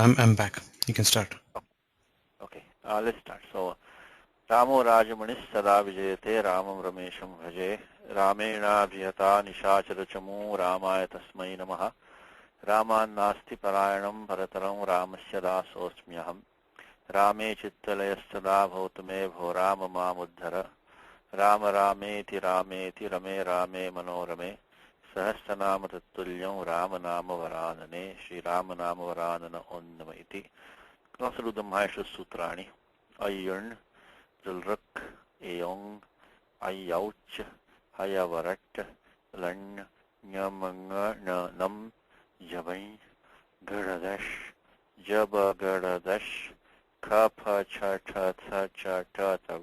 I'm back. You can start. Okay, let's start. So, Ramo Rajamanis Sada Vijayate Ramam Ramesham Bhaje Ramena Bhiyata Nishachara Chamu Ramaya Tasmai Namaha Raman Nasti Parayanam Bharataram Ramasya Dasosmyaham Rame Chittalayastada Bhautame Bho Rama Mamuddhara Rama Rameti Rameti Rame Rame Manorame Sahasranama Tattulyam Rama Nama Varanane Shri Rama Nama Varanana Onnama Iti. Let's do the Maheshwar Sutrani. Ayurn, Zulruk, Ayong, Ayauch, Hayavarat, Lan, Nyamanga, Nam, Jabai, Garadash, Jaba Garadash, Kapa Chata Chata Tav,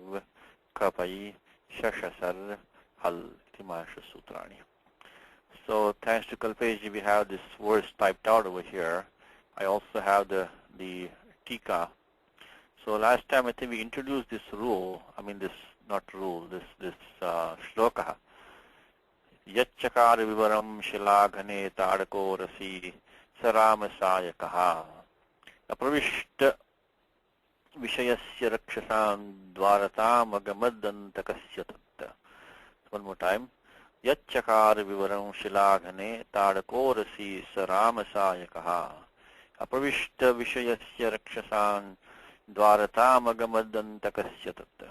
Kapai, Shashasar, Hal, Maheshwar Sutrani. So thanks to Kalpeji, we have this verse typed out over here. I also have the Tika. So last time I think we introduced this rule, this shloka. Yachakar vivaram shilaghane tadako rasi saramasayakaha apravishta vishayasya rakshasam dvaratam agamadantakasya tatta. One more time. Yachakar vivaram shilaghane tadako rasi saramasayakaha Apravishta Vishayasya Rakshasan Dvaratam Agamadantakasya Tatta.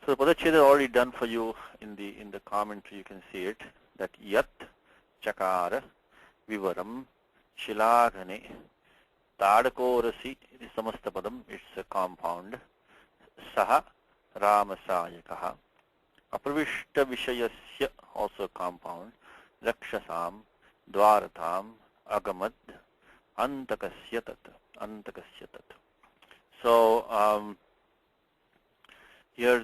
So the Padacheda is already done for you in the commentary. You can see it that Yat Chakara Vivaram Shilaghane Tadakorasi is Samastapadam, it's a compound. Saha Ramasayakaha Apravishta Vishayasya also compound. Rakshasam Dvaratam Agamad Antakasya tat. So here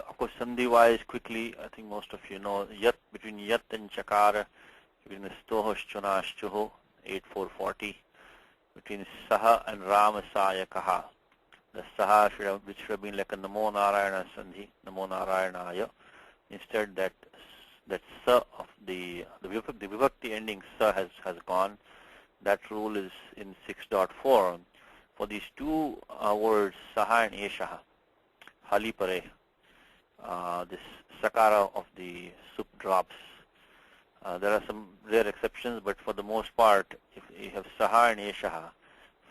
of course sandhi wise quickly, I think most of you know yat between yat and chakara, between stohosh chunashchuho 8440, between saha and ramasayakaha. The saha which should have been like a namo narayana sandhi, namo narayanaya. Instead that sa of the vibhakti ending sa has gone. That rule is in 6.4 for these two words, saha and eshaha, halipare. This sakara of the sup drops. There are some rare exceptions, but for the most part, if you have saha and eshaha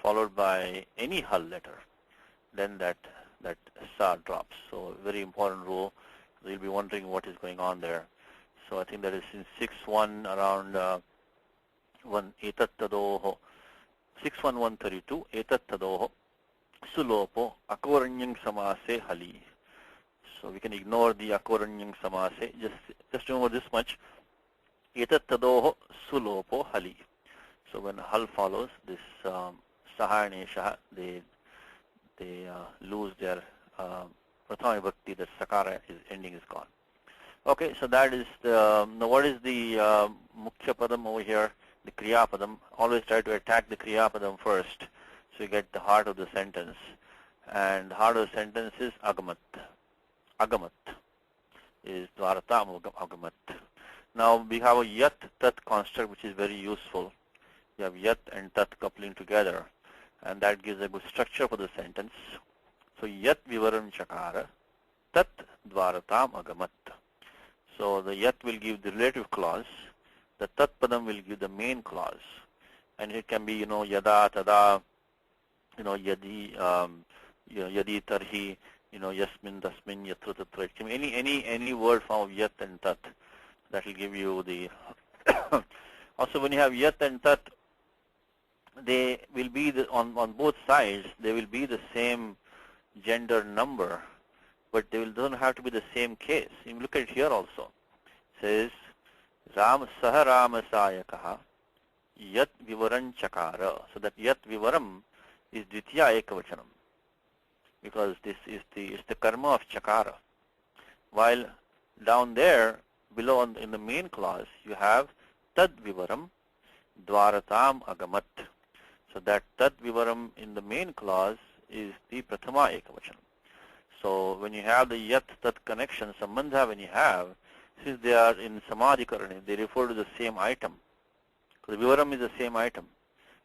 followed by any hal letter, then that sa drops. So very important rule. You'll be wondering what is going on there. So I think that is in 6.1 around 1 6.1.132 etattadoho sulopo akoranyang samase hali. So we can ignore the akoranyang samase. Just remember this much. Etattadoho sulopo hali. So when hal follows this saha and eshaha, they lose their prathama vibhakti. The sakara ending is gone. Okay, so that is now what is the mukhya padam over here? The kriya padam. Always try to attack the kriya padam first, so you get the heart of the sentence. And the heart of the sentence is agamat. Agamat is dvaratam agamat. Now we have a yat tat construct which is very useful. You have yat and tat coupling together, and that gives a good structure for the sentence. So yat vivaram chakara, tat dvaratam agamat. So the yat will give the relative clause. The tat padam will give the main clause, and it can be yada tada, yadi yadi tarhi, yasmin tasmin yatra tatra. It can be any word form of yat and tat. That will give you the also when you have yat and tat, they will be on both sides. They will be the same gender number, but they don't have to be the same case. You look at it here also. It says Ram Saha Ramasayakaha Yat Vivaram Chakara. So that Yat Vivaram is Dvitiya Ekavachanam, because this is the karma of Chakara. While down there below in the main clause you have Tad Vivaram Dvaratam Agamat. So that Tad Vivaram in the main clause is the Prathama Ekavachanam. So when you have the Yat Tat connection, Sambandha when you have, since they are in Samadhi Karani, they refer to the same item. So the Vivaram is the same item.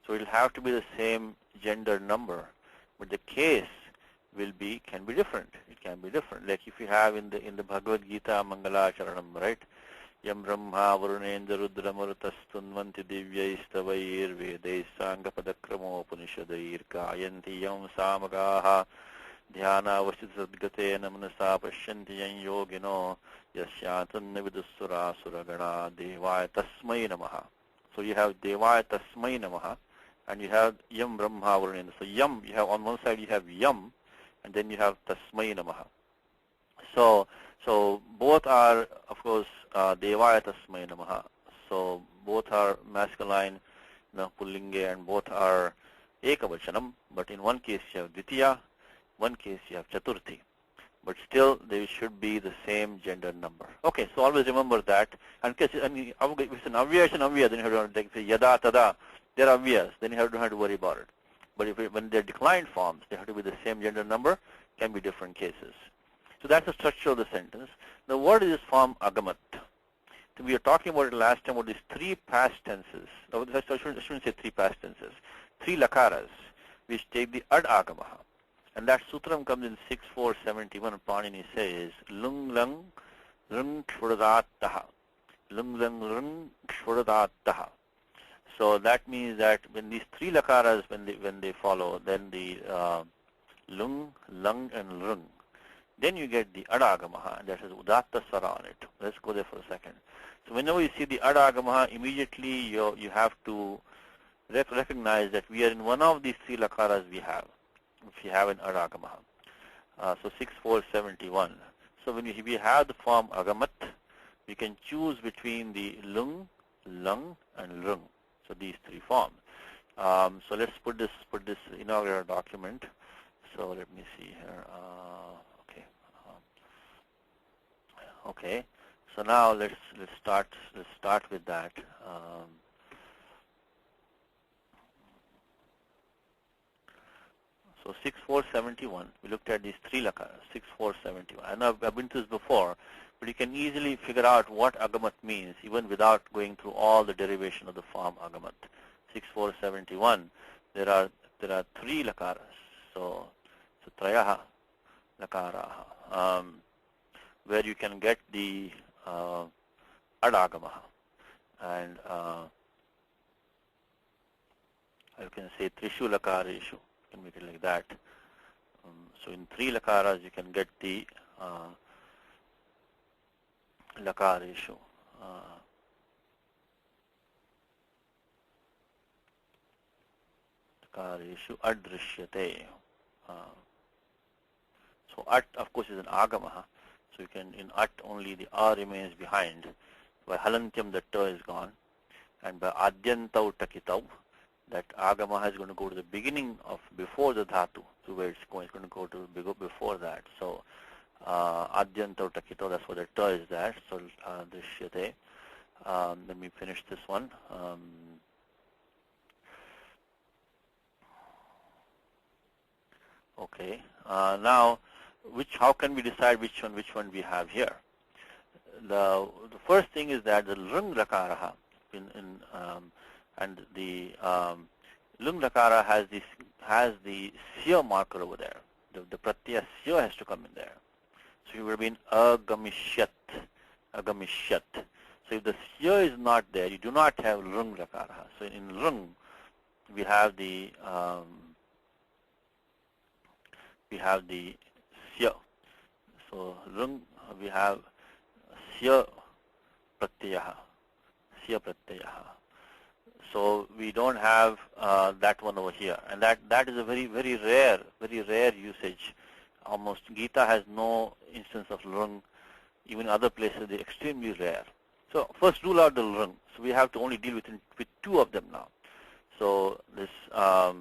So So it'll have to be the same gender number, but the case can be different. It can be different. Like if you have in the Bhagavad Gita Mangala Charanam, right? Yam Brahma Varunendra Rudra Marutastunvanti Divyaistavayir Vedais Sangapadakrammo Upanishadair Kayanti Yam Samagaha Dhyana Vasisadgate Namanasa Pashyanti Yan Yogino Yasyatanna Vidussura Suragana Devaya Tasmai Namaha. So you have Devaya Tasmai Namaha and you have Yam Brahma Varunendra. So Yam, you have on one side you have Yam and then you have Tasmai Namaha. So both are, of course, Devaya Tasmai Namaha. So both are masculine, Pullinga, and both are Ekavachanam. But in one case you have Dvitiya, one case you have Chaturthi. But still they should be the same gender number. Okay, so always remember that. And if it's an avya, it's an avya, then you have to say Yada, Tada, they're avyas, then you don't have to worry about it. But when they're declined forms, they have to be the same gender number, can be different cases. So that's the structure of the sentence. Now what is this form agamat? So we were talking about it last time about these three past tenses. I shouldn't say three past tenses. Three lakaras which take the ad agamaha. And that sutram comes in 6.4.71. Panini says lung lang rung kshvuradattaha. Lung lang rung kshvuradattaha. So that means that when these three lakaras when they follow, then the lung, lung and rung, then you get the adagamaha, and that has udatta swara on it. Let's go there for a second. So whenever you see the adagamaha, immediately you have to recognize that we are in one of these three lakaras we have, if you have an adagamaha. So 6.4.71. So when we have the form agamat, we can choose between the lung, lung and rung. So these three forms. So let's put this in our document. So let me see here. Okay. So now let's start with that. So 6.4.71. We looked at these three lakaras. 6.4.71. I know I've been through this before, but you can easily figure out what agamat means even without going through all the derivation of the form agamat. 6.4.71. There are three lakaras. So trayaha lakaraha. Where you can get the adagamaha, and you can say trishu lakareshu. You can make it like that. So in three lakaras you can get the lakareshu. Lakareshu adrishyate. So at, of course, is an agamaha. So you can, in at only the a remains behind. By halantyam the ta is gone. And by adyantau takitau, that agamaha is going to go to the beginning of before the dhatu. So where it's going to go to before that. So adyantau takitau, that's what the ta is there. So drishyate. Let me finish this one. Okay. Now, how can we decide which one we have here? The first thing is that the lung lakaraha and the lung lakara has the sya marker over there. The pratyaya sya has to come in there. So it would have been agamishyat. So if the sya is not there, you do not have lung lakaraha. So in lung, we have the sya. So lung, we have sya pratyaha. So we don't have that one over here, and that is a very rare usage. Almost Gita has no instance of lung. Even other places they're extremely rare. So first rule out the lung. So we have to only deal with two of them now. So this let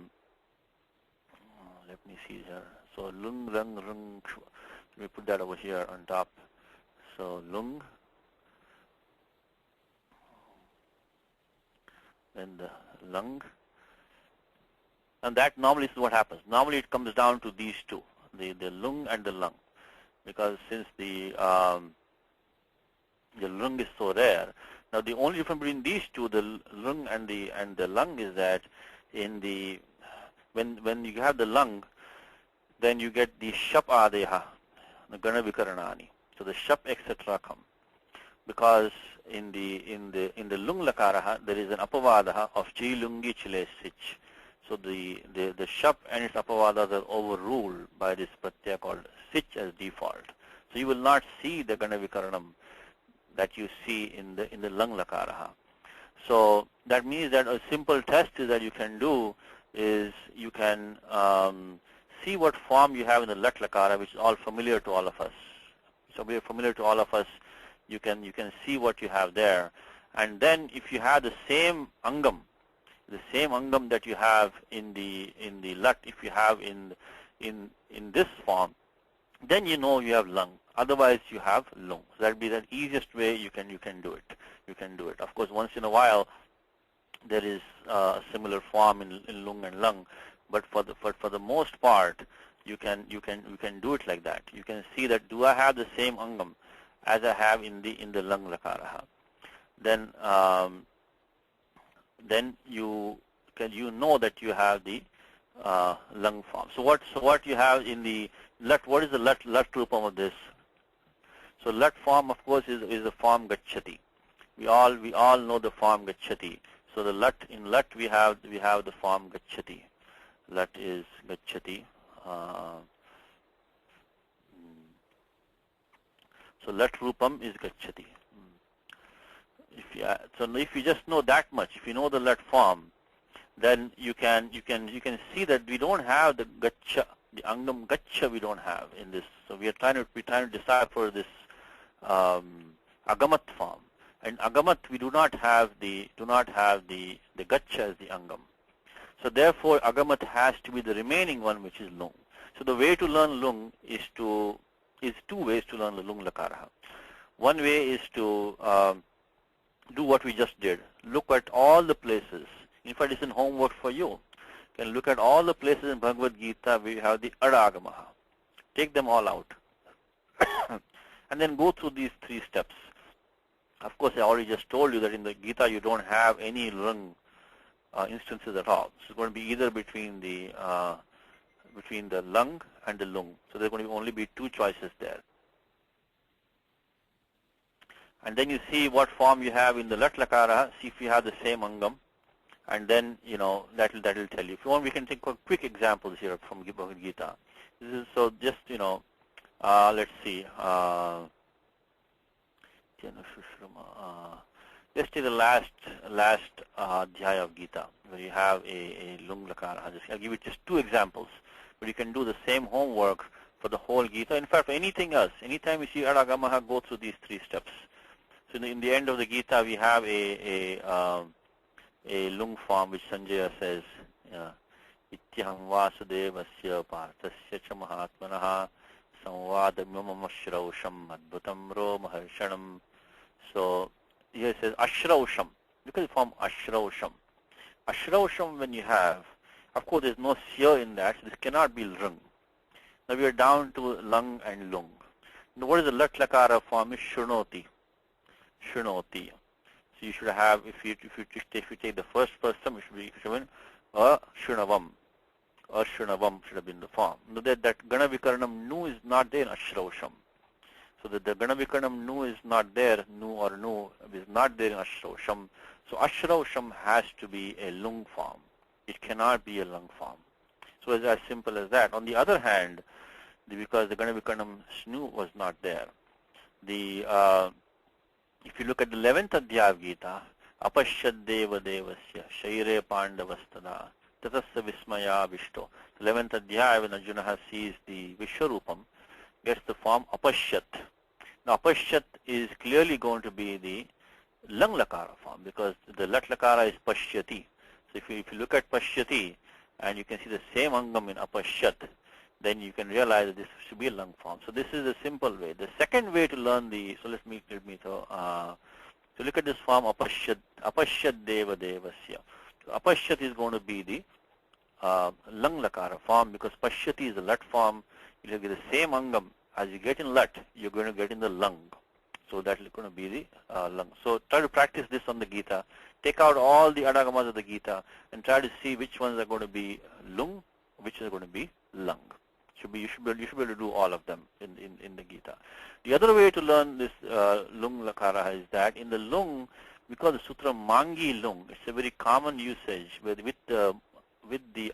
me see here. So lung, lung, rung. Let me put that over here on top. So lung, then the lung, and that normally is what happens. Normally it comes down to these two, the lung and the lung, because since the lung is so rare. Now the only difference between these two, the lung and the lung, is that in the when you have the lung, then you get the shap adeha, the gana vikaranani. So the shap etc. come because in the lung lakaraha there is an apavadaha of chi lungi chile sich. So the shap and its apavadas are overruled by this pratyaya called sich as default. So you will not see the gana vikaranam that you see in the lung lakaraha. So that means that a simple test is that you can do is you can see what form you have in the lat lakara, which is all familiar to all of us. So we are familiar to all of us. You can see what you have there, and then if you have the same angam that you have in the lat, if you have in this form, then you know you have lung. Otherwise, you have lung. So that would be the easiest way you can do it. You can do it. Of course, once in a while, there is a similar form in lung and lung, but for the most part, you can do it like that. You can see that do I have the same angam as I have in the lung lakaraha. Then you know that you have the lung form. So what you have in the lat? What is the lat rupam of this? So lat form, of course, is the form gacchati. We all know the form gacchati. So the lat in lat we have the form gacchati. Lat is gacchati. So lat rupam is gacchati. If you just know that much, if you know the lat form, then you can see that we don't have the gaccha, the angam gaccha we don't have in this. So we are trying to decipher this agamat form. And agamat we do not have the gaccha as the angam. So therefore agamat has to be the remaining one, which is lung. So the way to learn lung is two ways to learn the lung lakaraha. One way is to do what we just did. Look at all the places. In fact, it's in homework for you. You can look at all the places in Bhagavad Gita where you have the adagamaha. Take them all out. And then go through these 3 steps. Of course, I already just told you that in the Gita you don't have any lung instances at all. So it's going to be either between the lung and the lung. So there are going to only be 2 choices there. And then you see what form you have in the lat lakara, see if you have the same angam, and then that will tell you. If you want, we can take quick examples here from Bhagavad Gita. This is so just let's see. Let's take the last adhyaya of Gita, where you have a lung lakara. I'll give you just 2 examples, but you can do the same homework for the whole Gita. In fact, for anything else, anytime you see adagamaha, go through these 3 steps. So in the end of the Gita, we have a lung form which Sanjaya says, Ityaham vasudevasya parthasya cha mahatmanaha samvadamyamam ashrausham adbhutam ro maharshanam. So here it says ashrausham. Look at the form ashrausham. Ashrausham when you have, of course there's no sya in that, so this cannot be lung. Now we are down to lung and lung. Now what is the lat lakara form? Is shrunoti. Shrunoti. So you should have, if you take the first person, it should be shrunavam. Shrunavam should have been the form. Now that gana vikaranam nu is not there in ashrausham. So that the gana vikaranam nu is not there, nu or nu is not there in ashrausham. So ashrausham has to be a lung form. It cannot be a lung form. So it's as simple as that. On the other hand, because the gana vikaranam snu was not there, if you look at the 11th adhyaya of Gita, apashyad deva devasya shaire pandavastada tatasya vismaya vishto. 11th adhyaya, when Arjuna sees the Vishwarupam, gets the form apashyat. Now apashyat is clearly going to be the lung lakara form, because the lat lakara is pashyati. So if you look at pashyati and you can see the same angam in apashyat, then you can realize that this should be a lung form. So this is a simple way. The second way to learn so let me so look at this form apashyad deva devasya. So apashyat is going to be the lung lakara form, because pashyati is the lat form. You get the same angam as you get in lat, you're going to get in the lung. So that's going to be the lung. So try to practice this on the Gita. Take out all the adagamas of the Gita and try to see which ones are going to be lung, which are going to be lung. You should be able to do all of them in the Gita. The other way to learn this lung lakara is that in the lung, we call the sutra mangi lung. It's a very common usage with the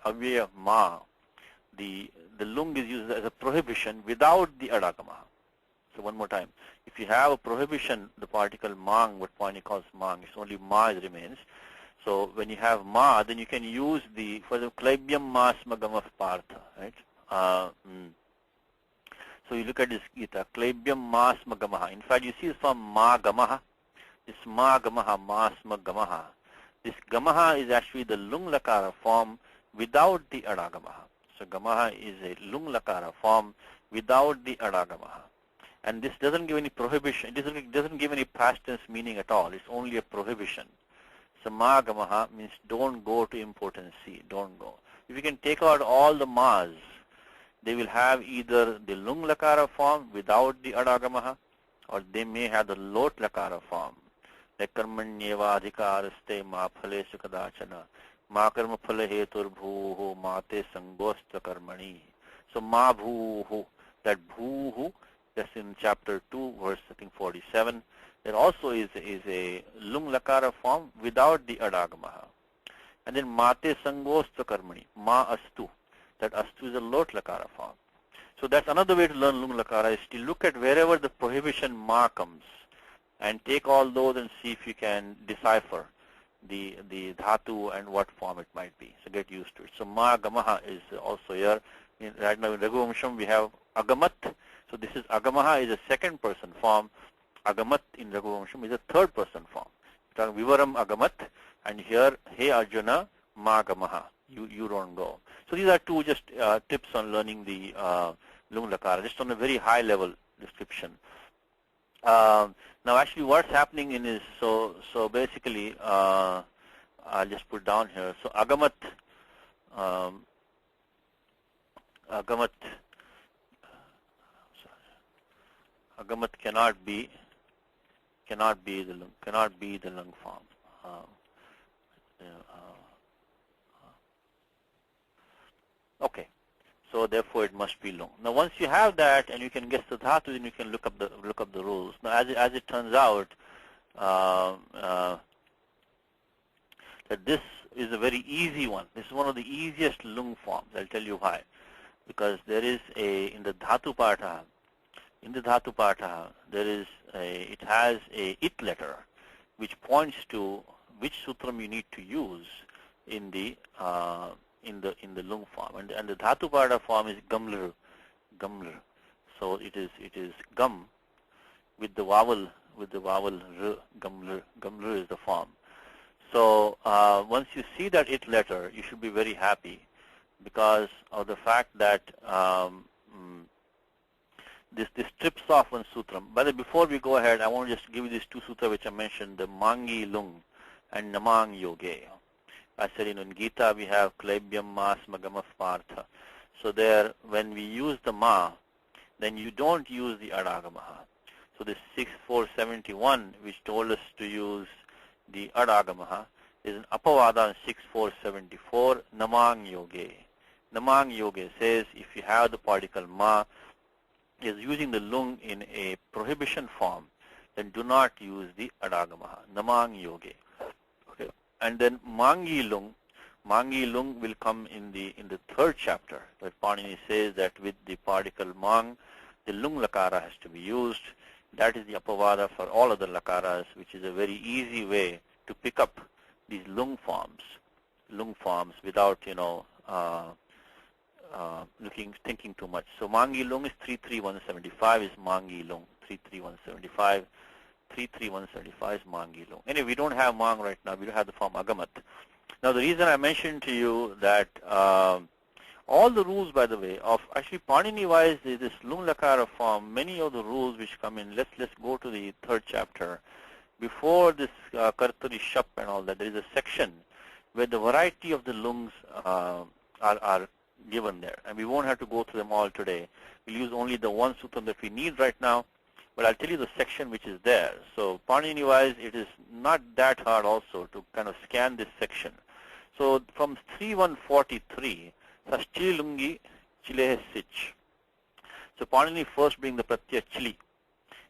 avyaya ma. The lung is used as a prohibition without the adagama. So one more time. If you have a prohibition, the particle mang, what Pani calls mang, it's only ma remains. So when you have ma, then you can use for the klaibyam ma smagam of partha, right? So you look at this Gita, klaibyam ma smagamaha. In fact, you see this form ma gamaha. This ma gamaha, ma smagamaha. This gamaha is actually the lung lakara form without the adagamaha. So gamaha is a lung lakara form without the adagamaha. And this doesn't give any prohibition. It doesn't give any past tense meaning at all. It's only a prohibition. So ma gamaha means don't go to important sea. Don't go. If you can take out all the mas, they will have either the lung lakara form without the adagamaha, or they may have the lot lakara form. Like karmanyeva adhikaraste ma phale sukadachana ma karma phale hetur bhuhu mate sangosta karmani. So ma bhuhu, that bhuhu, that's in chapter 2, verse I think 47. There also is a lung lakara form without the adagamaha. And then mate sangosta karmani, ma astu. That astu is a lot lakara form. So that's another way to learn lung lakara, is to look at wherever the prohibition ma comes and take all those and see if you can decipher the dhatu and what form it might be. So get used to it. So ma gamaha is also here. Right now in Raghuvamsham we have agamat. So this is agamaha is a second person form. Agamat in Raghuvamsham is a third person form. Vivaram agamat, and here, hey Arjuna, ma gamaha. You don't go. So these are two just tips on learning the lung lakara, just on a very high level description. Now actually what's happening is, so basically, I'll just put down here. So agamat, agamat cannot be the lung form. Okay, so therefore it must be lung. Now once you have that and you can guess the dhatu, then you can look up the rules. Now as it turns out, that this is a very easy one. This is one of the easiest lung forms. I'll tell you why. Because there is in the dhatu partha, it has a it letter which points to which sutram you need to use in the lung form, and the dhatu partha form is gamlir. So it is gum with the vowel r, gamlir is the form. So once you see that it letter, you should be very happy because of the fact that this strips off one sutram. But before we go ahead, I want to just give you these two sutras which I mentioned, the mangi lung and namang yoge. I said, in Gita we have klaibyam ma smagam partha. So there, when we use the ma, then you don't use the adagamaha. So this 6471, which told us to use the adagamaha, is an apavada in 6474, namang yoge. Namang yoge says if you have the particle ma, is using the lung in a prohibition form, then do not use the adagamaha, namang yoge. Okay. And then mangi lung will come in the third chapter, where Panini says that with the particle mang, the lung lakara has to be used. That is the apavada for all other lakaras, which is a very easy way to pick up these lung forms without thinking too much. So mangi lung is 33175 is mangi lung, 33175. 33175 is mangi lung. Anyway, we don't have mang right now. We don't have the form agamat. Now the reason I mentioned to you that all the rules, by the way, of actually Panini wise, this lung lakara form, many of the rules which come in, let's go to the third chapter. Before this kartari shap and all that, there is a section where the variety of the lungs are given there. And we won't have to go through them all today. We'll use only the one sutram that we need right now. but I'll tell you the section which is there. So Panini-wise, it is not that hard also to kind of scan this section. So from 3143, chili lungi, chile sich. So Panini first bring the pratyaya chili,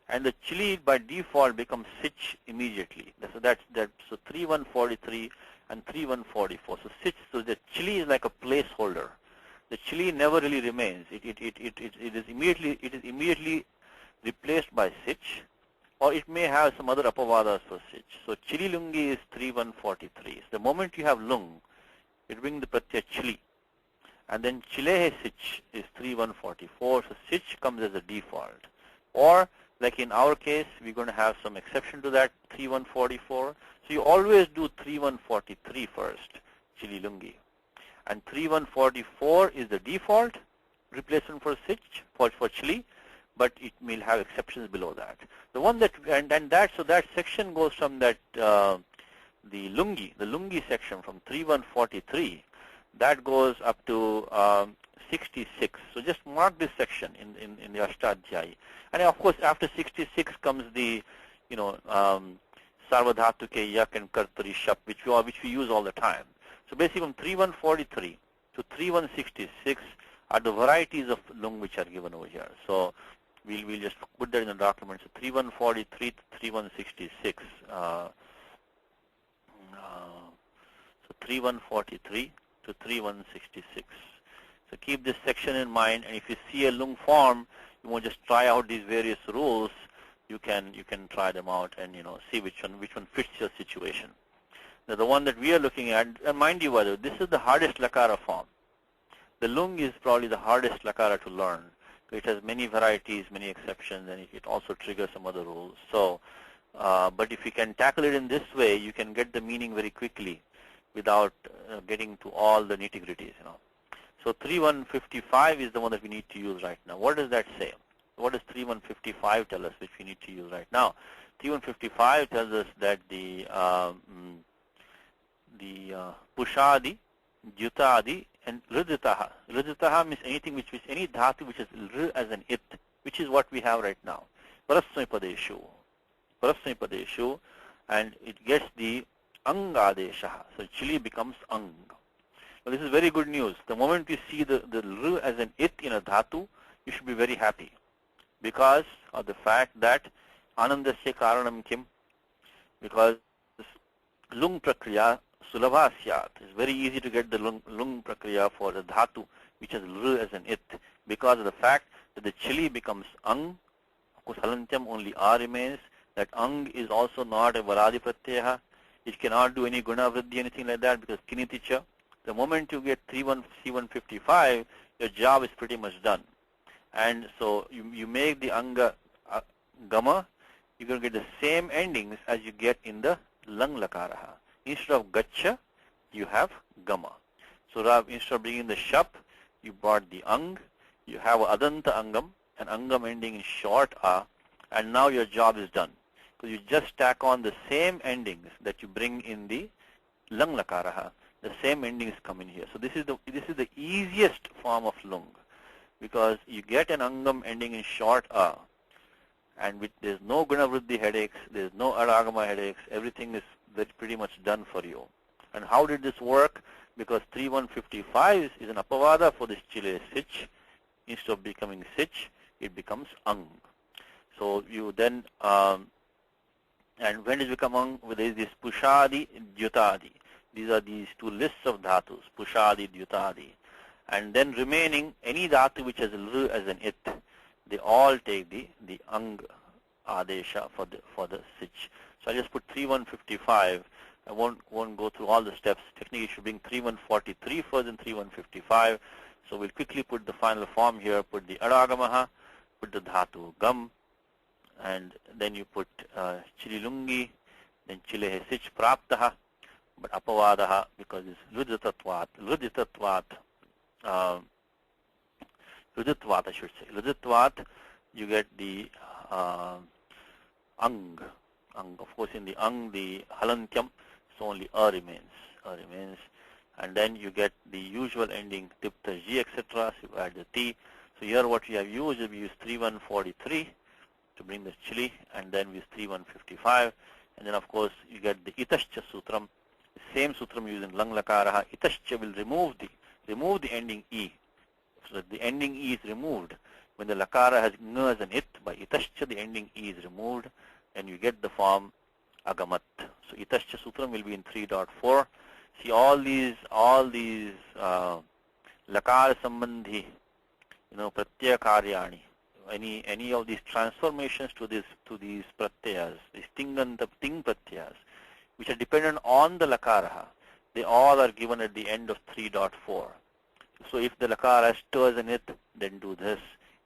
and the chili by default becomes sich immediately. So that's that. So 3143 and 3144. So sich. So the chili is like a placeholder. The chili never really remains. It is immediately replaced by sich, or it may have some other apavadas for sich. So chili lungi is 3143. So the moment you have lung, it brings the pratyaya chili. And then chilehe sich is 3144. So sich comes as a default. Or like in our case, we're going to have some exception to that, 3144. So you always do 3143 first, chili lungi. And 3144 is the default replacement for sich, for chili, but it will have exceptions below that. The one that, so that section goes from that, the lungi section from 3143, that goes up to 66. So just mark this section in the Ashtadhyayi. And of course, after 66 comes the, Sarvadhatuke, Yak, and Kartari, Shap, which we use all the time. So basically from 3143 to 3166 are the varieties of lung which are given over here. So we'll just put that in the document. So 3143 to 3166. So 3143 to 3166. So keep this section in mind, and if you see a lung form, you want to just try out these various rules. You can try them out and see which one fits your situation. Now the one that we are looking at, and mind you, whether this is the hardest lakara form. The lung is probably the hardest lakara to learn. It has many varieties, many exceptions, and it also triggers some other rules. So, but if you can tackle it in this way, you can get the meaning very quickly without getting to all the nitty-gritties. So 3155 is the one that we need to use right now. What does that say? What does 3155 tell us, which we need to use right now? 3155 tells us that the pushadi, jyutadi, and ridhitaha. Ridhitaha means anything which is any dhatu which is r as an it, which is what we have right now. Parasmipadeshu, and it gets the angadesha. So chili becomes ang. Well, this is very good news. The moment you see the r as an it in a dhatu, you should be very happy, because of the fact that anandasya karanam kim, because lung prakriya sulabha syat. It's very easy to get the lung prakriya for the dhatu which has r as an it, because of the fact that the chili becomes ang. Of course, halantyam only a remains. That ang is also not a varadi pratyaya. It cannot do any guna vriddhi, anything like that, because kiniticha. The moment you get C155, your job is pretty much done. And so you make the anga gama, you're going to get the same endings as you get in the lung lakaraha. Instead of gacha, you have gama. So instead of bringing the shap, you brought the ang, you have adanta angam, an angam ending in short a, and now your job is done. Because you just stack on the same endings that you bring in the lung lakaraha. The same endings come in here. So this is the easiest form of lung, because you get an angam ending in short a, and there's no gunavriddhi headaches, there's no aragama headaches, everything is pretty much done for you. And how did this work? Because 3155 is an apavada for this chile sich. Instead of becoming sich, it becomes ang. So you then, and when does it become ang? There is this pushadi, dyutadi. These are these two lists of dhatus, pushadi, dyutadi. And then remaining, any dhatu which has l as an it, they all take the ang adesha for the sich. So I just put 3155. I won't go through all the steps. Technically, you should bring 3143 first and 3155. So we'll quickly put the final form here. Put the aragamaha, put the dhatu gam, and then you put chili lungi, then chile sich praptaha, but apavadaha, because it's ludhitatvat, I should say. Ludhitvat, you get the ang. Of course, in the ang, the halantyam, so only a remains. And then you get the usual ending, tipta, ji, etc. So you add the t. So here what we have used is we use 3143 to bring the chili, and then we 3155, and then of course you get the itascha sutram. The same sutram used in lang lakaraha. Itascha will remove the ending e, so that the ending e is removed. When the lakara has ngas and it, by itascha the ending e is removed, and you get the form agamat. So itascha sutram will be in 3.4. See all these lakar sambandhi, pratyaya karyani, any of these transformations to these pratyayas, these ting pratyayas, which are dependent on the lakaraha, they all are given at the end of 3.4. So if the lakara has ters in it, then do this.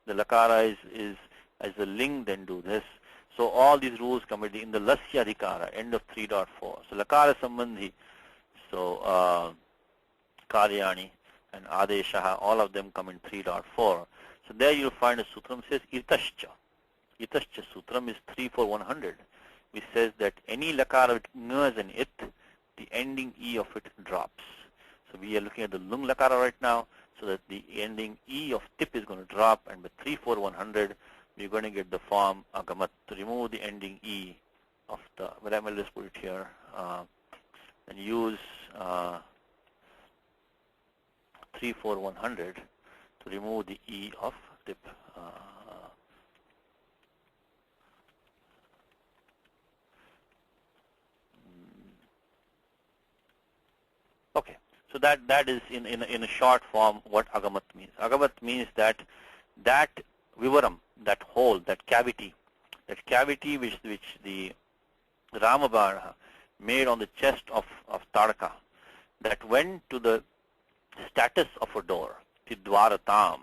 The lakara is as a ling, then do this. So all these rules come in the lasya adhikara, end of 3.4. So lakara sambandhi, so karyani and adeshaha, all of them come in 3.4. So there you'll find a sutram says itascha. Itascha sutram is 34100, which says that any lakara with ngas in it, the ending e of it drops. So we are looking at the lung lakara right now, so that the ending e of tip is going to drop, and with 34100 we're going to get the form agamat, to remove the ending e of the, but I will just put it here, and use 34100 to remove the e of tip. Okay, so that is in a short form what agamat means. Agamat means that vivaram, that hole, that cavity which the Ramabana made on the chest of Tadaka, that went to the status of a door, the dwaratam.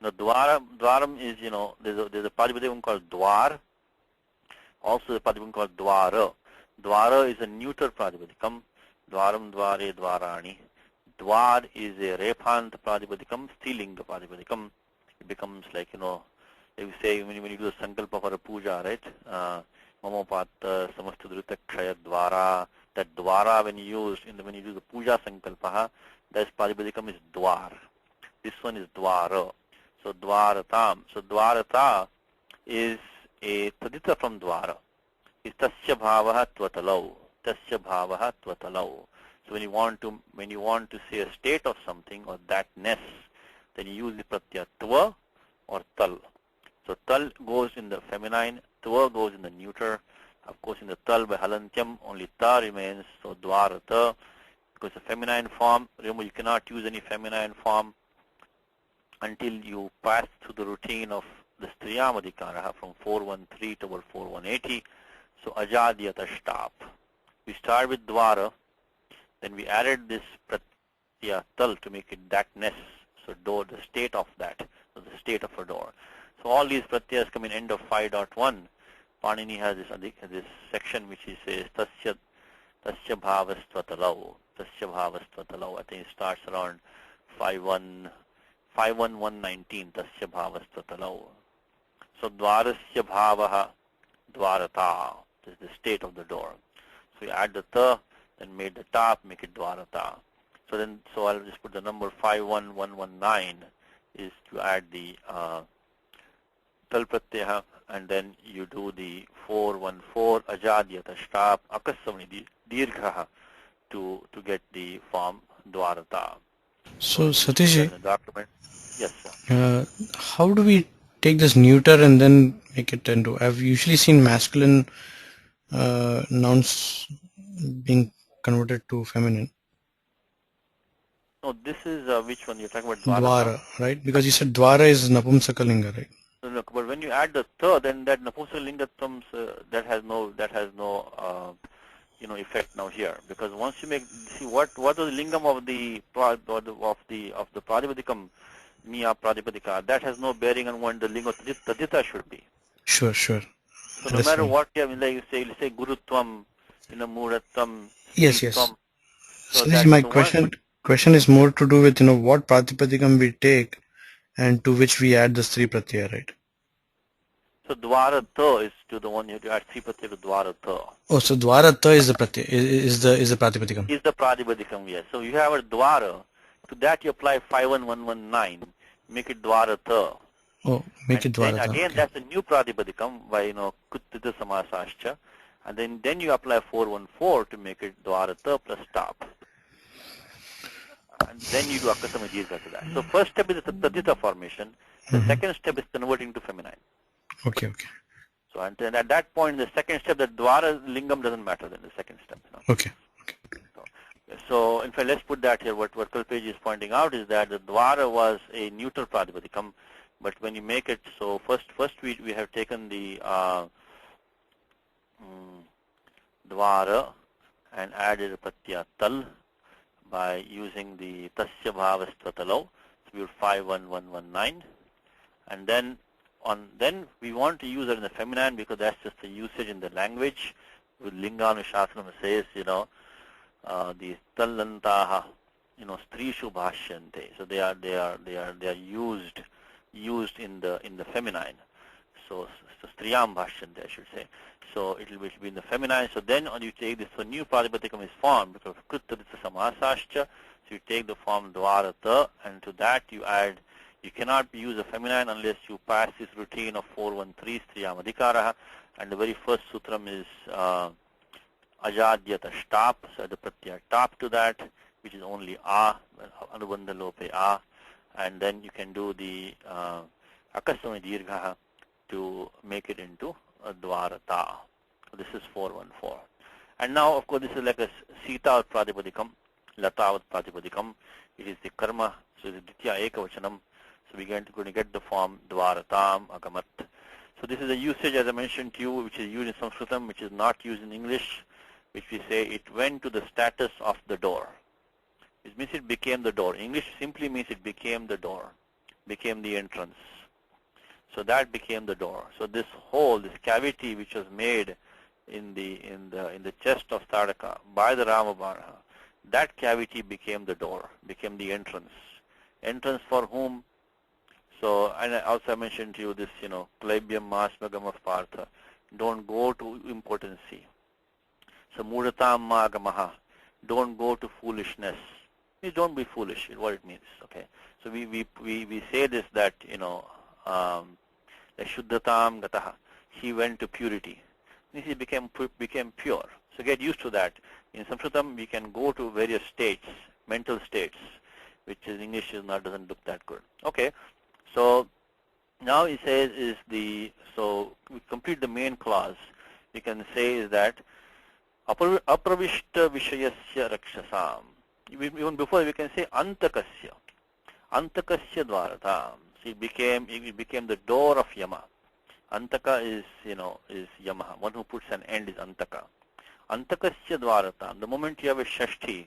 Now dwaram is, there's a Padipadikam called dwar, also a Padipadikam called dwara. Dwara is a neuter Padipadikam, dwaram dware dwarani. Dwar is a rephant Padipadikam, stilinga Padipadikam. It becomes like, if you say, when you do the sankalpa for a puja, right? Mamopata samastadruta kshaya dwara. That dwara, when you do the puja sankalpa, that Padipadikam is dwar. This one is dwara. So dwaratam. So dwarata is a tadita from dwara. It's tasya bhavaha tvatalau. Tasya bhavaha tvatalau. So when you want to say a state of something or thatness, then you use the pratyaya tva or tal. So tal goes in the feminine, tva goes in the neuter. Of course, in the tal by halantyam, only ta remains. So dwarata, because the feminine form, remember you cannot use any feminine form until you pass through the routine of the striyamadhikara from 413 to about 4180. So ajadyata stop. We start with dwara, then we added this pratyaya tal to make it thatness. So door, the state of that, so the state of a door. So all these pratyayas come in end of 5.1. Panini has this section which he says tasya bhavastvatalav. Tasya bhavastvatalav. I think it starts around 51119. Tasya bhavastvatalav. So dwarasya bhavaha dwarata. This is the state of the door. So you add the ta, then made the top, make it dwarata. So I'll just put the number 51119 is to add the tal pratyaya, and then you do the 414 ajadyata stop akasavani dirgha to get the form dwarata. So Satish, yes, sir. How do we take this neuter and then make it into? I've usually seen masculine nouns being converted to feminine. No, this is which one you're talking about? Dwara, right? Because you said dwara is napumsakalinga, right? No, look, but when you add the tha, then that napumsakalinga comes. That has no effect now here, because once you see what was the lingam of the pradipadikam, niya pradipadika, that has no bearing on what the lingam tadita should be. Sure. So no matter what you have, like you say gurutvam, muratvam. Yes. So my question is more to do with what pratipadikam we take and to which we add this three pratyaya, right? So dwarata is to the one you have to add three pratyaya to dwarata. Oh, so dwarata is the pratyaya, is the pratipadikam. Is the pratipadikam, yes. So you have a dwara. To that you apply 51119, make it dwarata. Oh, make And it then Dwarata. again, Okay. that's a new pratipadikam by, kuttita samasascha. And then you apply 414 to make it dwarata plus stop. And then you do akasama dirgha to that. So first step is the tadita formation. The Mm-hmm. second step is converting to feminine. Okay, okay. So and then at that point, the second step, the dwara lingam doesn't matter then the second step. Okay. So in fact, let's put that here. What Kalpej is pointing out is that the dwara was a neutral pratipadikam, but when you make it, so first we have taken the dwara and added a pratyaya tal by using the tasya bhavastvatalo. So we would 51119, and then we want to use it in the feminine because that's just the usage in the language. With Linganushasanam says, the tallantaha, strishu bhashyante. So they are used in the feminine. So striyam bhashyante, I should say. So it will be in the feminine. So then you take this, so new pratipadikam is formed because krittadita samasascha. So you take the form dwarata, and to that you add. You cannot use a feminine unless you pass this routine of 413 striyam adhikaraha, and the very first sutram is ajadyata stop, so the pratyaya top to that, which is only a, anubandha lope a, and then you can do the akasami dirgha to make it into a dwarata. So this is 414. And now, of course, this is like a sita pratipadikam, latavat pratipadikam. It is the karma, so it is ditya ekavachanam. So we're going to get the form dwaratam agamat. So this is a usage, as I mentioned to you, which is used in Sanskritam, which is not used in English, which we say it went to the status of the door. It means it became the door. English simply means it became the door, became the entrance. So that became the door. So this hole, this cavity which was made in the chest of Sarga by the Ramabana, that cavity became the door, became the entrance. Entrance for whom? So, and I also mentioned to you this, Klaibyam Masmagam of Partha. Don't go to impotency. So, Mudatam Magamaha. Don't go to foolishness. Means don't be foolish is what it means. Okay. So we say this that, Shuddhatam Gataha. He went to purity. Means he became pure. So get used to that. In Sanskritam we can go to various states, mental states, which in English doesn't look that good. Okay. So now he says so we complete the main clause. We can say is that Apravishta Vishayasya Rakshasam. Even before we can say Antakasya. Antakasya Dvaratam. So it became the door of Yama. Antaka is Yama. One who puts an end is Antaka. Antakasya Dvaratam. The moment you have a Shashti,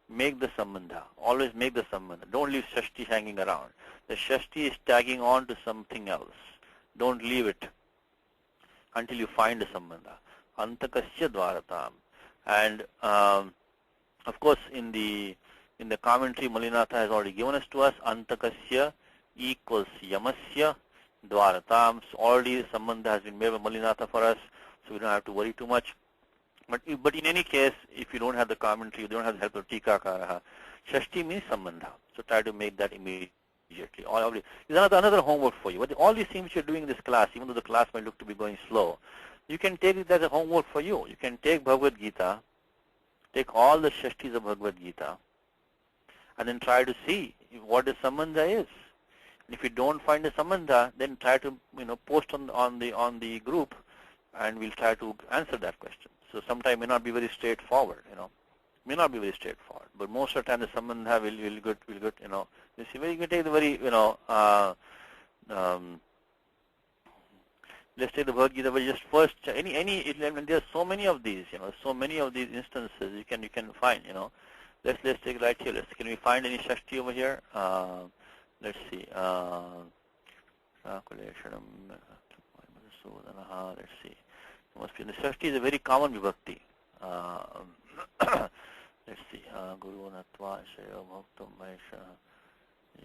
make the sambandha. Always make the sambandha. Don't leave Shashti hanging around. The Shashti is tagging on to something else. Don't leave it until you find a sambandha. Antakasya Dvaratam. And of course, in the commentary, Malinatha has already given us to us Antakasya equals Yamasya Dvaratam. So already the sambandha has been made by Malinatha for us, so we don't have to worry too much. But in any case, if you don't have the commentary, you don't have the help of Tikakaraha, Shashti means sambandha. So try to make that immediately. It's another homework for you. But all these things you're doing in this class, even though the class might look to be going slow, you can take it as a homework for you. You can take Bhagavad Gita, take all the Shashtis of Bhagavad Gita, and then try to see what the sambandha is. And if you don't find the sambandha, then try to post on the group, and we'll try to answer that question. So sometimes may not be very straightforward, may not be very straightforward, but most of the time the sambandha will good. You see, you can take the very let's take the Bhagavad Gita, but just first there's so many of these, so many of these instances you can find, Let's take it right here. Can we find any Shashti over here? Let's see. Let's see. Must be the Shashti is a very common vibhakti. Let's see. Guru Natva Shayo Bhaktam Vaisha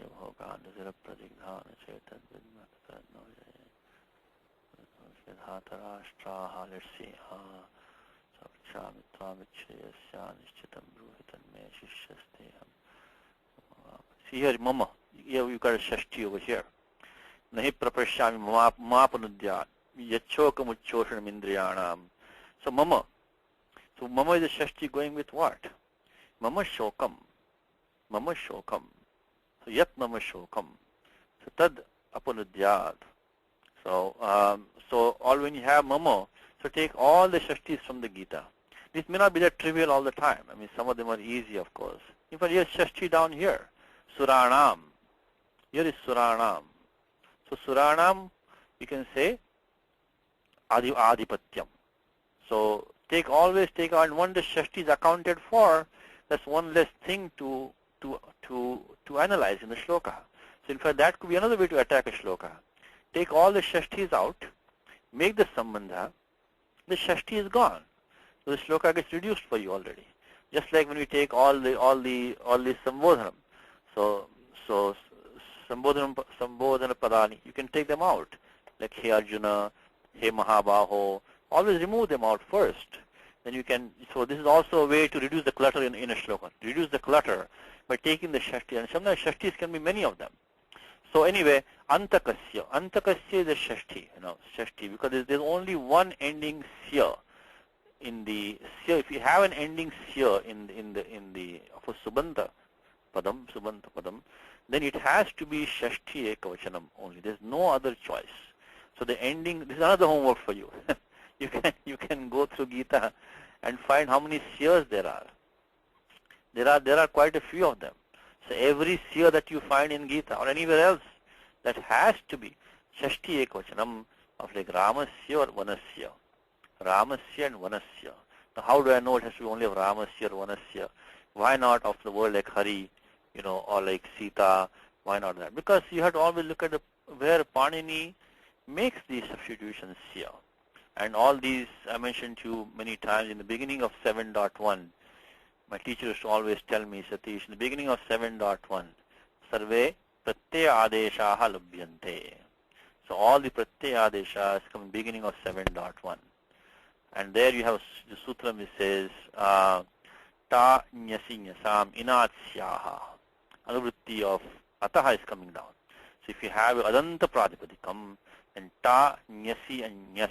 Yabhogandazira Pradigdhana Chetan Vidmata Vidhatarashtraha. Let's see. See here, Mama. You've got a Shashti over here. nahi prapashyami mapanudya yachokamuchoshanam indriyanam. So mama. So mama is a shashti going with what? Mama shokam. Mama shokam. So yat mama shokam. So tad apanudyat. So so all when you have mama, so take all the shashtis from the Gita. This may not be that trivial all the time. I mean, some of them are easy, of course. In fact, here's shashti down here. Suranam. Here is Suranam. So Suranam, you can say Adipatyam. So always take out, and when the shashti is accounted for, that's one less thing to analyze in the shloka. So in fact, that could be another way to attack a shloka. Take all the shashtis out, make the sambandha, the shashti is gone. So the shloka gets reduced for you already. Just like when we take all the sambodhanam. So sambodhana padani, you can take them out. Like He Arjuna, He Mahabaho, always remove them out first. Then you can, so this is also a way to reduce the clutter in a shloka. Reduce the clutter by taking the shashti, and sometimes shashtis can be many of them. So anyway, antakasya. Antakasya is a shashti, shashti, because there's only one ending sya in the sya. If you have an ending sya in the for subanta padam, then it has to be shashti ekavachanam only. There's no other choice. So the ending, this is another homework for you. You can go through Gita and find how many syas there are. There are quite a few of them. So every sya that you find in Gita or anywhere else, that has to be shashti ekvachanam of like Ramasya or Vanasya. Ramasya and Vanasya. Now how do I know it has to be only of Ramasya or Vanasya? Why not of the word like Hari, or like Sita? Why not that? Because you have to always look at where Panini makes these substitutions sya. And all these I mentioned to you many times in the beginning of 7.1. My teacher used to always tell me, Satish, in the beginning of 7.1, Sarve Pratyaya Adeshaha Labhyante. So all the Pratyaya Adeshas come in the beginning of 7.1. And there you have the sutra which says, Ta Nyasi Nyasam Inatsyaha. Anuvritti of Ataha is coming down. So if you have Adanta Pradipadikam, then Ta, Nyasi and Nyas,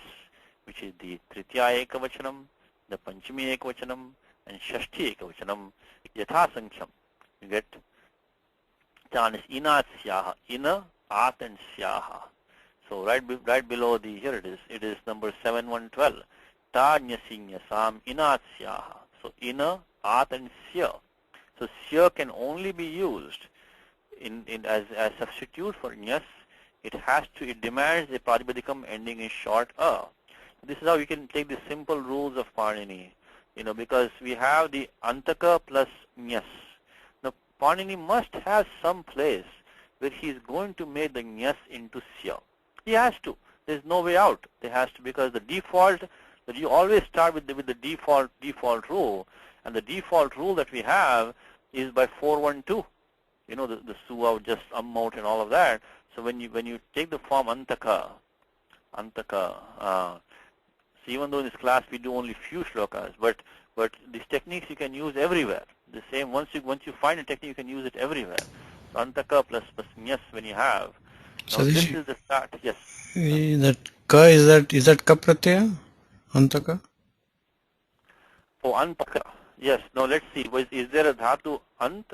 which is the Tritya Ekavachanam, the Panchami Ekavachanam, and Shashti Ekavachanam, Yatha Sankham. You get Chan is Inat Syaha, Ina, At and Syaha. So right below here it is number 7112. Ta Nyasi Nyasam Inat Syaha. So Ina, At and Sya. So Sya can only be used as substitute for Nyas. It demands a Pradipadikam ending in short A. This is how you can take the simple rules of Panini, because we have the Antaka plus Nyas. Now, Panini must have some place where he is going to make the Nyas into Sya. He has to. There's no way out. There has to, because the default, that you always start with the default rule, and the default rule that we have is by 412. The Suva, just out and all of that. So when you take the form Antaka, so even though in this class we do only few shlokas, but these techniques you can use everywhere. The same, once you find a technique, you can use it everywhere. So Antaka plus Nyas when you have. Now this is the start. Yes. That ka is that ka pratyaya? Antaka? Oh, Antaka. Yes. Now let's see. Is there a dhatu ant?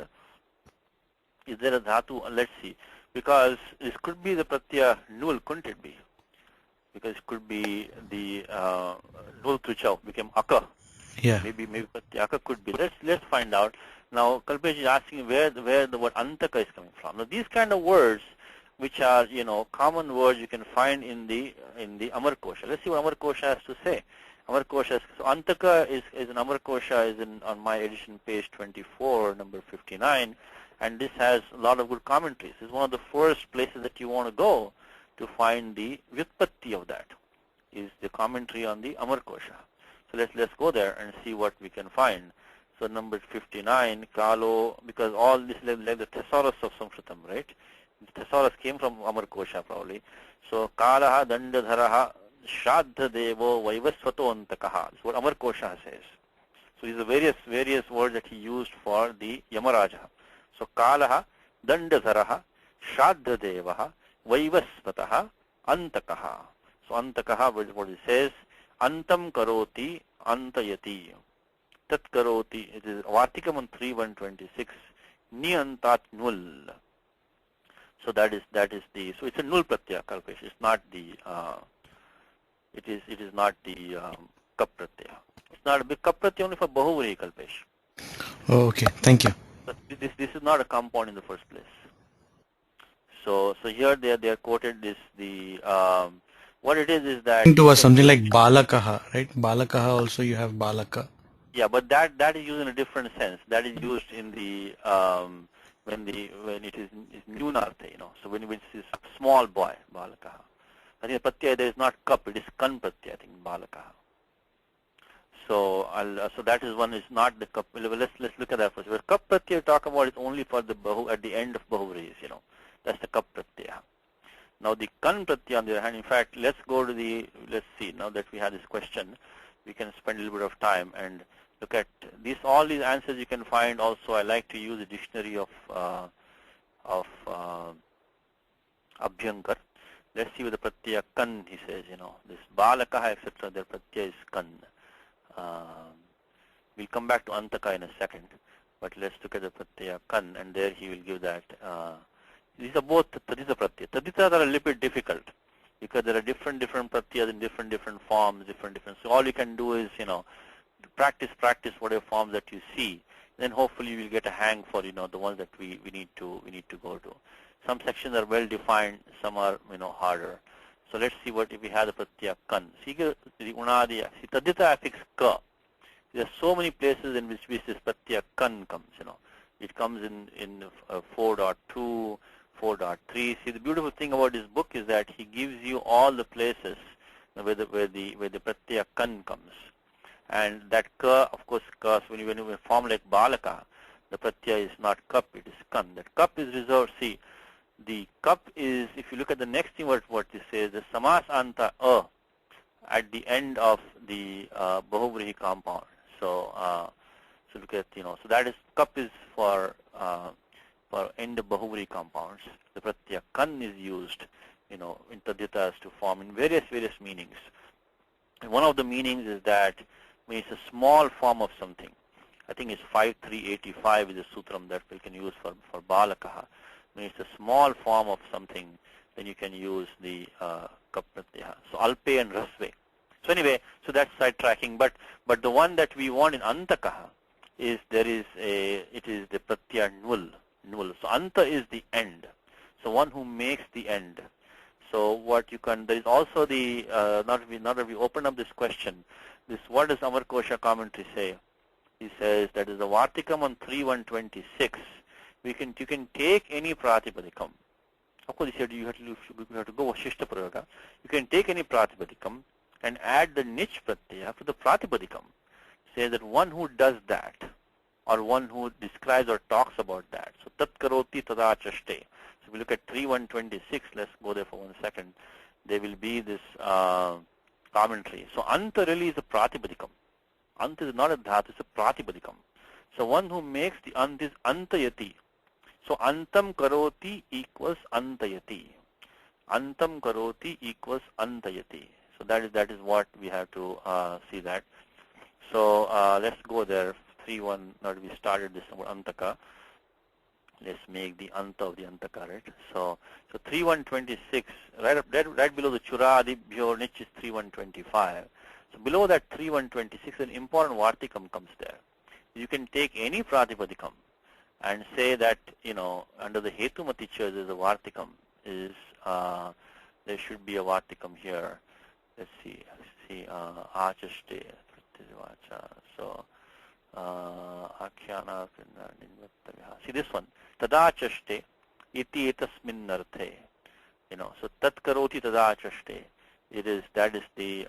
Is there a dhatu? Let's see. Because this could be the pratyaya nul, couldn't it be? Because it could be the nul tuchau became akka. Yeah. Maybe pratyaka could be. Let's find out. Now Kalpesh is asking where the word antaka is coming from. Now these kind of words, which are common words, you can find in the Amar Kosha. Let's see what Amar Kosha has to say. Amar Kosha. So antaka is an Amar Kosha is on my edition page 24, number 59, and this has a lot of good commentaries. It's one of the first places that you want to go to find the Vyutpatti of that, is the commentary on the Amar Kosha. So let's go there and see what we can find. So number 59, Kalo, because all this like the thesaurus of Sanskritam, right? The thesaurus came from Amar Kosha probably. So Kalaha Dandadharaha Shraddha Devo Vaivasvato Antakaha. That's what Amar Kosha says. So these are various words that he used for the Yamaraja. So Kalaha Dandadharaha Shraddha Devaha Vaivaspataha antakaha. So antakaha, what it says, antam karoti antayati. Tat karoti, it is Vartikam on 3.126, ni antat nul. So that is the, so it's a null pratyaya kalpesh. It's not the, it is not the kap pratyaya. It's not a big kap pratyaya only for bahuvrihi kalpesh. Okay, thank you. So this is not a compound in the first place. So here they are quoted this, the what it is that To you us can something use, like balakaha, right? Balakaha also you have balaka. yeah, but that is used in a different sense. That is used in the when it is nunartha, so when it is a small boy, balakaha. I think pratyaya there is not kap, it is kan pratyaya, I think, balakaha. So so that is one, is not the kap. Let's look at that first. Where kap pratyaya talk about is only for the bahu at the end of bahuvris, that's the kap pratyaya. Now the kan pratyaya on the other hand, in fact, let's see, now that we have this question, we can spend a little bit of time and look at these, all these answers you can find also. I like to use the dictionary of Abhyankar. Let's see with the pratyaya kan, he says, this balakaha, etc., their pratyaya is kan. We'll come back to antaka in a second, but let's look at the pratyaya kan, and there he will give that. These are both tadita pratyaya. Taditas are a little bit difficult because there are different pratyas in different forms, different. So all you can do is, practice whatever forms that you see. Then hopefully you will get a hang for, the ones that we need to go to. Some sections are well defined, some are, harder. So let's see what if we have the pratyaya kan. See the unadi. See tadita affix ka. There are so many places in which this pratyaya kan comes. It comes in 4.2, 4.3. See, the beautiful thing about this book is that he gives you all the places where the pratyaya kan comes. And that ka, of course, when you form like balaka, the pratyaya is not kap, it is kan. That kap is reserved. See, the kap is, if you look at the next thing what it says, the samas anta at the end of the bahuvrihi compound. So look at, so that is, kap is for end of bahuvrihi compounds. The pratyaya kan is used, in taditas to form in various meanings. And one of the meanings is that when it's a small form of something, I think it's 5385 is the sutram that we can use for balakaha. When it's a small form of something, then you can use the kap pratyaya. So alpe and rasve. So anyway, so that's sidetracking. But the one that we want in antakaha is it is the pratyaya nul. So anta is the end. So one who makes the end. So what you can, there is also the not that we open up this question. This, what does Amar Kosha commentary say? He says that is the Vartikam on 3.126. You can take any pratipadikam. Of course, he said you have to go Shishta Prayoga. You can take any pratipadikam and add the niche pratyaya to the pratipadikam. Says that one who does that, or one who describes or talks about that. So tat karoti tada chaste. So if we look at 3.126, let's go there for 1 second. There will be this commentary. So anta really is a pratipadikam. Anta is not a dhatu, it's a pratipadikam. So one who makes the ant is antayati. So antam karoti equals antayati. Antam karoti equals antayati. So that is what we have to see that. So let's go there. 3.1. Now we started this about antaka. Let's make the anta of the antaka, right? So 3.126, right below the churadi bhyor nich is 3.125. So below that 3.126, an important vartikam comes there. You can take any pratipadikam and say that, under the hetumati church there's a vartikam, is there should be a vartikam here. Let's see, achaste, so akhyana, see this one, tadachaste iti etasmin narthe, so tat karoti tadachaste. That is the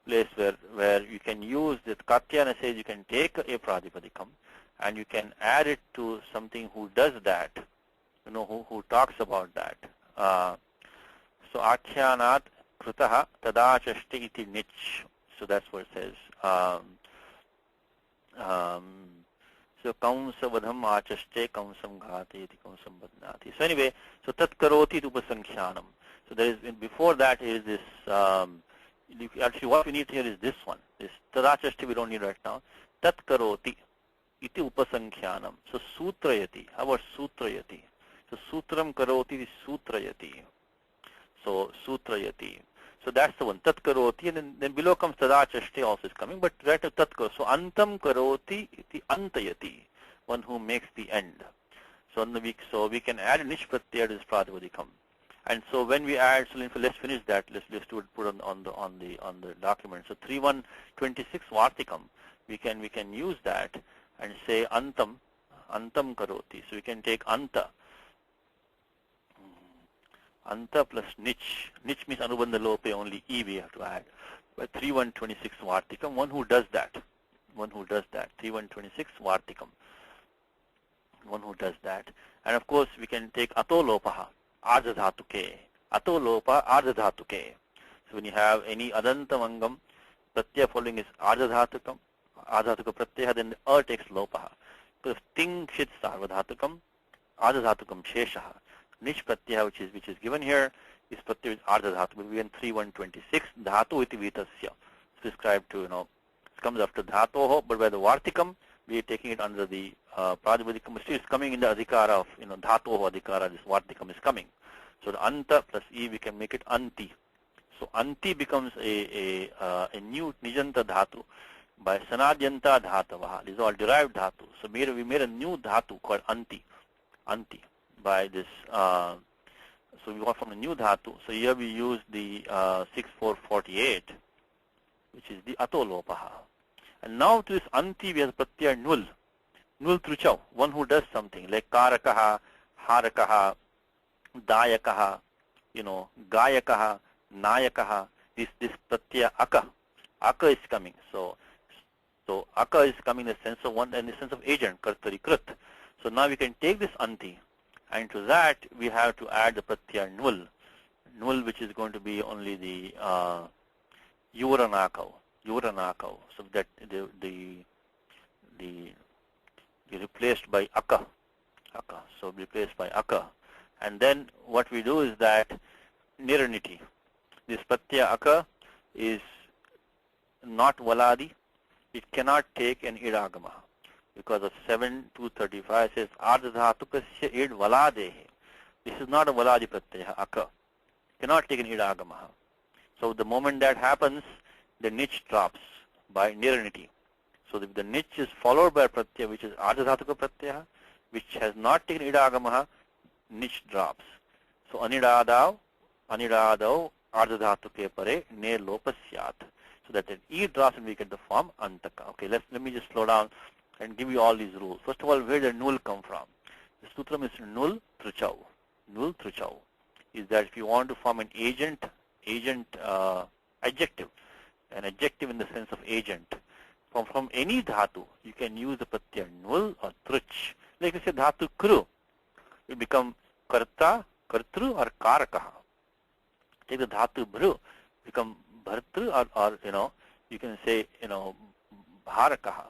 place where you can use this. Katyana says you can take a pratipadikam and you can add it to something who does that, who talks about that. So akhyanat krutaha tadachaste iti nich. So that's what it says. So kaunsa vadham achaste kausam ghate iti kausam badnati. So anyway, so tat karoti upasankhanam. So there is, before that is this, actually what we need here is this one. This tadachasti we don't need right now. Tat karoti iti upasankhanam. So sutrayati. How about sutrayati? So sutram karoti is sutrayati. So sutrayati. So that's the one. Tat karoti, and then below comes tadachasti also is coming, but right to tat karoti. So antam karoti iti antayati. One who makes the end. So in the week, so we can add a nish pratyaya to this pratipadikam. And so when we add, so let's finish that. Let's do it. Put on the document. So 3126 vartikam. We can use that and say antam karoti. So we can take anta plus nich. Nich means anubandha lope, only e we have to add. But 3126 vartikam. One who does that. 3126 vartikam. One who does that. And of course we can take ato lopaha. Ardhadhatuke. Ato lopa ardhadhatuke. So when you have any adantamangam, pratyaya following is ardhadhatukam, ardhadhatuka pratyaya, then the takes lopaha. Because ting shit sarvadhatukam, ardhadhatukam sheshaha. Nish pratyaya which is given here is pratyaya with ardhadhatu. We in 3126 dhatu iti vitasya. It's prescribed to, it comes after dhatoho, but by the vartikam we are taking it under the pratipadikam. Still it's coming in the adhikara of, dhatoho adhikara, this vartikam is coming. So the anta plus e, we can make it anti. So anti becomes a new nijanta dhatu by sanadyanta dhatavaha. These are all derived dhatu. So we made a new dhatu called anti by this. So we got from the new dhatu. So here we use the 6448, which is the atolopaha. And now to this anti we have pratyaya nul. Nul truchau, one who does something like karakaha, harakaha, dayakaha, gayakaha, nayakaha. This pratyaya aka is coming. So aka is coming in the sense of one, and the sense of agent, kartari krit. So now we can take this anti, and to that we have to add the pratyaya nul, which is going to be only the yuranakau. So that the replaced by aka. So replaced by aka. And then what we do is that niraniti. This pratyaya aka is not valadi. It cannot take an idagama. Because of 7.235 says ardhadhatukasya id valadehe. This is not a valadi pratyaya aka. Cannot take an idagama. So the moment that happens, the niche drops by niraniti. So if the niche is followed by a pratyaya which is ardhadhatuka pratyaya, which has not taken idagamaha, niche drops. So anidadav ardhadhatuke pare ne lopasyat. So that e drops and we get the form antaka. Okay, let me just slow down and give you all these rules. First of all, where did nul come from? The sutram is nul truchau. Nul truchau is that if you want to form an adjective, an adjective in the sense of agent, from any dhatu, you can use the pratyaya nul or truch. Like we say dhatu kru, it become karta, kartru or karakaha. Take the dhatu bhru, become bhartru or you can say, bharakaha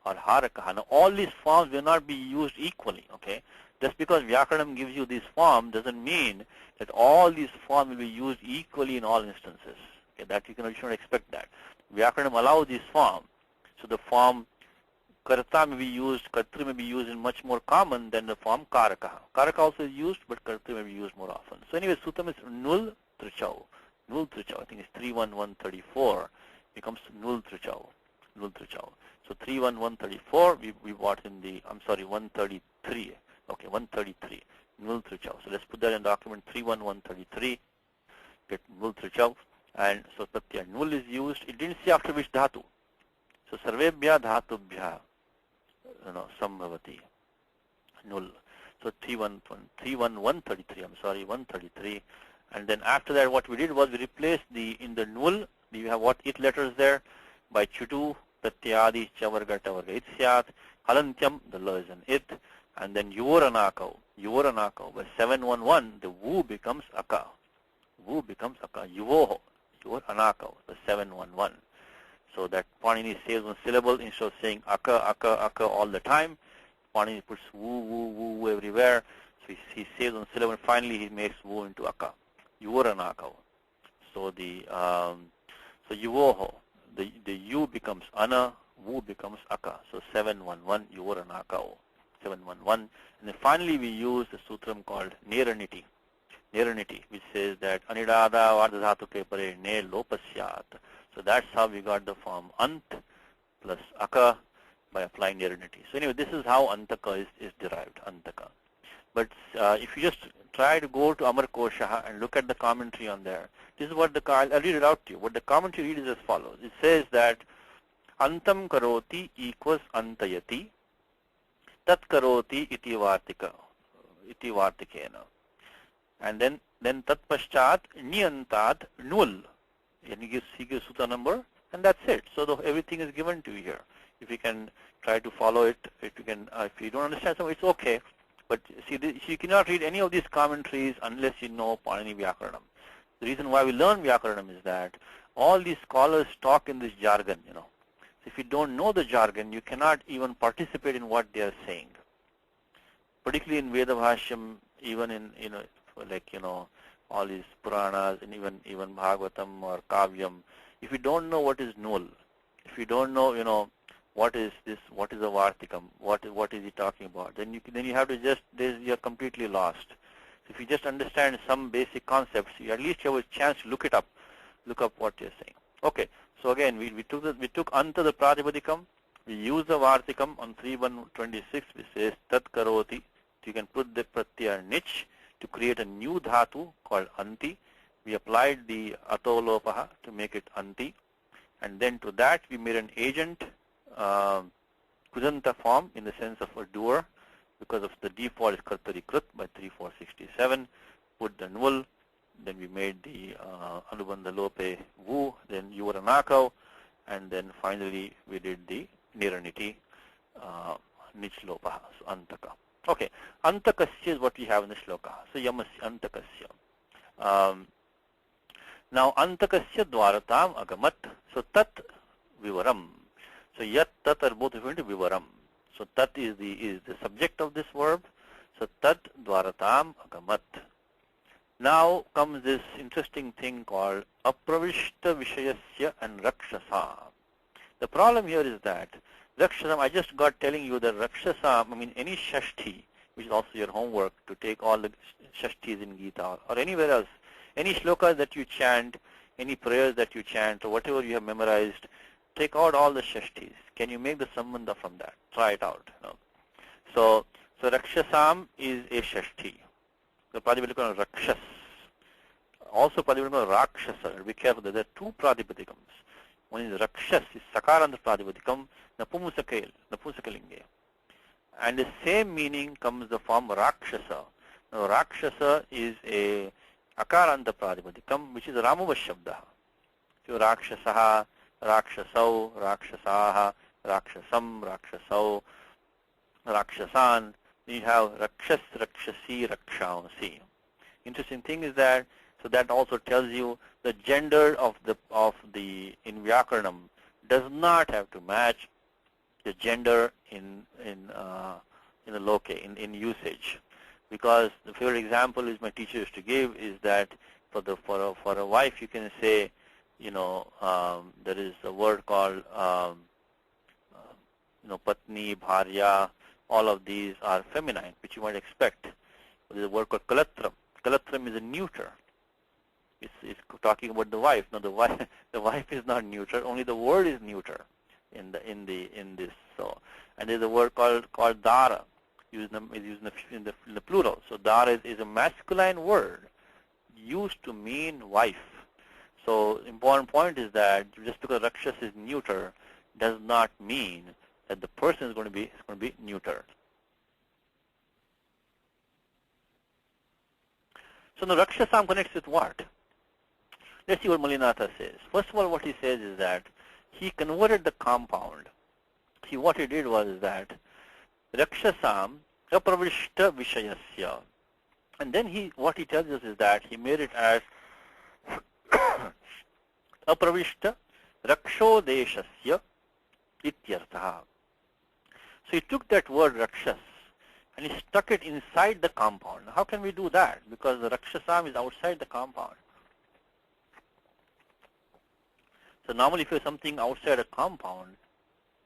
or harakaha. Now all these forms will not be used equally, okay? Just because Vyakaranam gives you this form doesn't mean that all these forms will be used equally in all instances. Okay, that you should not expect that. Vyakaranam allows this form. So the form karta may be used, kartru may be used in much more common than the form karaka. Karaka also is used, but kartru may be used more often. So anyway, sutam is nul truchau. Nul truchau, I think it's 31134 becomes nul truchau. Nul truchau. So 31134 we bought in the, 133. Okay, 133. Nul truchau. So let's put that in document 31133. Get nul truchau. And so pratyaya nul is used. It didn't say after which dhatu. So sarvebhya dhatubhya sambhavati nul. So 31133. 133. And then after that, what we did was we replaced in the nul. You have what it letters there by chutu pratyadi chavarga tavarga it syat halantyam. The la is an it, and then yuvaranakau by 711. The wu becomes aka. Wu becomes aka. Yuvoho yuvaranakau the 711. So that Panini says one syllable instead of saying aka all the time. Pani puts woo, woo, woo, woo everywhere. So he saves on syllable, and finally he makes woo into aka. Yuvaranakao. So so yuvoho, the u becomes ana, woo becomes aka. So 711 yuvaranakao. 711. And then finally we use the sutram called neraniti. Neraniti, which says that anidada vardhatuke pare ne lopasyat. So that's how we got the form ant plus aka by applying neraniti. So anyway, this is how antaka is derived, antaka. But if you just try to go to Amar Kosha and look at the commentary on there, this is what I'll read it out to you. What the commentary reads is as follows. It says that antam karoti equals antayati, tat karoti iti vartikena. And then tat paschat niyantat nul. And he gives sutta number, and that's it. So everything is given to you here. If you can try to follow it, if you don't understand something, it's okay. But see, you cannot read any of these commentaries unless you know Panini Vyakaranam. The reason why we learn Vyakaranam is that all these scholars talk in this jargon, So if you don't know the jargon, you cannot even participate in what they are saying. Particularly in Veda Bhashyam, even in, all these Puranas and even Bhagavatam or Kavyam, if you don't know what is Nul, if you don't know, what is this, what is a Vartikam, what is he talking about, then you have to you're completely lost. So if you just understand some basic concepts, you at least have a chance to look up what you're saying. Okay, so again, we took anta the Pratipadikam, we use the Vartikam on 3126, which says tat karoti. You can put the pratyaya nich to create a new dhatu called anti. We applied the atolopaha to make it anti, and then to that we made an agent kudanta form in the sense of a doer, because of the default is kartari krut by 3467. Put the nul, then we made the anubandha lope wu, then yuvaranakau, and then finally we did the niraniti nich lopaha, so antaka. Okay, antakasya is what we have in the shloka. So yamasya antakasya. Now antakasya dwaratam agamat. So tat vivaram. So yat tat are both referring to vivaram. So tat is the subject of this verb. So tat dwaratam agamat. Now comes this interesting thing called apravishta vishayasya and rakshasa. The problem here is that Rakshasam, I just got telling you that Rakshasam, any Shashti, which is also your homework, to take all the Shashtis in Gita or anywhere else, any shlokas that you chant, any prayers that you chant, or whatever you have memorized, take out all the Shashtis. Can you make the Sambandha from that? Try it out. So Rakshasam is a Shashti. The Pratipadikam Rakshas. Also Pratipadikam Rakshasa. Be careful, there are two Pratipadikams. One is Rakshas, is Sakaranta Pratipadikam, Napumsakalinge. And the same meaning comes the form Rakshasa. Now Rakshasa is a Akaranta Pratipadikam, which is Ramava Shabda. So Rakshasaha, Rakshasau, Rakshasaha, Rakshasam, Rakshasau, Rakshasan. You have Rakshas, Rakshasi, Rakshamsi. Interesting thing is that, so that also tells you the gender of the in Vyakaranam does not have to match the gender in the loke, in usage, because the favorite example is my teacher used to give is that for a wife you can say, there is a word called patni, bharya. All of these are feminine, which you might expect. There is a word called kalatram. Kalatram is a neuter. It's talking about the wife. No, the wife is not neuter. Only the word is neuter in this. So, and there's a word called dara, used in the plural. So dara is a masculine word used to mean wife. So important point is that just because rakshas is neuter does not mean that the person is going to be neutered. So the Rakshasam connects with what? Let's see what Malinatha says. First of all, what he says is that he converted the compound. See, what he did was that Rakshasam apravishta vishayasya. And then what he tells us is that he made it as apravishta rakshodeshasya ityartha. So he took that word Rakshas and he stuck it inside the compound. How can we do that? Because the Rakshasam is outside the compound. So normally if you have something outside a compound,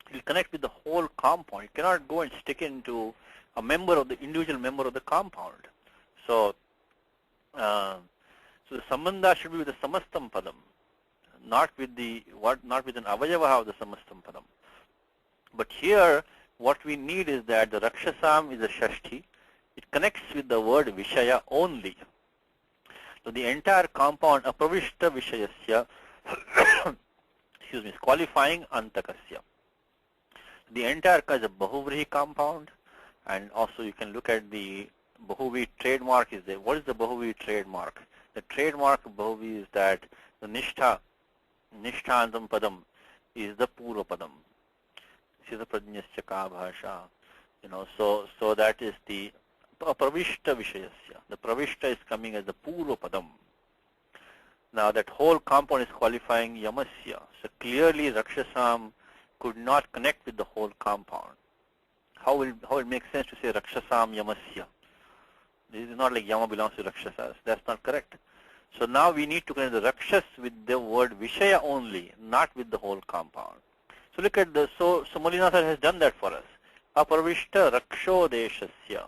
it will connect with the whole compound. You cannot go and stick it into a member of the individual member of the compound. So, so the sambandha should be with the samastam padam, not with an avayava of the samastam padam. But here, what we need is that the Rakshasam is a Shashti. It connects with the word Vishaya only. So the entire compound, Apravishta Vishayasya, excuse me, is qualifying Antakasya. The entire is a Bahuvrihi compound, and also you can look at the Bahuvi trademark is there. What is the Bahuvi trademark? The trademark of Bahuvi is that the Nishthantam Padam is the Purva Padam. Prajñasya ka bhasha, so that is the pravishta vishayasya. The pravishta is coming as the purva padam. Now that whole compound is qualifying yamasya. So clearly Rakshasam could not connect with the whole compound. How it makes sense to say Rakshasam yamasya? This is not like yama belongs to Rakshasas. That's not correct. So now we need to connect the Rakshas with the word Vishaya only, not with the whole compound. So look at so Malinathar has done that for us. Aparvishta Raksho Deshasya.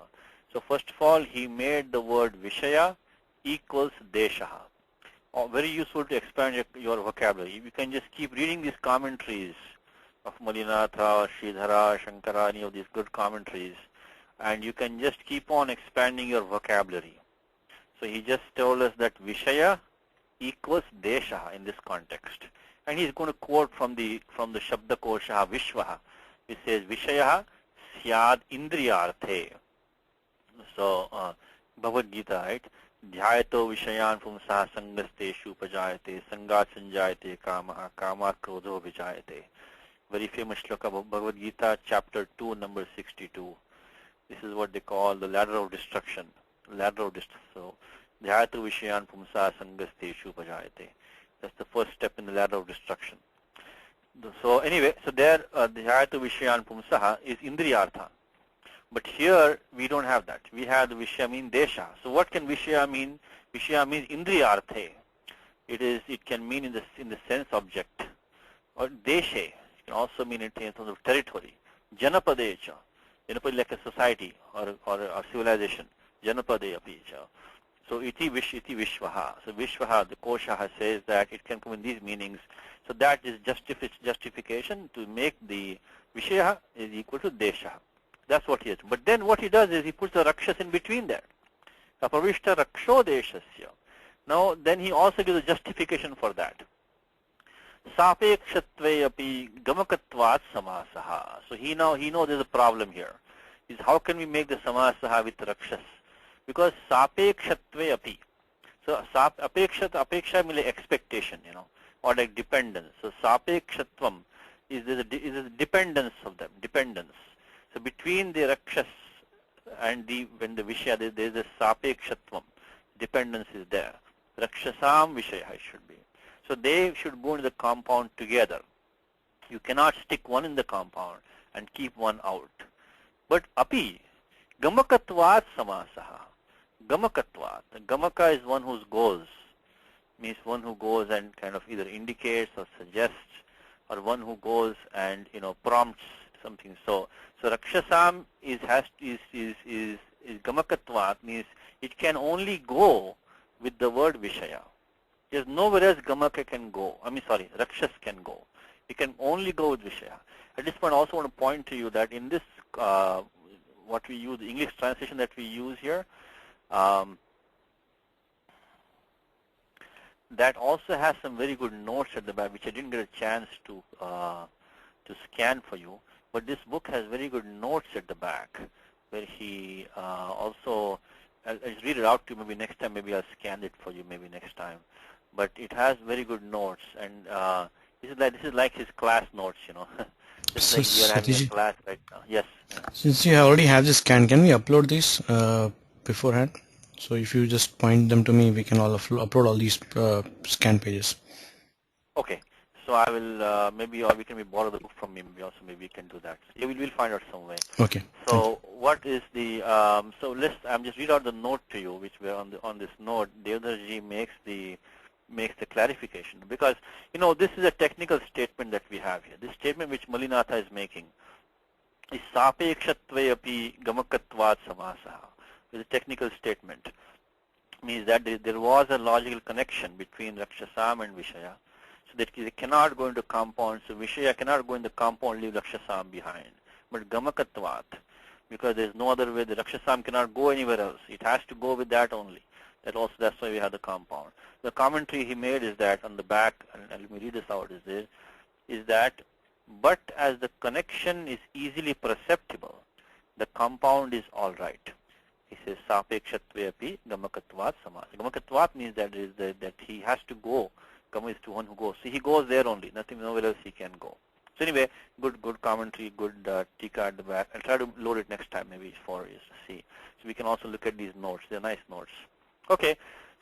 So first of all, he made the word Vishaya equals Deshaha. Very useful to expand your vocabulary. You can just keep reading these commentaries of Malinatha, Sridhara, Shankara, any of these good commentaries, and you can just keep on expanding your vocabulary. So he just told us that Vishaya equals Deshaha in this context. And he's going to quote from the Shabda Kosha Vishwaha. It says Vishayaha Syad Indriyarthe. So Bhagavad Gita, right? Dhyayato Vishayan Pumsaha Sangasteshu Pajayate Sangat Sanjayate Kamaha Kama Krodho Vijayate. Very famous shloka of Bhagavad Gita, chapter 2, number 62. This is what they call the ladder of destruction. Ladder of destruction. So Dhyayato Vishayan Pumsaha Sangasteshu Pajayate. That's the first step in the ladder of destruction. So anyway, so there Dhyayata Vishayan Pumsaha is Indriyartha. But here we don't have that. We have the Vishaya mean Desha. So what can Vishaya mean? Vishaya means Indriyarthe. It can mean in the sense object. Or Deshe. It can also mean in terms of territory. Janapadecha. Janapade like a society or a civilization. Janapade apicha. So iti vishvaha. So vishvaha, the kosha says that it can come in these meanings. So that is justification to make the vishaya is equal to desha. That's what he is. But then what he does is he puts the rakshas in between there. Aparvishta raksho deshasya. Now then he also gives a justification for that. Sapekshatve api gamakatvat samasaha. So he knows there's a problem here. Is how can we make the samasaha with rakshas? Because sapekshatve api. So apeksha means expectation, or like dependence. So sapekshatvam is a dependence of them, dependence. So between the rakshas and when the vishaya, there is a sapekshatvam, dependence is there. Rakshasam vishaya should be. So they should go into the compound together. You cannot stick one in the compound and keep one out. But api, gamakatvat samasaha. Gamakatvat. Gamaka is one who goes, means one who goes and kind of either indicates or suggests, or one who goes and prompts something. So Rakshasam is gamakatvat, means it can only go with the word Vishaya. There's nowhere else Gamaka can go. Rakshas can go. It can only go with Vishaya. At this point, I also want to point to you that in this, what we use, the English translation that we use here, that also has some very good notes at the back, which I didn't get a chance to scan for you. But this book has very good notes at the back, where he also, I'll read it out to you maybe next time. Maybe I'll scan it for you maybe next time. But it has very good notes, and this is like his class notes, Just So, like we are having a Satish, class right now. Yes. since you already have this scan, can we upload this beforehand? So if you just point them to me, we can all upload all these scan pages. Okay. So I will maybe, or we can borrow the book from me. Maybe also maybe we can do that. Yeah, we'll find out some way. Okay. So what is the? So let's. I'm just read out the note to you, which we're on this note. Devdharji makes the clarification, because this is a technical statement that we have here. This statement which Malinatha is making is sapekshatve api gamakatvat samasaha. It's a technical statement. Means that there was a logical connection between Rakshasam and Vishaya, so that they cannot go into compound. So Vishaya cannot go in the compound, leave Rakshasam behind. But Gamakatvat, because there is no other way, the Rakshasam cannot go anywhere else. It has to go with that only. That's why we have the compound. The commentary he made is that on the back, and let me read this out, is that, but as the connection is easily perceptible, the compound is all right. He says, sapekshatve api gamakatvat samas. Gamakatvat means that that he has to go. Gama is to one who goes. So he goes there only. Nowhere else he can go. So anyway, good commentary, good tika at the back. I'll try to load it next time maybe for you to see. So we can also look at these notes. They're nice notes. Okay.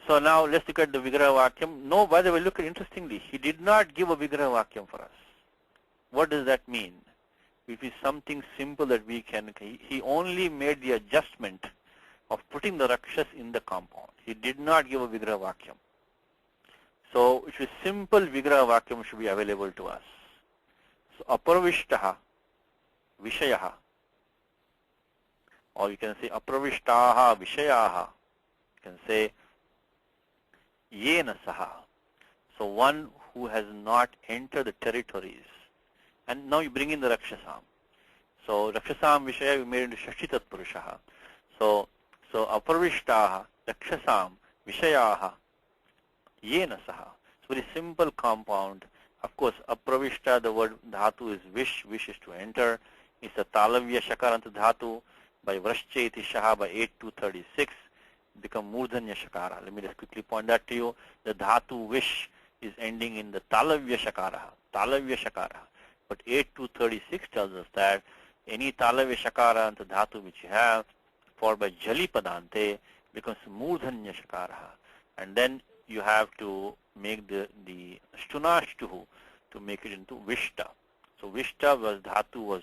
So now let's look at the Vigraha Vakyam. No, by the way, look at interestingly. He did not give a Vigraha Vakyam for us. What does that mean? It is something simple that we can. He only made the adjustment of putting the Rakshas in the compound. He did not give a Vigraha Vakyam. So it is simple Vigraha Vakyam should be available to us. So Aparavishtaha Vishayaha, or you can say Aparavishtaha Vishayaha. You can say Yena Saha. So one who has not entered the territories. And now you bring in the Rakshasam. So Rakshasam Vishaya we made into Shashtitat Purushaha. So Aparavishtaha Rakshasam Vishayaha Yena Saha. It's very simple compound. Of course, Apravishta, the word dhatu is wish is to enter. It's a Talavya Shakaranta dhatu by Vrashcheti Shaha by 8236. Become Murdhanya Shakara. Let me just quickly point that to you. The dhatu wish is ending in the Talavya Shakara. But 8236 tells us that any Talavya Shakara and the dhatu which you have, followed by Jali Padante, becomes Murdhanya Shakara. And then you have to make the Shtunashtuhu to make it into Vishta. So Vishta was dhatu was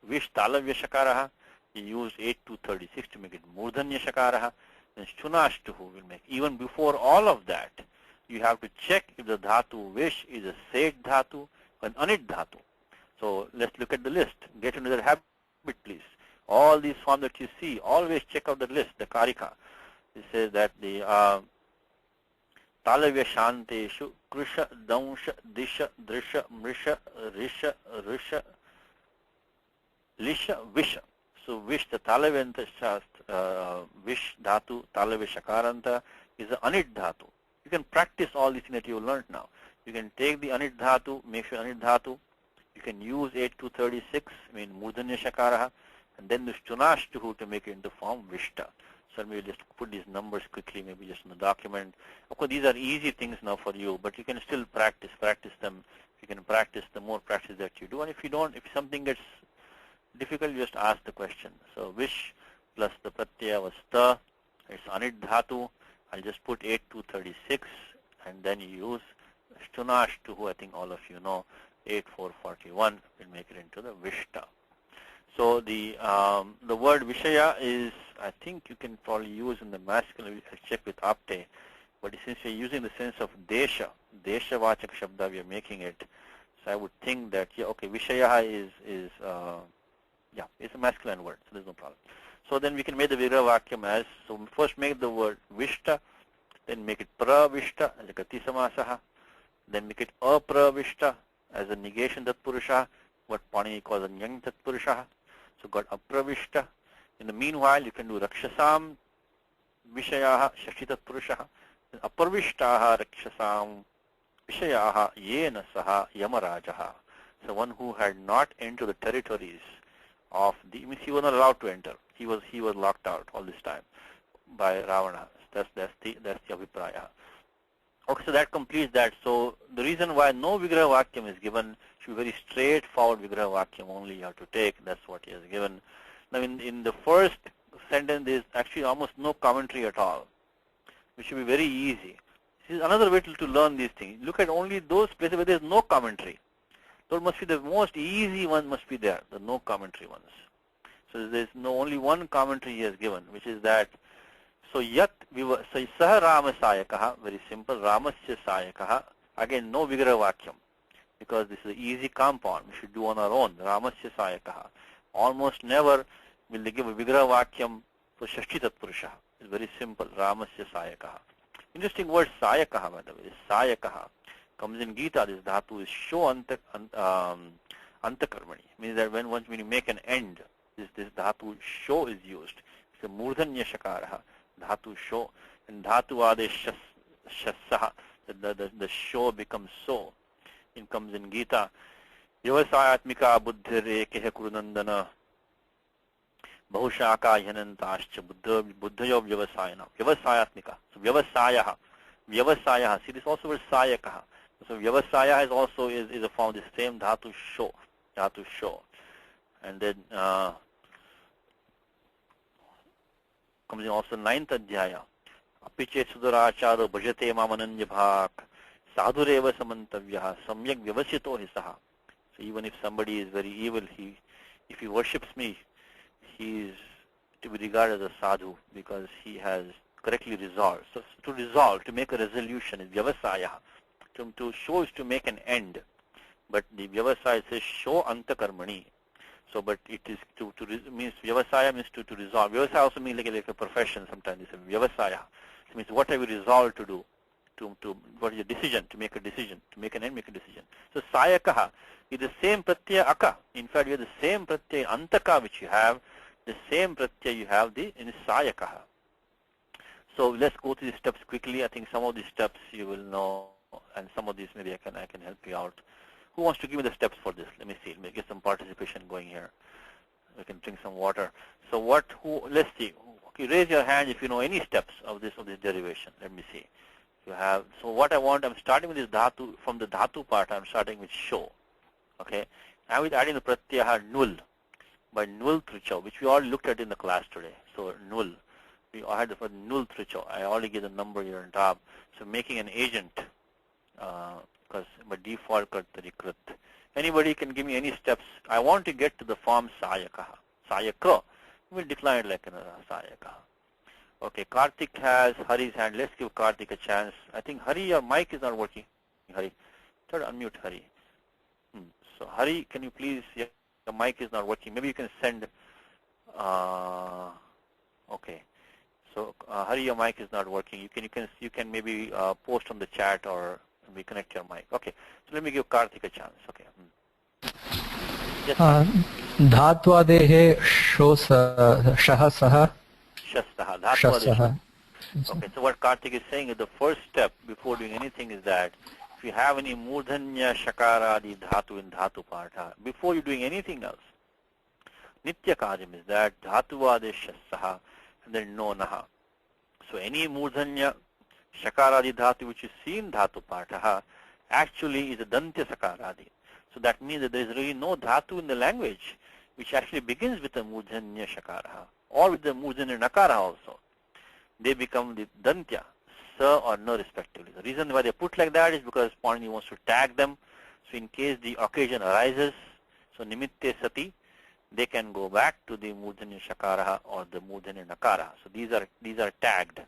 Vish Talavya Shakaraha. He used 8236 to make it Murdhanya Shakaraha. Then Shtunashtuhu will make. Even before all of that, you have to check if the dhatu Vish is a Seth dhatu or an Anit dhatu. So let's look at the list. Get into that habit, please. All these forms that you see, always check out the list, the Karika. It says that the Talavya Shanteshu, Krusha, Dansha, Disha, Drisha, Mrisha, Risha, Risha, Lisha, Visha. So Vish, the Talavya Vish Dhatu, Talavya Shakaranta is the Anit Dhatu. You can practice all these things that you learned now. You can take the Anit Dhatu, make sure Anit Dhatu. You can use 8236, Murdhanya Shakaraha, and then the Shtunashtuhu to make it into form Vishta. So let me just put these numbers quickly, maybe just in the document. Of course, these are easy things now for you, but you can still practice them. You can practice, the more practice that you do. And if you don't, if something gets difficult, you just ask the question. So Vish plus the Pratyaya was Ta, it's Anit Dhatu. I'll just put 8236, and then you use Shtunashtuhu, I think all of you know, 8441, will make it into the Vishta. So the word Vishaya is, I think you can probably use in the masculine. I'll check with Apte, but since we're using the sense of Desha Vachak Shabda, we are making it. So I would think that, yeah, okay, Vishaya is it's a masculine word, so there's no problem. So then we can make the Vigraha Vakyam as, so first make the word Vishta, then make it Pravishta as a Gati Samasaha, then make it Apravishta as a negation Tatpurusha, what Pani calls a Nyang Tatpurusha. So got Apravishta. In the meanwhile, you can do Rakshasam Vishayaha Shashti Tatpurusha, Aparvishtaha Rakshasam Vishayaha Yena Saha Yamarajaha. So one who had not entered the territories of the, means he was not allowed to enter. He was locked out all this time by Ravana. That's the Abhipraya. Okay, so that completes that. So the reason why no Vigraha Vakyam is given should be very straightforward Vigraha Vakyam only you have to take. That's what he has given. Now in the first sentence there is actually almost no commentary at all, which should be very easy. This is another way to learn these things. Look at only those places where there is no commentary. Those must be the most easy one must be there, the no commentary ones. So there's only one commentary he has given, which is that, so yat so saha Rama sayakaha, very simple, Ramasya sayakaha, again no vigraha vakyam, because this is an easy compound, we should do on our own, Ramasya sayakaha. Almost never will they give a vigraha vakyam for Shashti Tatpurusha. It's very simple, Ramasya sayakaha. Interesting word sayakaha, by the way, sayakaha. Comes in Gita, this dhatu is sho antakarmani, means that when you make an end, this dhatu sho is used. It's a murdhanya shakaraha, dhatu sho, and dhatu ades shassaha, the sho becomes so. It comes in Gita, vyavasayatmika buddhir ekeha kurunandana, bahushaka hyanantascha buddhayo vyavasayana, vyavasayatmika, so vyavasayaha, see this also was sayakaha. So vyavasaya is also is a form of the same dhatu sho, and then comes in also 9th adhyaya. Apichet sudaracharo bhajate mamananya bhak sadhureva samantavyaha samyak vyavasito hisaha. So even if somebody is very evil, if he worships me, he is to be regarded as a sadhu because he has correctly resolved. So to resolve, to make a resolution is vyavasaya. To show is to make an end, but the vyavasaya says show antakarmani. So, but it is means vyavasaya means to resolve. Vyavasaya also means like a profession. Sometimes it's a vyavasaya. It means what have you resolved to do? To what is your decision? To make a decision. To make an end, make a decision. So sayakaha is the same pratyaya aka. In fact, you have the same pratyaya antaka which you have. The same pratyaya you have in sayakaha. So let's go through the steps quickly. I think some of these steps you will know. And some of these maybe I can help you out. Who wants to give me the steps for this? Let me see. Let me get some participation going here. We can drink some water. So let's see. Okay, raise your hand if you know any steps of this derivation. Let me see. You have. So what I want, I'm starting with this dhatu. From the dhatu part, I'm starting with sho. Okay. I will add in the pratyaha nul. By nul tricho, which we all looked at in the class today. So nul. We had the nul tricho. I already give the number here on top. So making an agent. Because by default kartari krit. Anybody can give me any steps. I want to get to the form sayakaha. Sayaka. We'll decline it like another sayakaha. Okay, Karthik has Hari's hand. Let's give Karthik a chance. I think Hari, your mic is not working. Hari, try to unmute Hari. So Hari, can you please? Yeah, the mic is not working. Maybe you can send. Okay. So Hari, your mic is not working. You can maybe post on the chat or reconnect your mic. Okay. So let me give Karthik a chance. Okay. Yes. Dhatvadehe shah saha. Shastaha. Dhatvadehe. Okay. So what Karthik is saying is the first step before doing anything is that if you have any murdhanya shakaradi dhatu in dhatu partha, before you're doing anything else, nitya karyam is that dhatuvade shastaha and then no naha. So any murdhanya shakaradi dhatu which you see in dhatu partha actually is a dantya sakaradi. So that means that there is really no dhatu in the language which actually begins with a murdhanya shakara or with the murdhanya nakara also. They become the dantya, sa or na respectively. The reason why they put like that is because Panini wants to tag them. So in case the occasion arises, so nimitte sati, they can go back to the murdhanya shakara or the murdhanya nakara. So these are tagged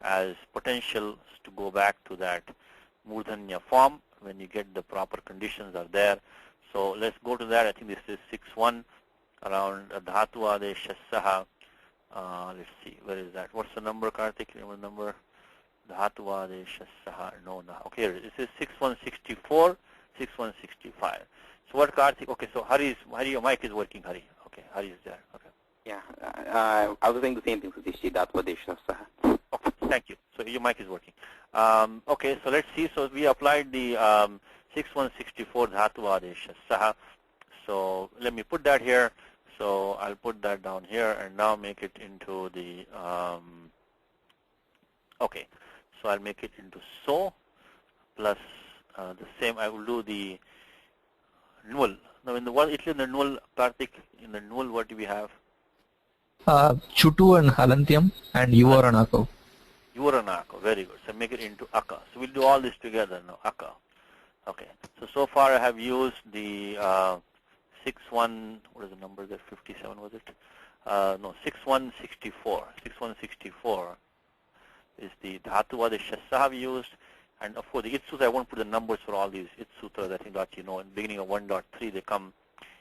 as potentials to go back to that murdhanya form when you get the proper conditions are there. So let's go to that. I think this is 6-1 around dhatu adesh shassaha. Let's see, where is that? What's the number, Karthik? Remember the number? Dhatu adesh shassaha. No, no. Okay, here this is 6164, 6165. So what, Karthik? Okay, so Hari, your mic is working, Hari. Okay, Hari is there. Okay. Yeah, I was saying the same thing, Satish. Dhatvadesh shassaha. Okay, thank you. So your mic is working. Okay, so let's see. So we applied the 6164 dhatu adesh saha. So let me put that here. So I'll put that down here and now make it into the okay. So I'll make it into so plus the same. I will do the null. Now in the what it's in the null, Karthik, in the null what do we have? Chutu and Halantyam and Yuvar and Ako. Yuranako. Very good. So make it into aka. So we'll do all this together now. Aka. Okay. So far I have used the 61. What is the number there? 57 was it? No, 6164. 6164 is the dhatu adeshya I have used. And of course, the it sutra, I won't put the numbers for all these it sutras. I think that you know in the beginning of 1.3 they come.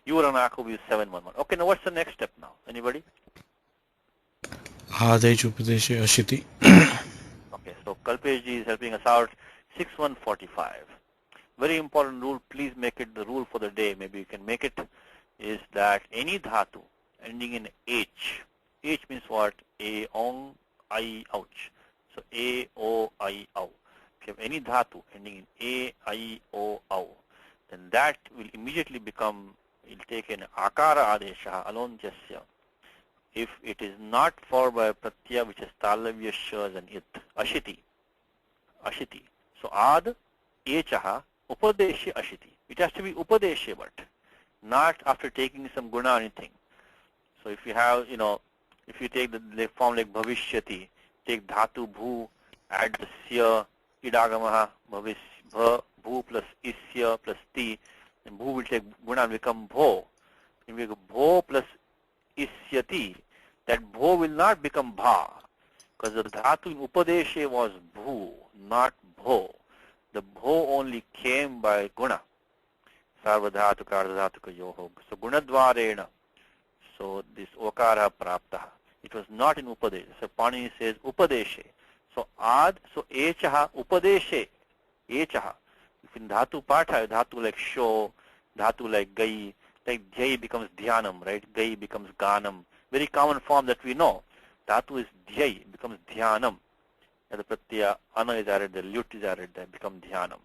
Yuranako will be 711. Okay, now what's the next step now? Anybody? Adech Upadeshe Ashiti. Okay, so Kalpeshji is helping us out. 6145. Very important rule. Please make it the rule for the day. Maybe you can make it. Is that any dhatu ending in H. H means what? A, ong, I, ouch. So A, O, I, ow. If you have any dhatu ending in A, I, O, ow, then that will immediately become, it will take an akara adesha, alone jasya. If it is not followed by a pratyaya which is talavya shas and it. Ashiti. Ashiti. So ad, echaha, upadeshe ashiti. It has to be upadeshe, but not after taking some guna or anything. So if you have, if you take the form like bhavishyati, take dhatu bhu, add the sya, idagamaha, bha, bhu plus isya plus ti, and bhu will take guna and become bho. If we go bho plus isyati, that bho will not become bha, because the dhatu in upadeshe was bhu, not bho. The bho only came by guna. Sarvadhatuka ardhatuka yoho. So gunadvarena. So this okara prapta. It was not in upadeshe. So Panini says upadeshe. So ad, so echaha upadeshe. Echaha. If in dhatu patha, dhatu like sho, dhatu like gai, like dhyai becomes dhyanam, right? Gai becomes ganam. Very common form that we know. Dhatu is dhyai, becomes dhyanam. And the pratyaya ana is added there, lyut is added there, become dhyanam.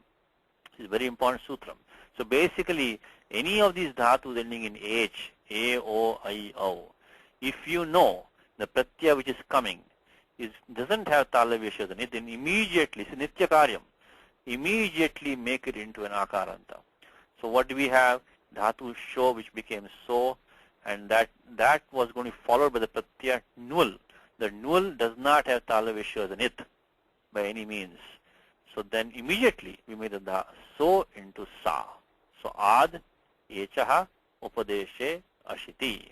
This is very important sutram. So basically, any of these dhatus ending in H, A, O, I, O, if you know the pratyaya which is coming doesn't have talavya in it, then immediately, so nitya karyam, immediately make it into an akaranta. So what do we have? Dhatu sho, which became so, and that was going to be followed by the pratyaya nul. The nul does not have talavya in it by any means. So then immediately we made the so into sa. So ad, echaha, upadeshe, ashiti.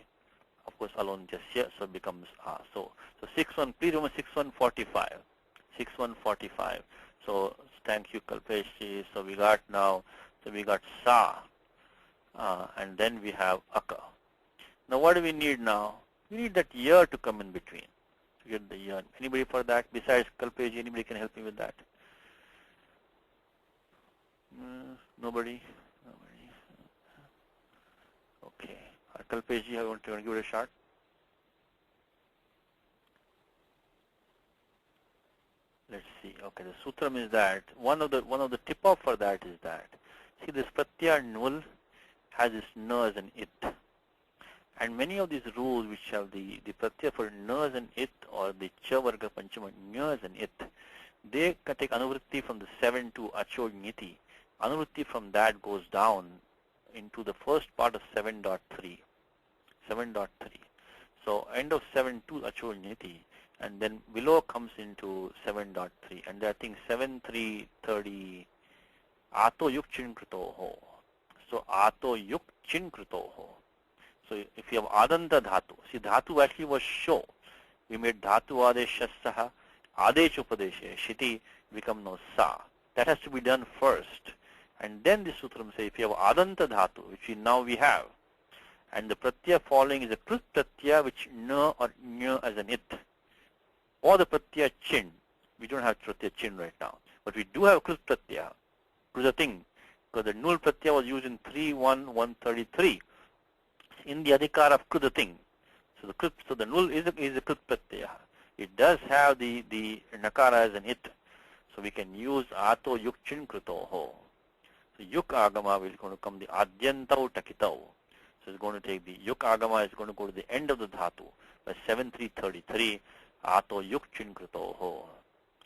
Of course, alone jasya, so becomes so 61, please remember 6145. 6145. So thank you, Kalpeshi. So we got now, so we got sa, and then we have aka. Now what do we need now? We need that year to come in between. To get the year. Anybody for that? Besides Kalpeshi, anybody can help me with that? Nobody? Okay. Kalpeshi, I want to give it a shot. Let's see. Okay, the sutram is that one of the tip-off for that is that see this pratyaya nul has this na as an it, and many of these rules which have the pratyaya for na as an it or the cha varga panchama nya as an it, they can take anuvritti from the 7 to achod niti. Anuvritti from that goes down into the first part of 7.3. 7.3. So end of 7 to achod niti, and then below comes into 7.3, and there I think 7.3.30 ato yuk chin krito ho. So ato yuk chin krito ho. So if you have adanta dhatu, see dhatu actually was sho. We made dhatu adeshassaha, adesh upadeshe, shiti become no sa. That has to be done first. And then the sutram says if you have adanta dhatu, which we have, and the pratyaya following is a krut pratyaya which na or nya as an it, or the pratyaya chin. We don't have pratyaya chin right now, but we do have krut pratyaya, krudating, because the nul pratyaya was used in 3.1.133 in the adhikar of krudating. So the nul is a krut pratyaya. It does have the nakara as an it, so we can use ato yuk chin kruto ho. So yuk agama is going to come the adyantau takitau. So it's going to take the yuk agama is going to go to the end of the dhatu by 7.3.33. Ato yuk chin krito ho.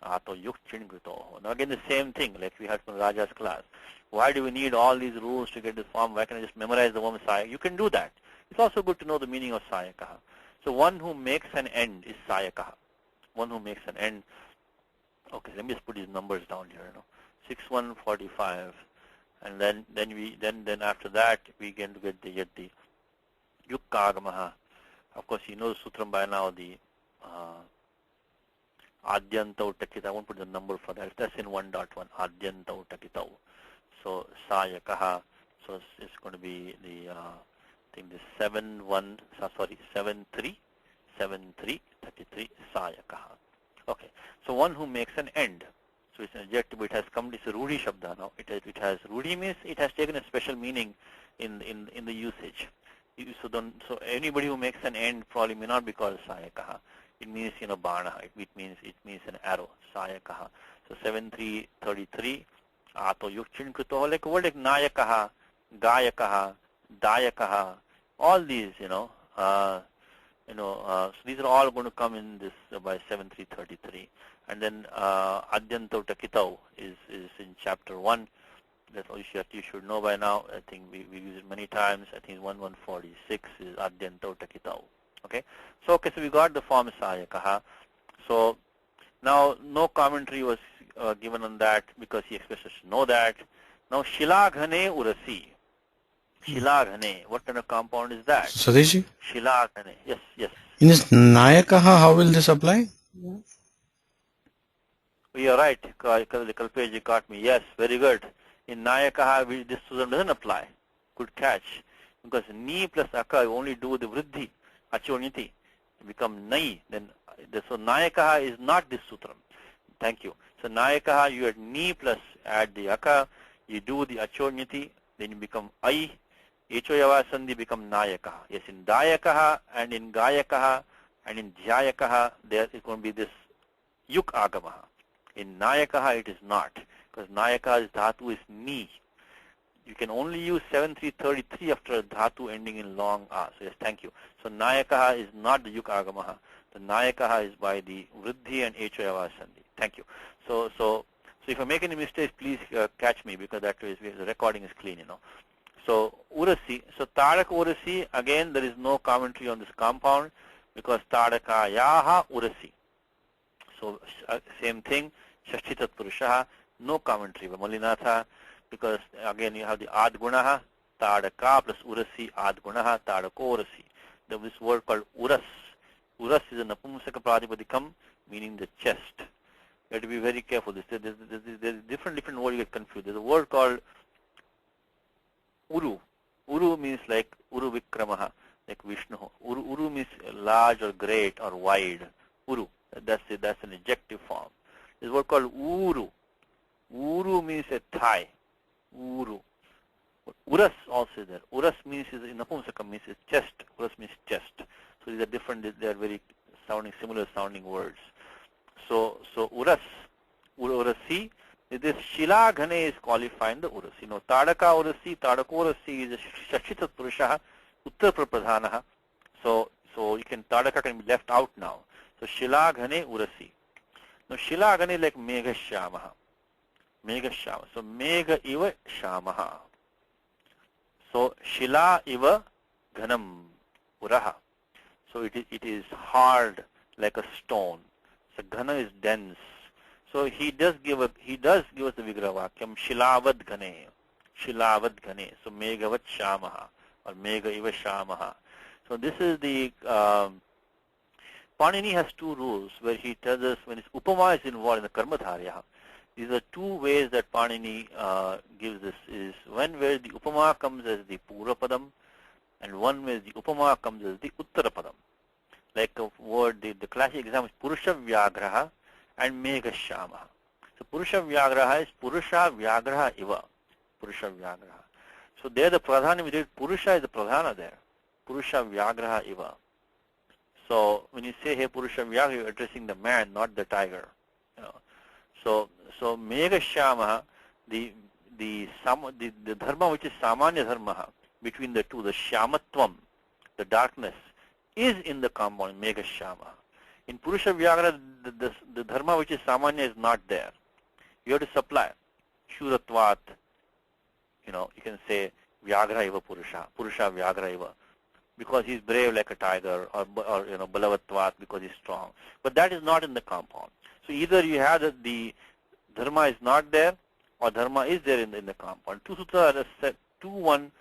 Ato yuk chin krito ho. Now again the same thing like we had from Raja's class. Why do we need all these rules to get this form? Why can't I just memorize the one saya? You can do that. It's also good to know the meaning of sayakaha. So one who makes an end is sayakaha. One who makes an end. Okay, let me just put these numbers down here. 6145, and then after that we get the Yukkagamaha. Of course, you know the sutram by now. The Adyantau Takita. I won't put the number for that. That's in 1.1. Adyantau Takitau. So Sayakaha. So it's going to be the I think the 7333 Sayakaha. Okay. So one who makes an end. So it's an adjective. It has come. It's a Rudi Shabda now. It has Rudi means it has taken a special meaning in the usage. So anybody who makes an end probably may not be called Sayakaha. It means bana. It means an arrow. Sayakaha. So 7333. Ato yukchin krito. Like a word like Nayakaha, Gayakaha, Dayakaha. All these so these are all going to come in this by 7333. And then Adyanto Takitau is in chapter 1. That's all you should know by now. I think we use it many times. I think 1146 is Adyanto Takitau. Okay. So we got the form Sayakaha. So now no commentary was given on that because he expects us to know that. Now Shilaghane Urasi. Shilaghane. What kind of compound is that? Sadeshi? Shilaghane. Yes. In this Nayakaha, how will this apply? You're right. Kalpeji caught me. Yes, very good. In Nayakaha, this sutram doesn't apply. Good catch. Because Ni plus Aka only do the Vriddhi, Achonyati. Become Nai. So Nayakaha is not this sutram. Thank you. So Nayakaha, you add Ni plus add the Aka, you do the Achonyati, then you become Ai. Echoyava Sandhi become Nayakaha. Yes, in Dayakaha and in Gayakaha and in Jyayakaha, there is going to be this Yuk Agamaha. In Nayakaha, it is not. Because Nayaka's dhatu is Ni. You can only use 7333 after a dhatu ending in long A. So yes, thank you. So Nayakaha is not the Yuk Agamaha. The Nayakaha is by the Vriddhi and Echoyava Sandhi. Thank you. So if I make any mistakes, please catch me because that way the recording is clean, So Urasi. So Tadaka Urasi, again there is no commentary on this compound because Tadaka Yaha Urasi. So same thing, Shashti Tat Purushaha, no commentary by Malinatha because again you have the Ad Gunaha, Tadaka plus Urasi, Ad Gunaha, Tadako Urasi. There is this word called Uras. Uras is a Napumsaka Pratipadikam, meaning the chest. You have to be very careful. There's different words you get confused. There's a word called Uru. Uru means like Uru Vikramaha, like Vishnu. Uru means large or great or wide. Uru. That's an adjective form. There's a word called Uru. Uru means a thigh. Uru. Uras also is there. Uras means in Napumsakam means chest. Uras means chest. So these are different. They are very similar sounding words. So Uras, Urasi, this Shilaghane is qualifying the Urasi. Tadaka Urasi, Tadako Urasi is a Shashita Purushaha, Uttar Pradhanaha. So Tadaka can be left out now. So Shilaghane Urasi. Now Shilaghane like Megha Shamaha. Megha Shama. So Megha Iva Shamaha. So Shila Iva Ghanam Uraha. So it is hard like a stone. So Ghana is dense. So he does give us the Vigravakyam Shilavad Ghane. Shilavad Ghane. So Meghavat Shamaha or Megha Iva Shamaha. So this is the Panini has two rules where he tells us when his Upama is involved in the Karmadharya. These are two ways that Panini gives this is one where the Upama comes as the Purapadam and one where the Upama comes as the Uttarapadam. Like a word, the classic example is Purusha Vyagraha and Megha Shamaha. So Purusha Vyagraha is Purusha Vyagraha Iva. Purusha Vyagraha. So there the Pradhana, we did Purusha is the Pradhana there. Purusha Vyagraha Iva. So when you say hey Purusha Vyagraha, you're addressing the man, not the tiger. So Megha Shamaha, the dharma which is Samanya Dharma between the two, the Shamatvam, the darkness, is in the compound Megha Shama. In Purusha Vyagra, the dharma which is Samanya is not there. You have to supply Shuratvat. You can say Vyagra Iva Purusha, Purusha Vyagra Iva, because he's brave like a tiger, or Balavatvat because he's strong. But that is not in the compound. So either you have the dharma is not there, or dharma is there in the compound. Two sutras are set 2, 1,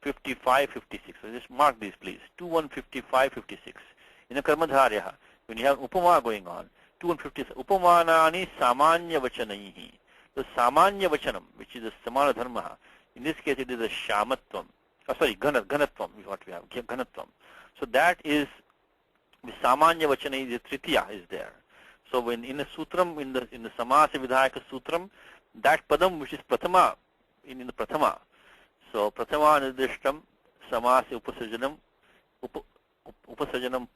55, 56. So just mark these, please. 2, 1, 55, 56. In the karmadharya, when you have upama going on, 2, 1, 56. Upamanani samanya vachanaihi. The samanya vachanam, which is the samana dharma, in this case it is a shamatvam. Ghanatvam is what we have. Ghanatvam. So that is the samanya vachana, the tritiya is there. So when in the sutram, in the samasa vidhayaka sutram, that padam which is prathama, in the prathama. So prathama nirdishtam samasa upasajanam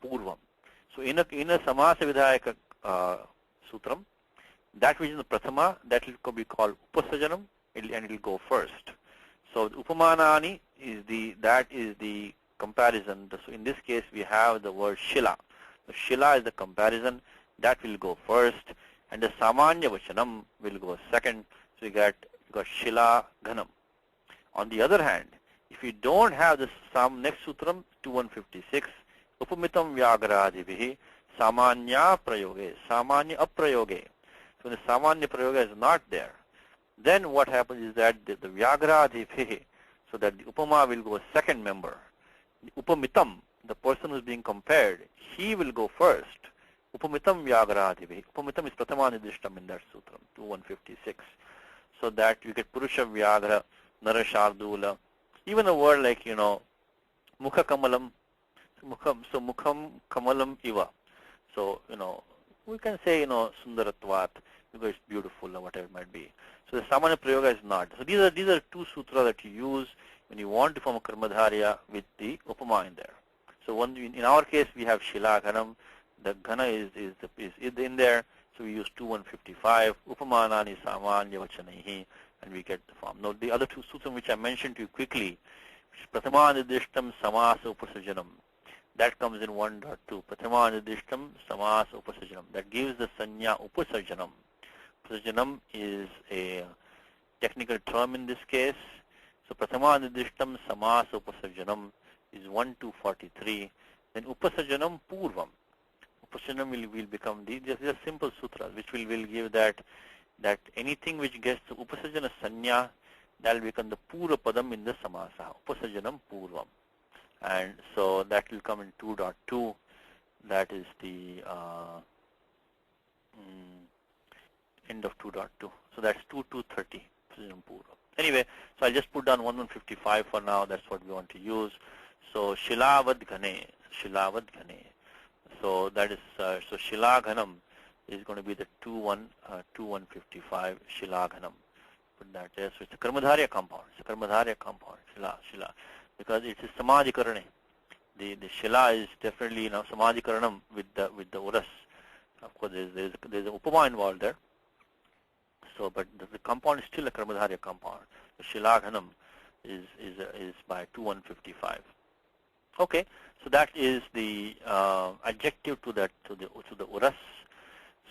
purvam. So in a samasa vidhayaka sutram, that which is in the prathama, that will be called upasajanam, and it will go first. So the upamanani is the comparison. So in this case we have the word shila. So shila is the comparison, that will go first, and the samanya vachanam will go second. So you got shila ghanam. On the other hand, if you don't have the next sutram 2156, upamitam vyagradivihi samanya prayoge, samanya aprayoge. So the samanya prayoga is not there. Then what happens is that the vyagradhivihi, so that the upama will go second member. The upamitam, the person who is being compared, he will go first. Upamitam vyagradhivihi. Upamitam is prathama nidishtam in that sutram 2156. So that you get purusha vyagra, nara shardula. Even a word like, mukha kamalam, so mukham kamalam iva. So, we can say, sundaratvat, because it's beautiful or whatever it might be. So the samanya prayoga is not. So these are two sutras that you use when you want to form a karmadharya with the upama in there. So in our case we have shila ghanam, the ghana is in there, so we use 2155, upamanani samanya vachanaihi, and we get the form. Now the other two sutras which I mentioned to you quickly, prathama nidishtam samasa upasajanam, that comes in 1.2. Prathama nidishtam samasa upasajanam, that gives the sanya upasajanam. Upasajanam is a technical term in this case. So prathama nidishtam samasa upasajanam is 1.243. Then upasajanam purvam. Upasajanam will become these are simple sutras which will give that anything which gets the upasajana sanya, that will become the pura padam in the samasa. Upasajanam purvam. And so that will come in 2.2. That is the end of 2.2. So that's 2.230. Anyway, so I'll just put down 1155 for now. That's what we want to use. So shilavad ghane. So that is so shila ghanam is going to be the 2155 shila ghanam. Put that there. So it's a karmadharya compound. Shila. Because it is samajikaranam. The shila is definitely samajikaranam with the uras. Of course, there's an upama involved there. So, but the compound is still a karmadharya compound. The shila ghanam is by 2155. Okay, so that is the adjective to the uras.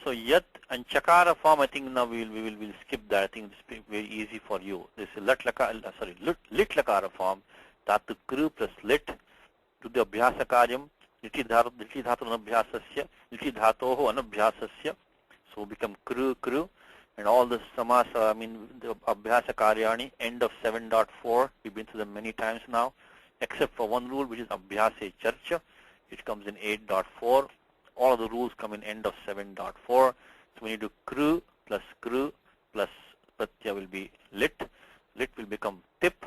So yat and chakara form, I think now we will skip that. I think this is very easy for you. This is lit lakara form. Dhatu kru plus lit to the abhyasa karyam, liti dhatu anabhyasasya, liti dhatoho anabhyasasya. So become kru, and all the samasa, the abhyasa karyani, end of 7.4. We've been through them many times now, except for one rule, which is abhyase charcha, which comes in 8.4. All of the rules come in end of 7.4. So when you do kru plus pratya will be lit. Lit will become tip.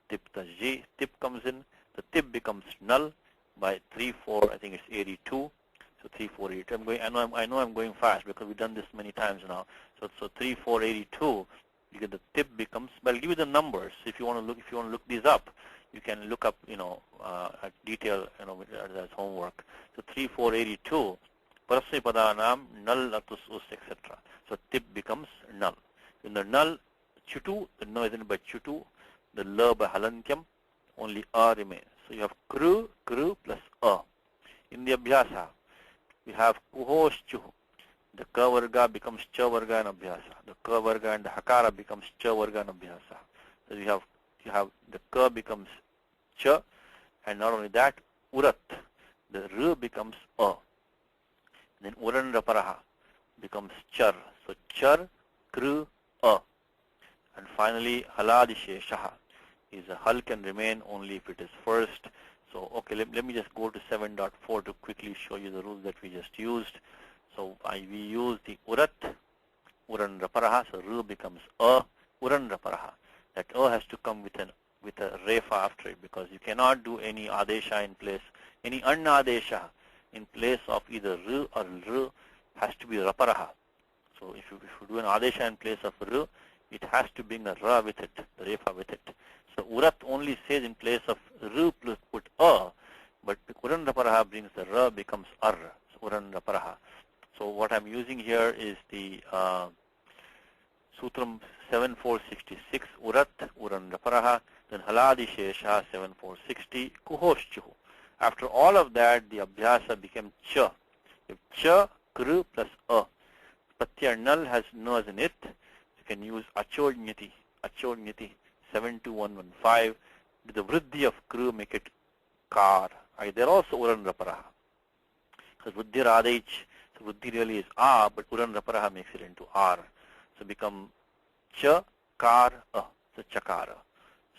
Tip plus G, tip comes in, the tip becomes null by 3-4, I think it's 82, so 3-4-82. I know I'm going fast because we've done this many times now. So 3-4-82, you get the tip becomes. But I'll give you the numbers if you want to look these up. You can look up, at detail, as homework. So 3-4-82, parasya padanam null atus us etc. So tip becomes null. In the null chutu, the no is in by chutu. The la by halankyam, only a remains. So you have kru plus a. In the abhyasa, we have kuhos chuhu. The ka varga becomes cha varga in abhyasa. The ka varga and the hakara becomes cha varga in abhyasa. So you have the ka becomes cha, and not only that, urat, the r becomes a. Then uran raparaha, becomes char. So char, kru, a. And finally, haladisheshaha is a hal can remain only if it is first. So, okay, let me just go to 7.4 to quickly show you the rules that we just used. So, we use the urat, uran raparaha, so ru becomes a, uran raparaha. That a has to come with a refa after it, because you cannot do any adesha in place, any annadesha in place of either ru or ru has to be raparaha. So if you do an adesha in place of ru, it has to bring a ra with it, the refa with it. So urat only says in place of ru plus put a, but uran raparaha brings the ra, becomes ar, so uran raparaha. So what I'm using here is the Sutram 7466, urat, uran raparaha, then haladi shesha 7460, kuhoshchuhu. After all of that, the abhyasa became cha. If cha, kru plus a. Pratyar null has no as in it. You can use achodnyati, 72115. With the vriddhi of kru, make it kar. There also uran raparaha. Because vriddhi radich, so vriddhi really is a, but uran raparaha makes it into r. So become cha, kar, a. So chakara.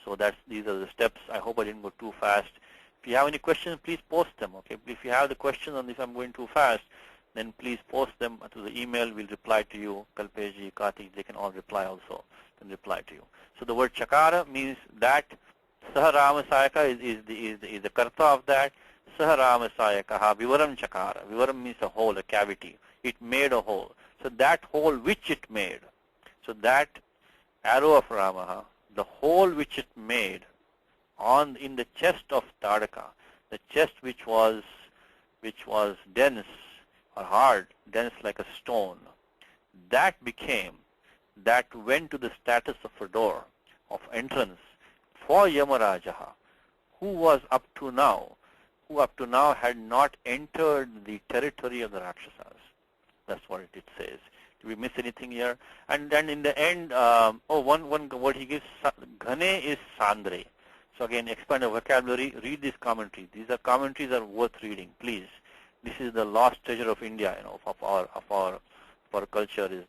So these are the steps. I hope I didn't go too fast. If you have any questions, please post them. Okay. If you have the questions and if I'm going too fast, then please post them to the email. We'll reply to you. Kalpeji, Karthik, they can all reply also. Can reply to you. So the word chakara means that Saha Ramasayaka is the karta of that. Saha Ramasayakaha Vivaram chakara. Vivaram means a hole, a cavity. It made a hole. So that hole which it made. So that arrow of Ramaha, the hole which it made in the chest of Tadaka, the chest which was dense or hard, dense like a stone, that went to the status of a door, of entrance for Yamarajaha, who up to now had not entered the territory of the Rakshasas. That's what it says. Did we miss anything here? And then in the end, one word he gives, Ghane is Sandre. So again, expand the vocabulary, read this commentary. These commentaries are worth reading, please. This is the lost treasure of India, of our culture is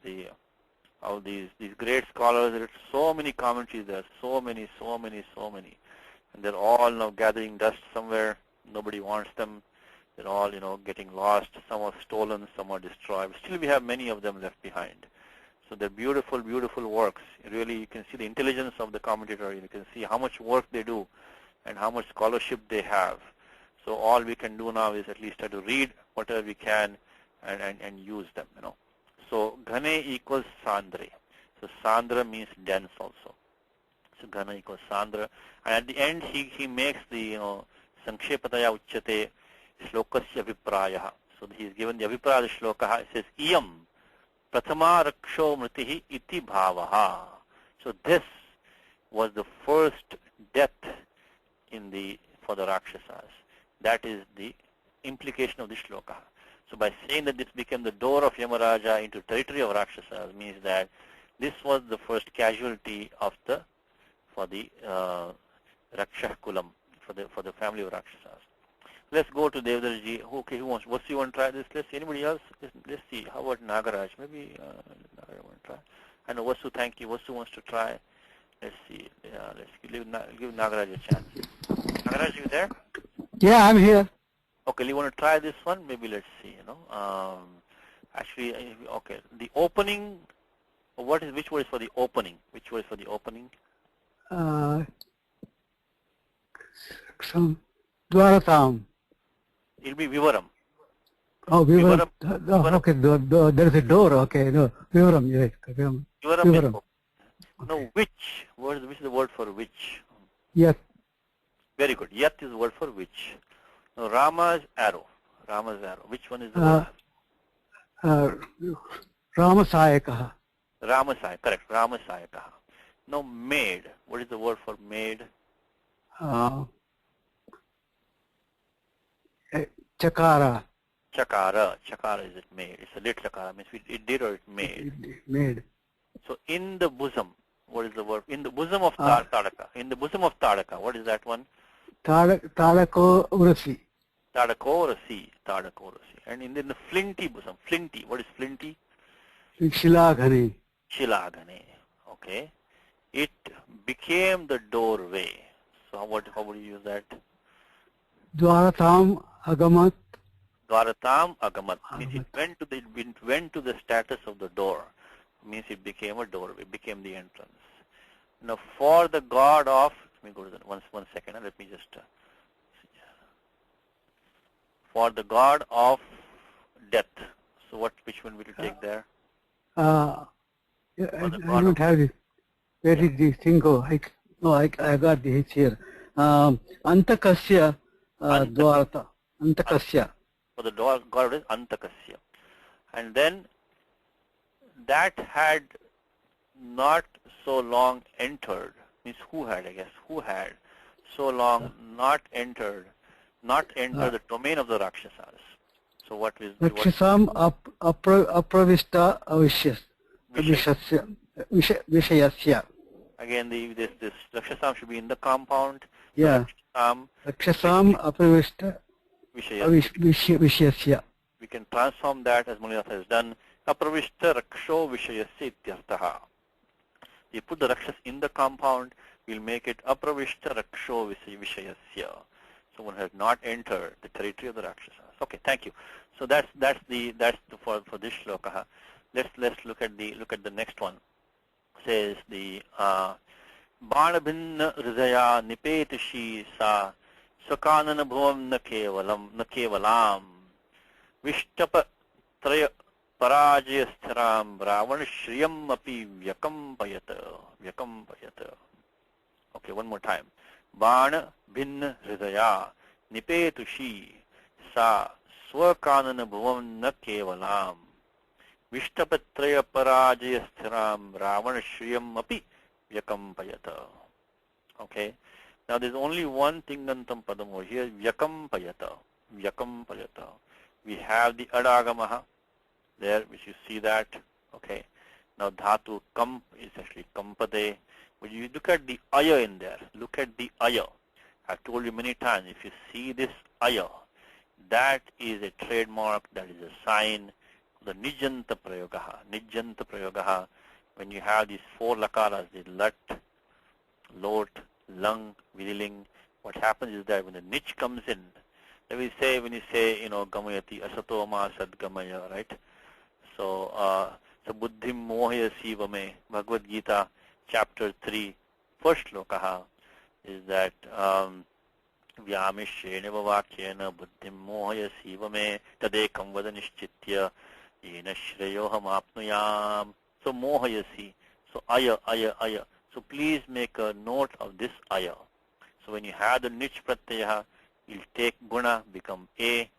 all these great scholars. There's so many commentaries there, so many. And they're all now gathering dust somewhere. Nobody wants them. They're all, getting lost. Some are stolen, some are destroyed. Still we have many of them left behind. So they're beautiful, beautiful works. Really, you can see the intelligence of the commentator. You can see how much work they do and how much scholarship they have. So all we can do now is at least try to read whatever we can and use them, So Ghane equals Sandre. So Sandra means dense also. So Ghana equals Sandra. And at the end, he makes the, Sankshepataya Uchyate Shlokasya Vipraya. So he is given the Avipraya of the Shloka. It says, Iyam Prathama Raksho Mritihi Iti Bhavaha. So this was the first death for the Rakshasas. That is the implication of the shloka. So by saying that this became the door of Yamaraja into territory of Rakshasas means that this was the first casualty for the Rakshah Kulam, for the family of Rakshasas. Let's go to Devdarji. Okay, who wants? Vasu, you want to try this? Let's see. Anybody else? Let's see. How about Nagaraj? Maybe Nagaraj want to try. I know Vasu. Thank you. Vasu wants to try. Let's see. Let's give Nagaraj a chance. Nagaraj, you there? Yeah, I'm here. Okay, you want to try this one? Maybe let's see. Actually, okay. The opening. Which word is for the opening? Which word is for the opening? Some Dwaratam. It'll be Vivaram. Oh, Vivaram. Vivaram. Okay, there is a door. Okay, no, Vivaram. Yes, Vivaram. Vivaram. No, which? Which is the word for which? Yes. Very good. Yat is the word for which. Now, Rama's arrow. Which one is the word? Ramasayakaha. Ramasaya. Correct. Ramasayakaha. Now, maid. What is the word for maid? Chakara. Chakara. Chakara is it made? It's a lit chakara. Means it did or it made. Made. So in the bosom, what is the word? In the bosom of Tadaka. In the bosom of Tadaka, what is that one? Tadako Urasi. Tadakorasi. And in the flinty bosom. Flinty. What is flinty? Shilaghani. Shilagane. Okay. It became the doorway. So how would you use that? Dwaratam agamat. Dwaratam agamat means Agamat. it went to the status of the door. Means it became a doorway, became the entrance. Now for the god of, let me go to that one second. Let me just for the god of death. So which one will you take there? Yeah, For the I god don't of, have it. Where yeah. did this thing go? I got this here. Antakasya dwarata. Antakasya. For the god of death, Antakasya. And then that had not so long entered, means who had, I guess, who had so long not entered the domain of the Rakshasas. So what Rakshasam apravista vishayasya. again this Rakshasam should be in the compound. Yeah. So Rakshasam apravista vishayasya. we can transform that as Mulinatha has done. Apravishta raksho vishayasya ityartaha. You put the Rakshas in the compound, we'll make it Apravishta Raksho Vishayasya. Someone has not entered the territory of the Rakshasas. Okay, thank you. So that's for this shloka. Let's look at the next one. Says the Banabhinna Hridaya Nipetishi Sa Sakanana Bhuvam Na Kevalam Vishtapa Traya Parajayastharam Ravan Shriyam Api Vyakampayata. Okay, one more time. Bana Bhinna Hridaya Nipetushi Sa Swakanana Bhuvam Na Kevalam Vishtapatraya Parajayastharam Ravan Shriyam Api Vyakampayata. Okay. Now there's only one Tingantam Padam over here, Vyakampayata. We have the Adagamaha there, which you see that. Okay. Now dhatu kamp is actually kampade. But you look at the aya in there. Look at the aya. I've told you many times, if you see this aya, that is a trademark, that is a sign of the nijanta prayogaha. Nijanta prayogaha, when you have these four lakaras, the lat, lot, lung, viriling, what happens is that when the nich comes in, when you say, gamayati, asatoma sadgamaya, right? So, buddhim mohaya sivame, Bhagavad Gita, chapter 3, first shlokaha, is that vyamishena vakyena buddhim mohaya sivame tadekam vada nishchitya yena shreyoham apnuyam. So, mohayasi. So, aya. So, please make a note of this aya. So, when you have the nich pratyaya, you'll take guna, become a,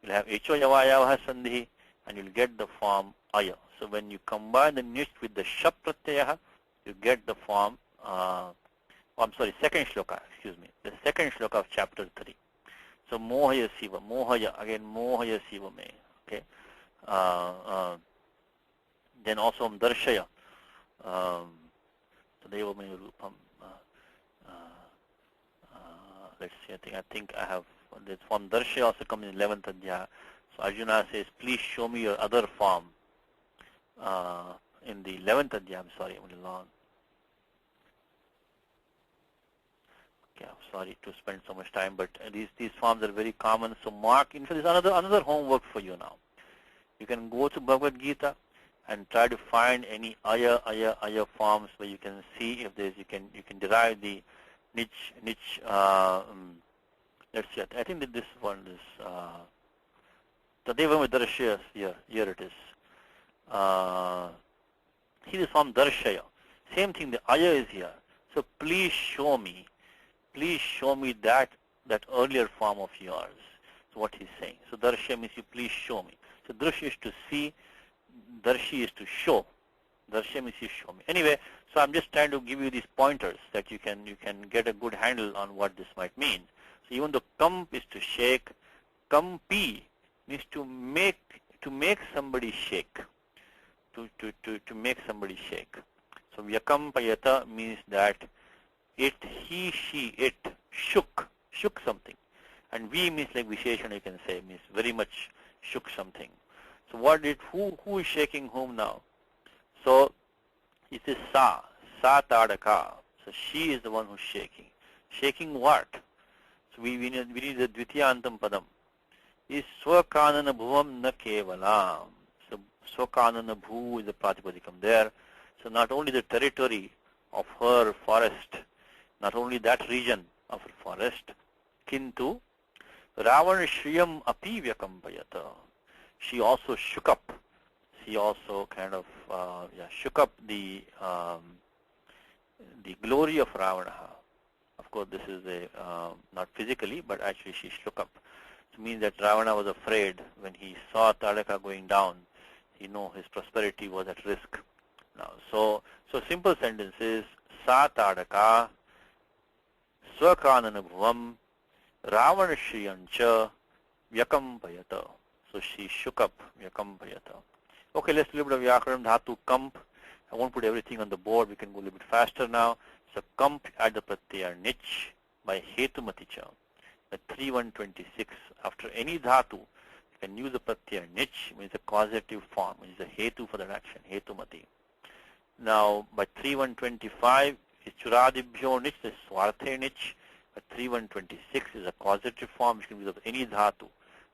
you'll have echo yavayavaha sandhi, and you'll get the form aya. So when you combine the nich with the shap pratyaya, you get the form, second shloka, the second shloka of chapter 3. So mohaya siva, mohaya, again mohaya siva me, okay. Then also darshaya, tadeva me rupam, let's see, I think I have, this form darshaya also comes in 11th adhyaya. So Arjuna says, please show me your other form. In the 11th adhyaya, I'm sorry, I'm a little long. Okay, I'm sorry to spend so much time, but these forms are very common. So mark, in fact, there's another homework for you now. You can go to Bhagavad Gita and try to find any aya forms where you can see if there's, you can derive the niche, let's see, I think that this one is, Tadeva Darshaya, here it is. See this form Darshaya. Same thing, the aya is here. So please show me that earlier form of yours. So what he's saying. So Darshaya means you please show me. So Drush is to see, Darshi is to show. Darshaya means you show me. Anyway, so I'm just trying to give you these pointers that you can get a good handle on what this might mean. So even the kamp is to shake, kampi means to make somebody shake, to make somebody shake. So vyakampayata means that it shook something, and we means like visheshana, you can say, means very much shook something. So who is shaking whom now? So it is sa tadaka. So she is the one who's shaking. Shaking what? So we need the dvitiyantam padam. Is swakanana bhuvam na kevalam. So swakanana bhu is the pratipadikam there. So not only the territory of her forest, not only that region of her forest, kintu Ravana Shriyam api vyakampayata. She also shook up. She also kind of shook up the glory of Ravana. Of course, this is not physically, but actually she shook up. It means that Ravana was afraid when he saw Tadaka going down. He knew his prosperity was at risk. Now, so simple sentence is Sa Tadaka Swakanana Bhuvam Ravana Shriyancha Vyakampayata. So she shook up Vyakampayata. Okay, let's do a little bit of Vyakaram Dhatu Kamp. I won't put everything on the board. We can go a little bit faster now. So Kamp add the Pratyaya Nich by Hetumaticha. At 3126, after any Dhatu, you can use the Pratyaya Nich, which is a causative form, which is a Hetu for that action, Hetumati. Now, by 3125, is Churadibhyo Nich, the Swarthe Nich. At 3126 is a causative form, which can be of any Dhatu.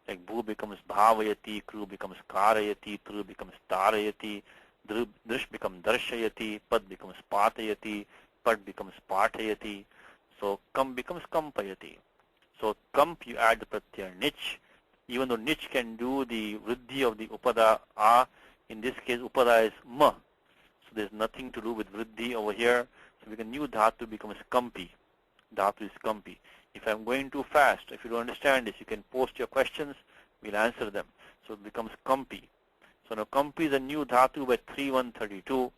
Like Bhu becomes Bhavayati, Kru becomes Karayati, Tru becomes Tarayati, Drish becomes Darshayati, Pad becomes Patayati, Pad becomes Patayati. So Kam becomes Kampayati. So Kamp, you add the Pratyaya Nich. Even though Nich can do the Vriddhi of the Upada A, in this case Upada is Ma. So there's nothing to do with Vriddhi over here. So we can new Dhatu becomes Kampi. Dhatu is Kampi. If I'm going too fast, if you don't understand this, you can post your questions, we'll answer them. So it becomes Kampi. So now Kampi is a new Dhatu by 3132,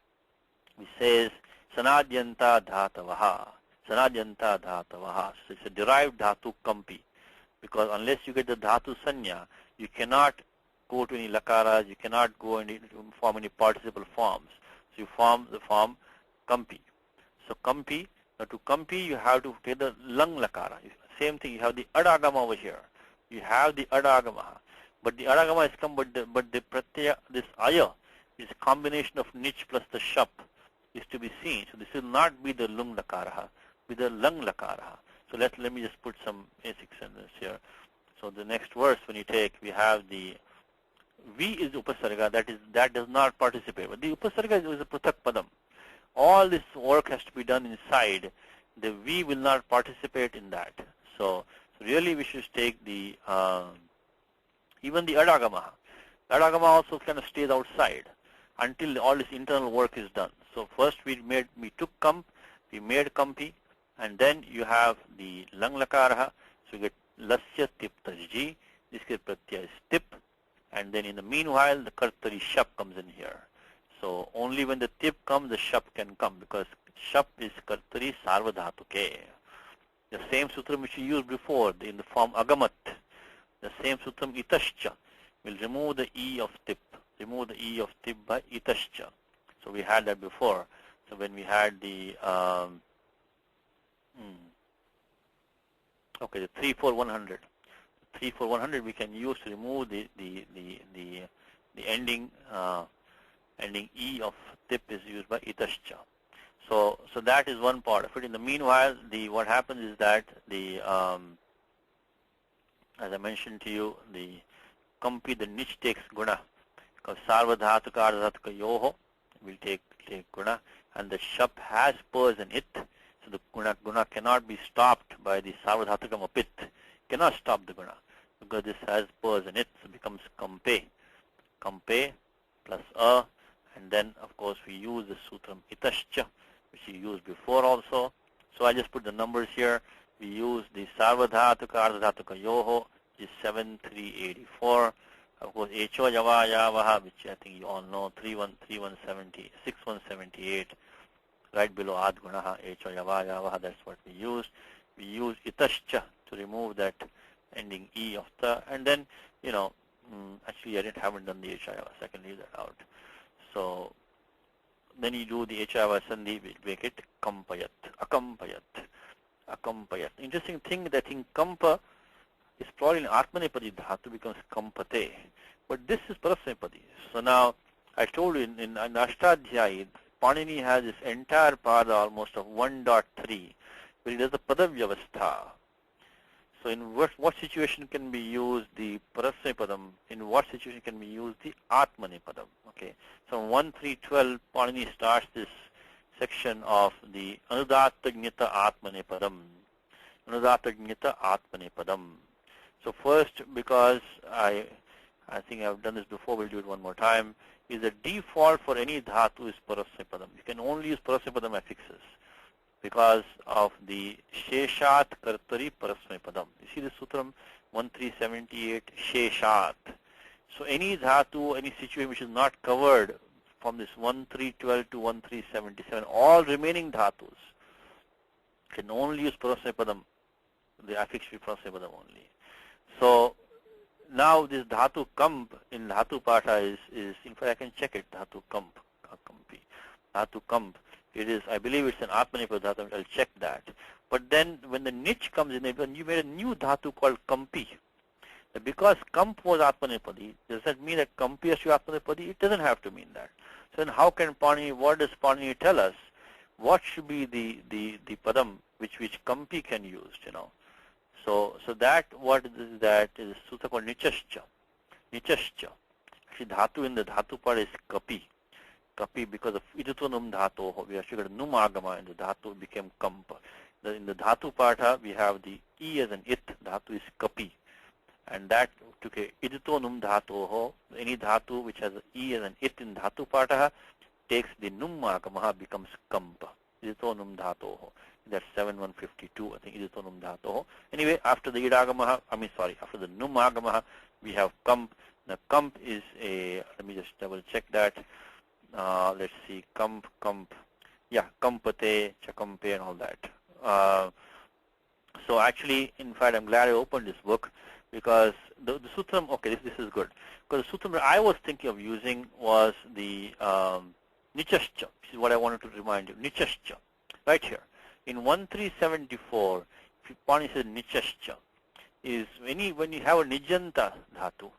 which says Sanadyanta Dhatavaha. Sanadyanta Dhatavaha. So it's a derived Dhatu Kampi. Because unless you get the Dhatu Sanya, you cannot go to any lakaras, you cannot go and form any participle forms. So you form the form Kampi. So Kampi. Now to Kampi, you have to take the lung lakara. Same thing, you have the adagama over here. You have the adagama. But the adagama is come, but the pratyaya, this aya, is a combination of nich plus the shap, is to be seen. So this will not be the lung lakara, be the lung lakara. So let me just put some basic sentence here. So the next verse, when you take, we have the V is upasarga, that does not participate. But the upasarga is a pratak padam. All this work has to be done inside. The V will not participate in that. So really we should take the, even the Adagama. Adagama also kind of stays outside until all this internal work is done. So first we took Kamp, we made Kampi, and then you have the Lang Lakaraha. So you get Lasya Tip Tajji, this Pratyaya is Tip, and then in the meanwhile the Kartari Shap comes in here. So only when the tip comes, the shap can come, because shap is kartari sarvadhatuke. The same sutram which we used before in the form agamat, the same sutram itascha will remove the e of tip, by itascha. So we had that before. So when we had the the 3-4-100, 3-4-100 we can use to remove the ending. Ending E of tip is used by itascha. So that is one part of it. In the meanwhile, what happens is that as I mentioned to you, the Kampi, the niche takes guna. Because sarvadhatuka ardhatuka yoho will take guna, and the shap has purs in it. So the guna cannot be stopped by the sarvadhatukam apit. Cannot stop the guna because this has purs in it. So it becomes kampe. Kampe plus a. And then, of course, we use the sutram itascha, which we used before also. So I just put the numbers here. We use the sarvadhatuka ardhatuka yoho, which is 7384. Of course, echo yava yavaha, which I think you all know, 6178, right below adgunaha, echo yava yavaha, that's what we use. We use itascha to remove that ending e of the, and then, actually I haven't done the echo yava, so I can leave that out. So then you do the H-I-V sandhi, which make it kampayat, akampayat. Interesting thing that in kampa is probably in Atmanepadi dhatu becomes kampate, but this is Parasmepadi. So now I told you in Ashtadhyayi, Panini has this entire pada almost of 1.3, where he does the Padavyavastha. So in what situation can be used the Parasmay Padam? In what situation can be used the Atmane Padam? Okay. So 1.3.12, Panini starts this section of the Anudattagnyata Atmane Padam. Anudattagnyata Atmane Padam. So first, because I think I've done this before, we'll do it one more time, is the default for any dhatu is Parasmay Padam. You can only use Parasmay Padam affixes because of the Sheshat Kartari Parasmay Padam. You see the Sutram 1378, Sheshat. So any dhatu, any situation which is not covered from this 1312 to 1377, all remaining dhatus can only use Parasmay Padam. The affix will be Parasmay Padam only. So now this dhatu kamp in dhatu pata is in fact I can check it, dhatu kamp, kampi. Dhatu kamp. It is, I believe it's an Atmanipada dhatu, I'll check that. But then when the niche comes in, when you made a new dhatu called kampi, because kamp was Atmanipadi, does that mean that kampi has to be Atmanipadi? It doesn't have to mean that. So then how can Pani, what does Pani tell us? What should be the padam which kampi can use, you know? So that, what is that is sutra called nichascha. Nichascha. Actually dhatu in the dhatu part is kapi. Kapi, because of idutunum dhatu, we actually got a num agama in the dhatu, became kampa. In the dhatu partha, we have the e as an it, dhatu is kapi. And that took a idutunum dhatu, any dhatu which has an e as an it in dhatu partha, takes the num agama, becomes kampa. Idutunum dhatu. That's 7152, I think, idutunum dhatu. Anyway, after the idagama, after the num agama, we have kamp. The kamp is a, let me just double check that. Let's see, kamp, yeah, kampate, chakampe, and all that. So actually, in fact, I'm glad I opened this book because the sutram, okay, this is good. Because the sutram that I was thinking of using was the nichascha. This is what I wanted to remind you, nichascha, right here. In 1374, Pani says nichascha, is when you have a nijanta dhatu,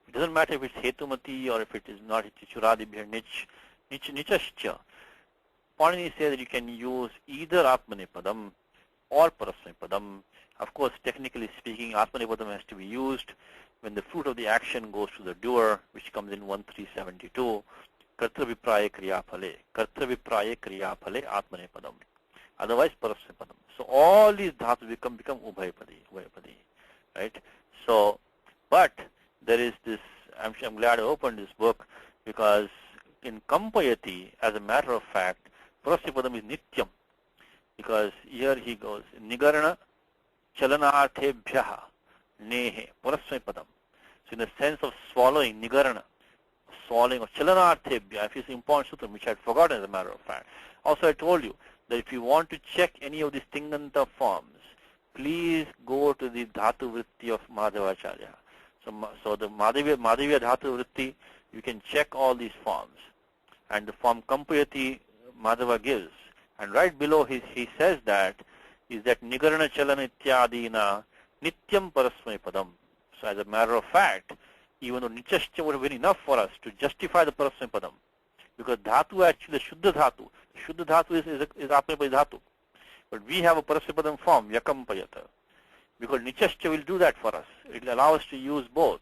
it doesn't matter if it's hetumati or if it is not churadibhir nichascha. Panini says that you can use either Atmanepadam or Parasmanepadam. Of course, technically speaking, Atmanepadam has to be used when the fruit of the action goes to the doer, which comes in 1372. Kartravipraye kriyaphale. Kartravipraye kriyaphale Atmanepadam. Otherwise, Parasmanepadam. So all these dhatus become Ubhayapadi, right? So, but there is this, I'm glad I opened this book because in Kampayati, as a matter of fact, Parasmanepadam is Nityam. Because here he goes, Nigarana Chalanarthebhyaha Nehe Parasmanepadam. So in the sense of swallowing, Nigarana, swallowing of Chalanarthebhya, if it's important sutra, which I had forgotten as a matter of fact. Also I told you that if you want to check any of these Tinganta forms, please go to the Dhatu Vritti of Madhavacharya. So the Madhavya Dhatu Vritti, you can check all these forms. And the form Kampayati Madhava gives. And right below he says that is that Nigarana Chalana Ityadina Nityam Parasmanepadam. So as a matter of fact, even though Nichascha would have been enough for us to justify the Parasmanepadam, because Dhatu actually, Shuddha Dhatu is Atmanepadi Dhatu. But we have a Parasmanepadam form, Yakampayata. Because Nichascha will do that for us. It will allow us to use both.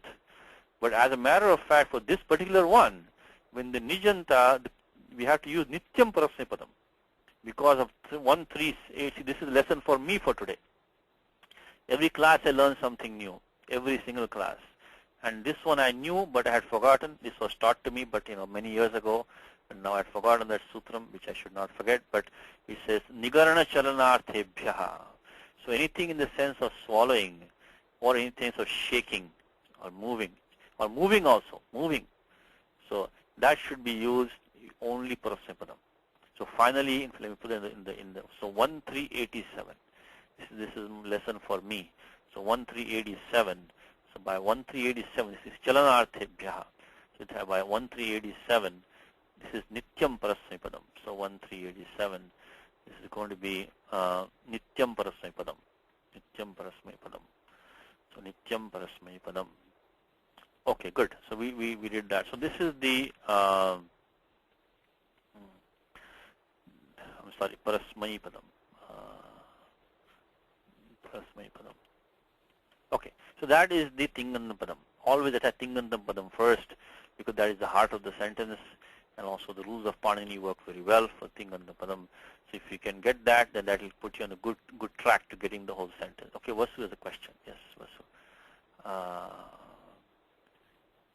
But as a matter of fact, for this particular one, when the Nijanta, we have to use Nityam Parasmanepadam. Because of 138, this is a lesson for me for today. Every class I learn something new. Every single class. And this one I knew, but I had forgotten. This was taught to me, but many years ago. And now I had forgotten that sutram, which I should not forget. But it says, Nigarana Chalanarthebhyaha. So anything in the sense of swallowing, or in the sense of shaking, or moving also, moving. So that should be used only Parasmanepadam. So finally, let me put it in the so 1387. This is lesson for me. So 1387. So by 1387, this is Chalanarthebhyaha. So by 1387, this is Nityam Parasmanepadam. So 1387, this is going to be Nityam Parasmanepadam. Nityam Parasmanepadam. So Nityam Parasmanepadam. Okay, good. So we did that. So this is the, I'm sorry, Parasmai Padam. Parasmai Padam. Okay, so that is the Tingandam Padam. Always attack Tingandam Padam first, because that is the heart of the sentence, and also the rules of Panini work very well for Tingandam Padam. So if you can get that, then that will put you on a good track to getting the whole sentence. Okay, Vasu has a question. Yes, Vasu.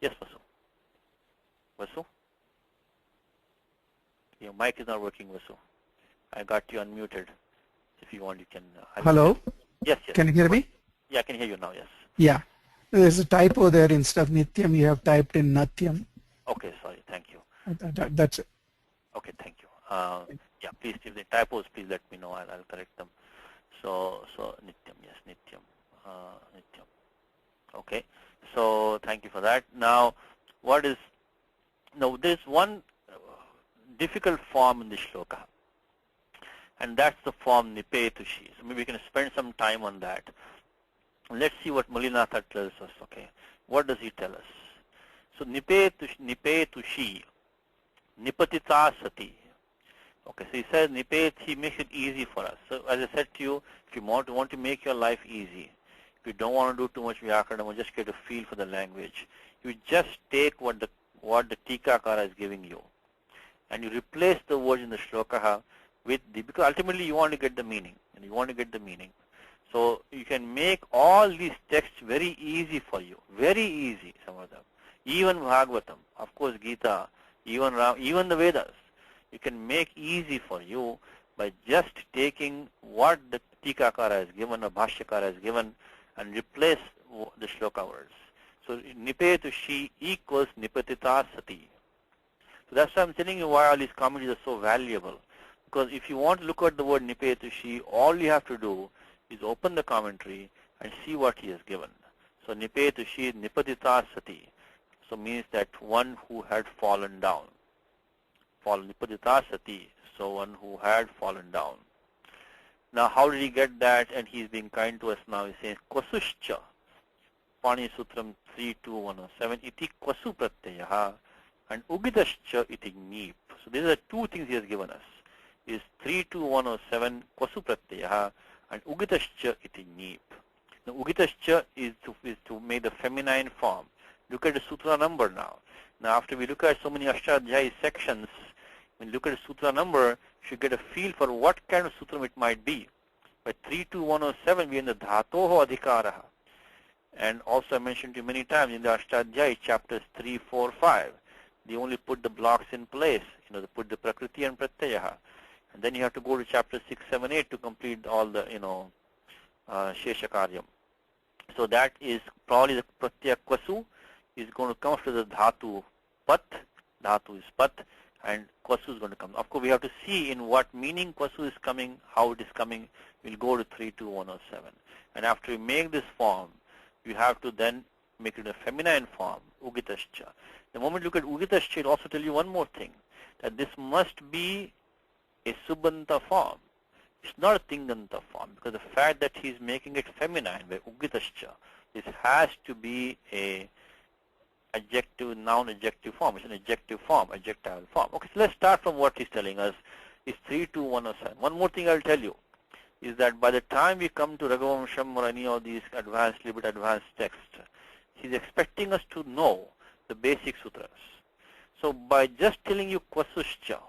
Yes, Vasu. Vasu? Your mic is not working, Vasu. I got you unmuted. If you want, you can. Hello? Yes, yes. Can you hear me? Yeah, I can hear you now, yes. Yeah. There's a typo there. Instead of Nityam, you have typed in Natyam. Okay, sorry. Thank you. That's it. Okay, thank you. Yeah, please, if the typos, please let me know. I'll correct them. So Nityam, yes, Nityam. Nityam. Okay, so thank you for that. Now, there's one difficult form in the shloka, and that's the form Nipetushi. So maybe we can spend some time on that. Let's see what Mulinatha tells us, okay. What does he tell us? So Nipetushi, Nipatita Sati. Okay, so he says Nipet, he makes it easy for us. So as I said to you, if you want to make your life easy, if you don't want to do too much Vyakaranam or just get a feel for the language, you just take what the Tikakara is giving you, and you replace the words in the shloka with because ultimately you want to get the meaning, and you want to get the meaning. So you can make all these texts very easy for you, very easy, some of them. Even Bhagavatam, of course Gita, even Ram, even the Vedas, you can make easy for you by just taking what the Tikakara has given or Bhashyakara has given and replace the shloka words. So Nipetushi equals Nipatita Sati. So that's why I'm telling you why all these commentaries are so valuable. Because if you want to look at the word Nipetushi, all you have to do is open the commentary and see what he has given. So Nipetushi Nipatita Sati. So means that one who had fallen down. Nipatita Sati. So one who had fallen down. Now how did he get that? And he's being kind to us now. He's saying Kwasuscha. Pani Sutram 32107 iti Kwasu Pratyaha and Ugitascha iti Neep. So these are two things he has given us. Is 32107 Kwasu Pratyaha and Ugitascha iti Neep. Now Ugitascha is to make the feminine form. Look at the sutra number now. Now after we look at so many Ashtadhyayi sections, when you look at the sutra number, you should get a feel for what kind of sutra it might be. By 32107 we are in the Dhatoho Adhikaraha. And also I mentioned to you many times in the Ashtadhyayi chapters 3, 4, 5, they only put the blocks in place. They put the Prakriti and Pratyaha. And then you have to go to chapter 6, 7, 8 to complete all the, Sheshakaryam. So that is probably the Pratyaya Kwasu is going to come after the Dhatu Pat. Dhatu is Pat, and Kwasu is going to come. Of course, we have to see in what meaning Kwasu is coming, how it is coming. We'll go to 32107. And after we make this form, you have to then make it a feminine form, Ugitascha. The moment you look at Ugitascha, it also tell you one more thing, that this must be a Subanta form. It's not a Tinganta form, because the fact that he's making it feminine by Ugitascha, this has to be a adjective, noun adjective form. It's an adjective form, adjectival form. Okay, so let's start from what he's telling us. It's 32107. One more thing I'll tell you is that by the time we come to Raghuvamsham or any of these advanced, little bit advanced texts, he's expecting us to know the basic sutras. So by just telling you Kwasuscha,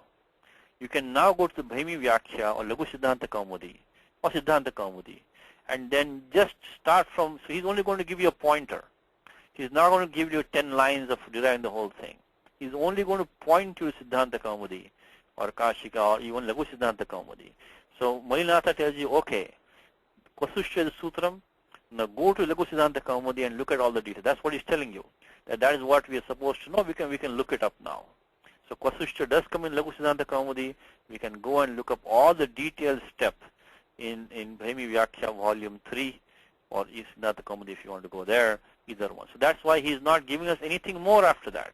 you can now go to the Bhaimi Vyakhya or Lagu Siddhanta Kaumudi or Siddhanta Kaumudi and then just start from, so he's only going to give you a pointer. He's not going to give you 10 lines of deriving the whole thing. He's only going to point to Siddhanta Kaumudi or Kashika or even Lagu Siddhanta Kaumudi. So Mulinatha tells you, okay, Kwasuscha is the sutram, now go to Lagu Siddhanta Kaumudi and look at all the details. That's what he's telling you. That is what we are supposed to know. We can look it up now. So Kwasuscha does come in Lagu Siddhanta Kaumudi. We can go and look up all the detailed steps in Bhaimi Vyakhya volume 3 or Siddhanta Kaumudi if you want to go there, either one. So that's why he's not giving us anything more after that.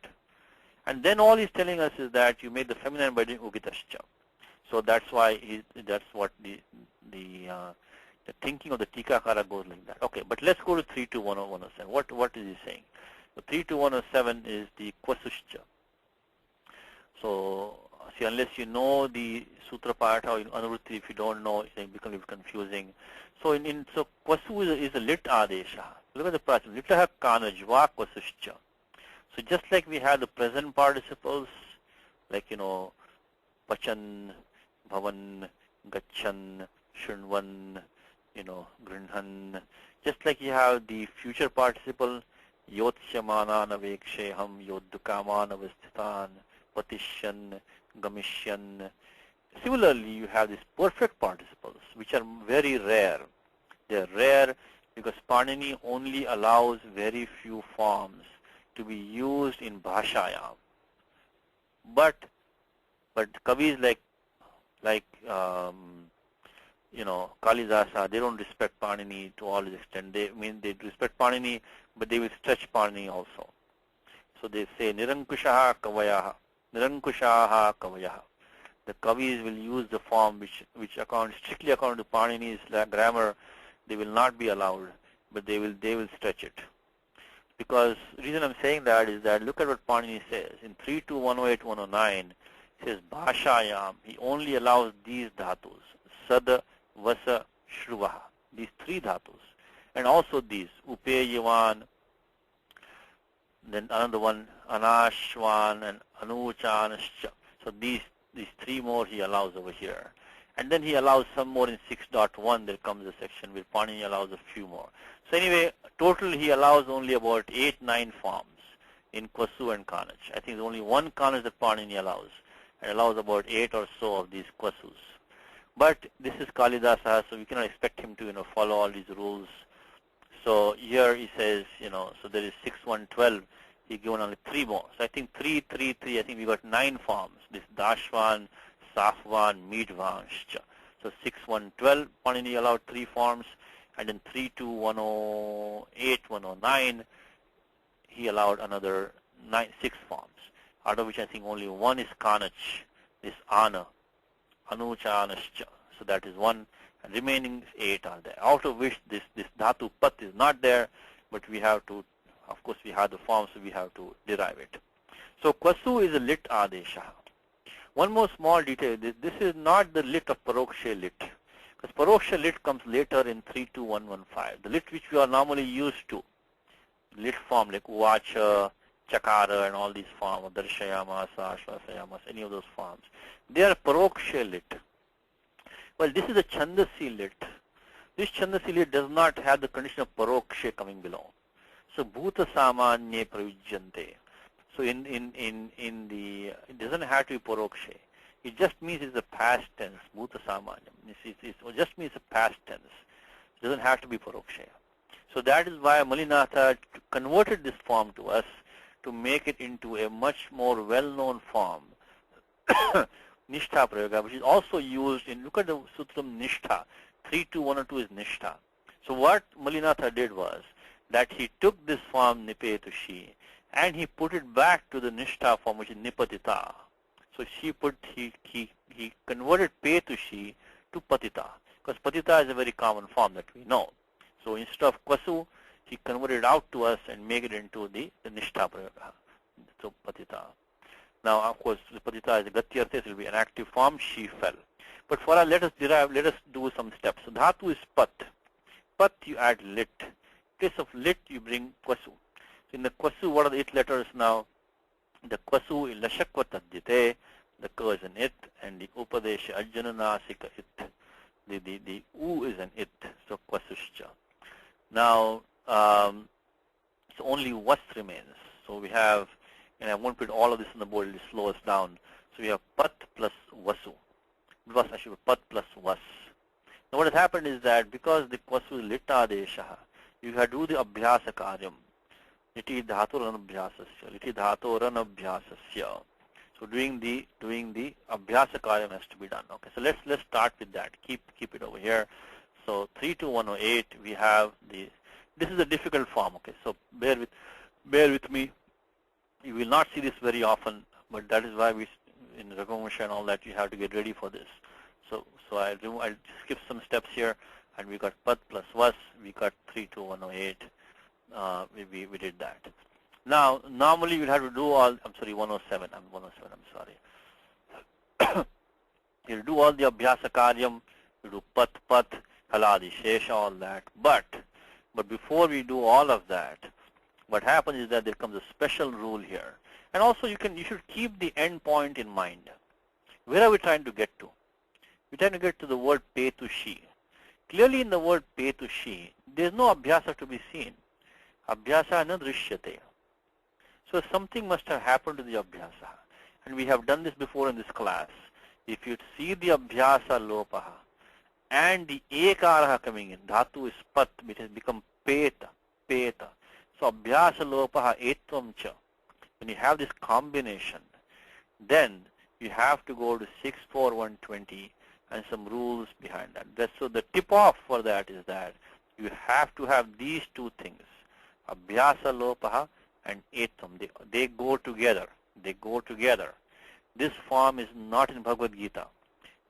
And then all he's telling us is that you made the feminine by doing Ugitascha. So that's why that's what the thinking of the Tikakara goes like that. Okay, but let's go to 32107. What is he saying? The 32107 is the Kwasuscha. So, see, unless you know the Sutra part or Anuvritti, if you don't know, it becomes confusing. So, so Kwasu is a lit Adesha. Look at the practice. Litaha Kanajva Kwasuscha. So, just like we have the present participles, like, Pachan, Bhavan, Gachan, Shunvan, Grinhan. Just like you have the future participle, Yotshamana Naveksheham, Yoddukamana Vasthitan, Patishan, Gamishan. Similarly, you have these perfect participles, which are very rare. They're rare because Panini only allows very few forms to be used in Bhashayam. But Kavis like Kalidasa, they don't respect Panini to all this extent. They respect Panini, but they will stretch Panini also. So they say Nirankushaha Kavayaha, Nirankushaha Kavayaha. The Kavis will use the form which strictly according to Panini's grammar, they will not be allowed, but they will stretch it. Because the reason I'm saying that is that look at what Panini says in 32108-109. It says Bhashayam. He only allows these dhatus, Sada, Vasa, Shruvaha. These three dhatus, and also these Upeyavan. Then another one Anashvan and Anuchanascha. So these three more he allows over here. And then he allows some more in 6.1. There comes a section where Panini allows a few more. So anyway, total he allows only about 8-9 forms in Kwasu and Kanaj. I think there's only one Kanaj that Panini allows, and allows about 8 or so of these Kwasus. But this is Kalidasa, so we cannot expect him to follow all these rules. So here he says, so there is 6-1-12. He given only 3 more. So I think 3-3-3. I think we got 9 forms. This Dashvan, Safvan, Meadvan, Shcha. So 6-1-12. Panini allowed 3 forms, and then 3-2-108-109. He allowed another 6 forms, out of which I think only one is Kanach, this Ana, Anuchanascha. So that is 1, and remaining 8 are there. Out of which this Dhatu Pat is not there, but we have to, of course, we have the form, so we have to derive it. So Kwasu is a lit Adesha. One more small detail, this is not the lit of Paroksha lit, because Paroksha lit comes later in 32115. The lit which we are normally used to, lit form like Uvacha, Chakara and all these forms, Darshayamasa, Ashvasayamas, any of those forms, they are Paroksha lit. Well, this is a Chandasi lit. This Chandasi lit does not have the condition of Paroksha coming below. So Bhuta Samanye Pravijyante. So in the, it doesn't have to be Paroksha. It just means it's a past tense, Bhuta Samanyam. It just means a past tense. It doesn't have to be Paroksha. So that is why Malinatha converted this form to us to make it into a much more well-known form, Nishtha Prayoga, which is also used in, look at the Sutram Nishtha, 32102 is Nishtha. So what Malinatha did was that he took this form Nipetushi and he put it back to the Nishtha form, which is Nipatita. So he converted Petushi to Patita, because Patita is a very common form that we know. So instead of Kwasu, he converted it out to us and make it into the Nishtha Prayoga, so Patita. Now, of course, the Patita is a Gatyartha, it will be an active form, she fell. But for our, let us do some steps. So Dhatu is Pat. Pat, you add lit. In case of lit, you bring Kwasu. So in the Kwasu, what are the it letters now? The Kwasu is Lashakva Tadjite, the Ka is an it, and the Upadesha Ajjananasika it. The U is an it, so Kwasuscha. Now, so only Was remains. So we have, and I won't put all of this on the board, it will slow us down. So we have Pat plus Vasu. I should have Pat plus Was. Now what has happened is that because the Kwasu is Lita Desha, you have to do the Abhyasa Karyam. Iti Dhatu Ranabhyasasya. Iti Dhatu Ranabhyasasya. So doing the Abhyasa Karyam has to be done. Okay, so let's start with that. Keep it over here. So 32108, we have this is a difficult form. Okay, so bear with me. You will not see this very often, but that is why we in Raghuvamsham and all that you have to get ready for this. So I'll skip some steps here, and we got Pat plus Was. We got 32108. We did that. Now, normally you'll have to do all, I'm sorry, 107, I'm 107, I'm sorry. You'll do all the abhyasa karyam, you do pat, pat, haladi, shesha, all that. But before we do all of that, what happens is that there comes a special rule here. And also you should keep the end point in mind. Where are we trying to get to? We're trying to get to the word pe to she. Clearly in the word pe to she, there's no abhyasa to be seen. Abhyasa na drishyate. So something must have happened to the abhyasa. And we have done this before in this class. If you see the abhyasa lopaha and the ekaraha coming in, dhatu is pat, which has become peta, peta. So abhyasa lopaha etvam cha. When you have this combination, then you have to go to 64120 and some rules behind that. So the tip off for that is that you have to have these two things, abhyasa lopaha and etvam. They go together. They go together. This form is not in Bhagavad Gita.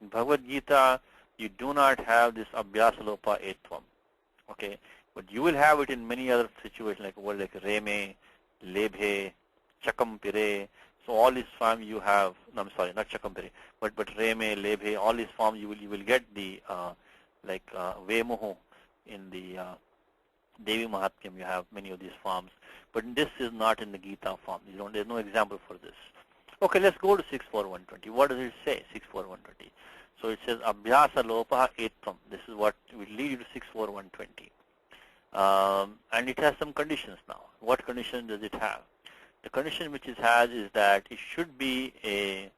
In Bhagavad Gita, you do not have this abhyasa lopa etvam. Okay, but you will have it in many other situations, like words like reme, lebhe, chakampire. So all these forms you have. No, I'm sorry, not chakampire, but reme, lebhe. All these forms you will get the vemoho in the Devi Mahatmyam. You have many of these forms, but this is not in the Gita form. There's no example for this. Okay, let's go to 64120. What does it say, 64120? So it says abhyasa lopaha etvam. This is what will lead you to 64120. And it has some conditions now. What condition does it have? The condition which it has is that it should be a,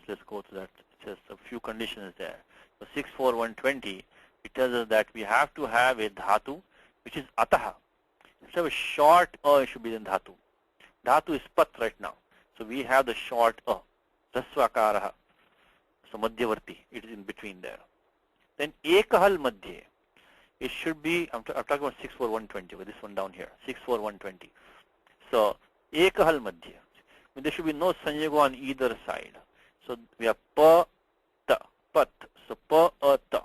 let's go to that. It says a few conditions there. So 64120, it tells us that we have to have a dhatu, which is ataha. If you have a short it should be in dhatu. Dhatu is pat right now. So we have the short rasvakaraha. So madhyavarti, it is in between there. Then ekahal madhye, it should be, I'm talking about 64120, with this one down here, 64120. So ekahal madhye, there should be no sanyoga on either side. So we have pa, ta, pat, so pa, ta.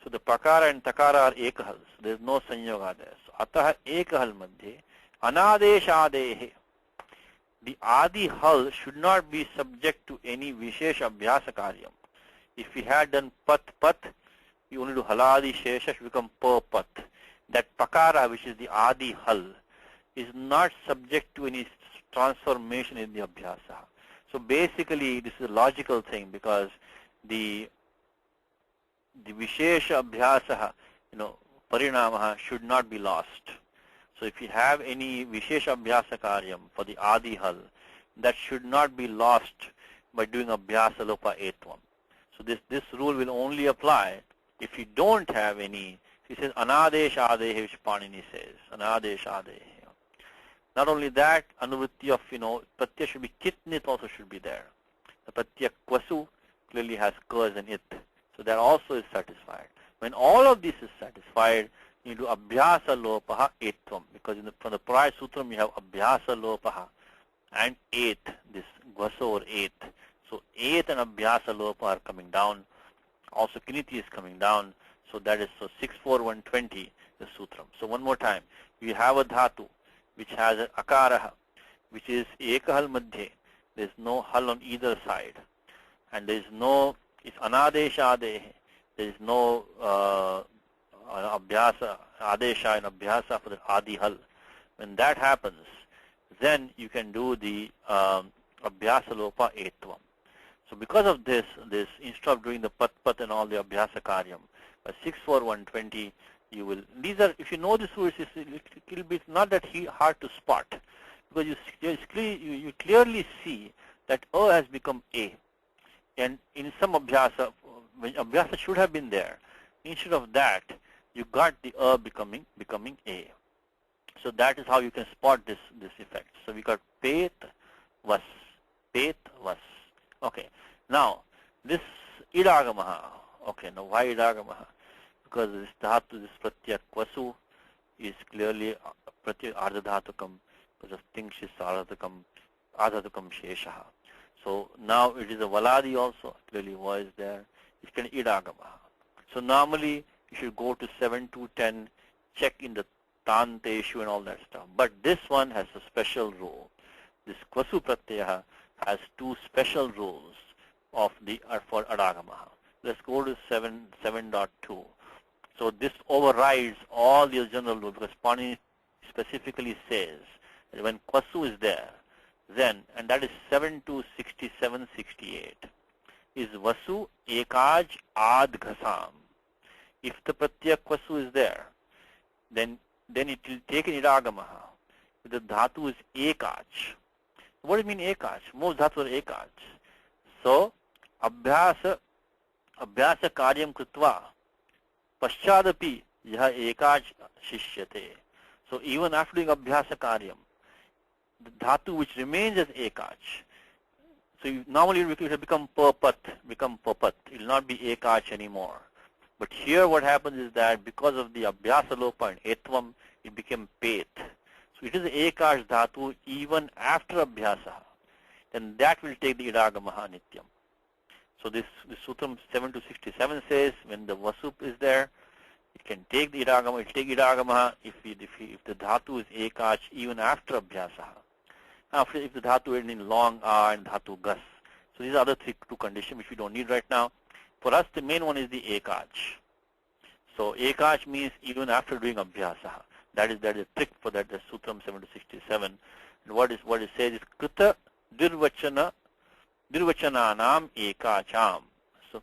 So the pakara and takara are ekahal, so there is no sanyoga there. So ataha ekahal madhye, anadeshadehe. The adi hal should not be subject to any vishesh abhyasa karyam. If we had done pat pat, you only do haladi shesha, should become pa pat. That pakara, which is the adi hal, is not subject to any transformation in the abhyasa. So basically, this is a logical thing, because the vishesha abhyasa, parinamaha should not be lost. So if you have any vishesha abhyasa karyam for the adi hal, that should not be lost by doing abhyasa lopa etvam. So this rule will only apply if you don't have any. He says anadesh adehe, which Panini says, anadesh adehe. Not only that, anuvritti of, pratyaya should be kitnit also should be there. The pratyaya kwasu clearly has kaz and it. So that also is satisfied. When all of this is satisfied, you do abhyasa lopaha etvam, because from the prior sutram you have abhyasa lopaha and et, this gvaso or et. So et and abhyasa lopa are coming down. Also kiniti is coming down. So that is, so 64120 the sutram. So one more time, you have a dhatu which has an akaraha, which is ekahal madhye. There is no hal on either side, and there is no, it's anadesha adehe. There is no abhyasa, adesha and abhyasa for the adi hal. When that happens, then you can do the abhyasa lopa etvam. So because of this, instead of doing the pat pat and all the abhyasa karyam, by 64120, you will, these are, if you know this rule, it will be not that hard to spot, because you clearly see that a has become a. And in some abhyasa, when abhyasa should have been there, instead of that, you got the a becoming a. So that is how you can spot this effect. So we got pet vas, pet vas. Okay. Now this idagamaha. Okay. Now why idagamaha? Because this dhatu, this pratyaya kwasu, is clearly pratyaya ardhadhatukam, because of tingshis ardhatukam sheshaha. So now it is a valadi also, clearly was there. It can idagamaha. So normally you should go to 7 to 10, check in the tanteshu and all that stuff. But this one has a special rule. This kwasu pratyaya has two special rules of the for adagamaha. Let's go to 7.2. So this overrides all the general rules because Pani specifically says that when kwasu is there, then, and that is 7.2.67.68, is vasu ekaj ad ghasam. If the pratyaya kwasu is there, then it will take an idagamaha. If the dhatu is ekaj. What do you mean ekaj? Most dhatu are ekaj. So, abhyasa karyam krutva paschadapi yaha ekaj shishyate. So even after doing abhyasa karyam, the dhatu which remains as ekaj. So normally it will become papat. It will not be ekaj anymore. But here what happens is that because of the abhyasa lopa and etvam, it became pet. So it is ekaj dhatu even after abhyasa. Then that will take the idagamaha nityam. So this sutram 7.2.67 says when the vasup is there, it can take the idagama. It will take idagamaha if the dhatu is ekaj even after abhyasa. After if the dhatu is in long a and dhatu gas. So these are the two conditions which we don't need right now. For us, the main one is the ekaj. So ekaj means even after doing abhyasa. That is a trick for that. The sutram 7.2.67. And what it says is krita dirvachananam ekacham. So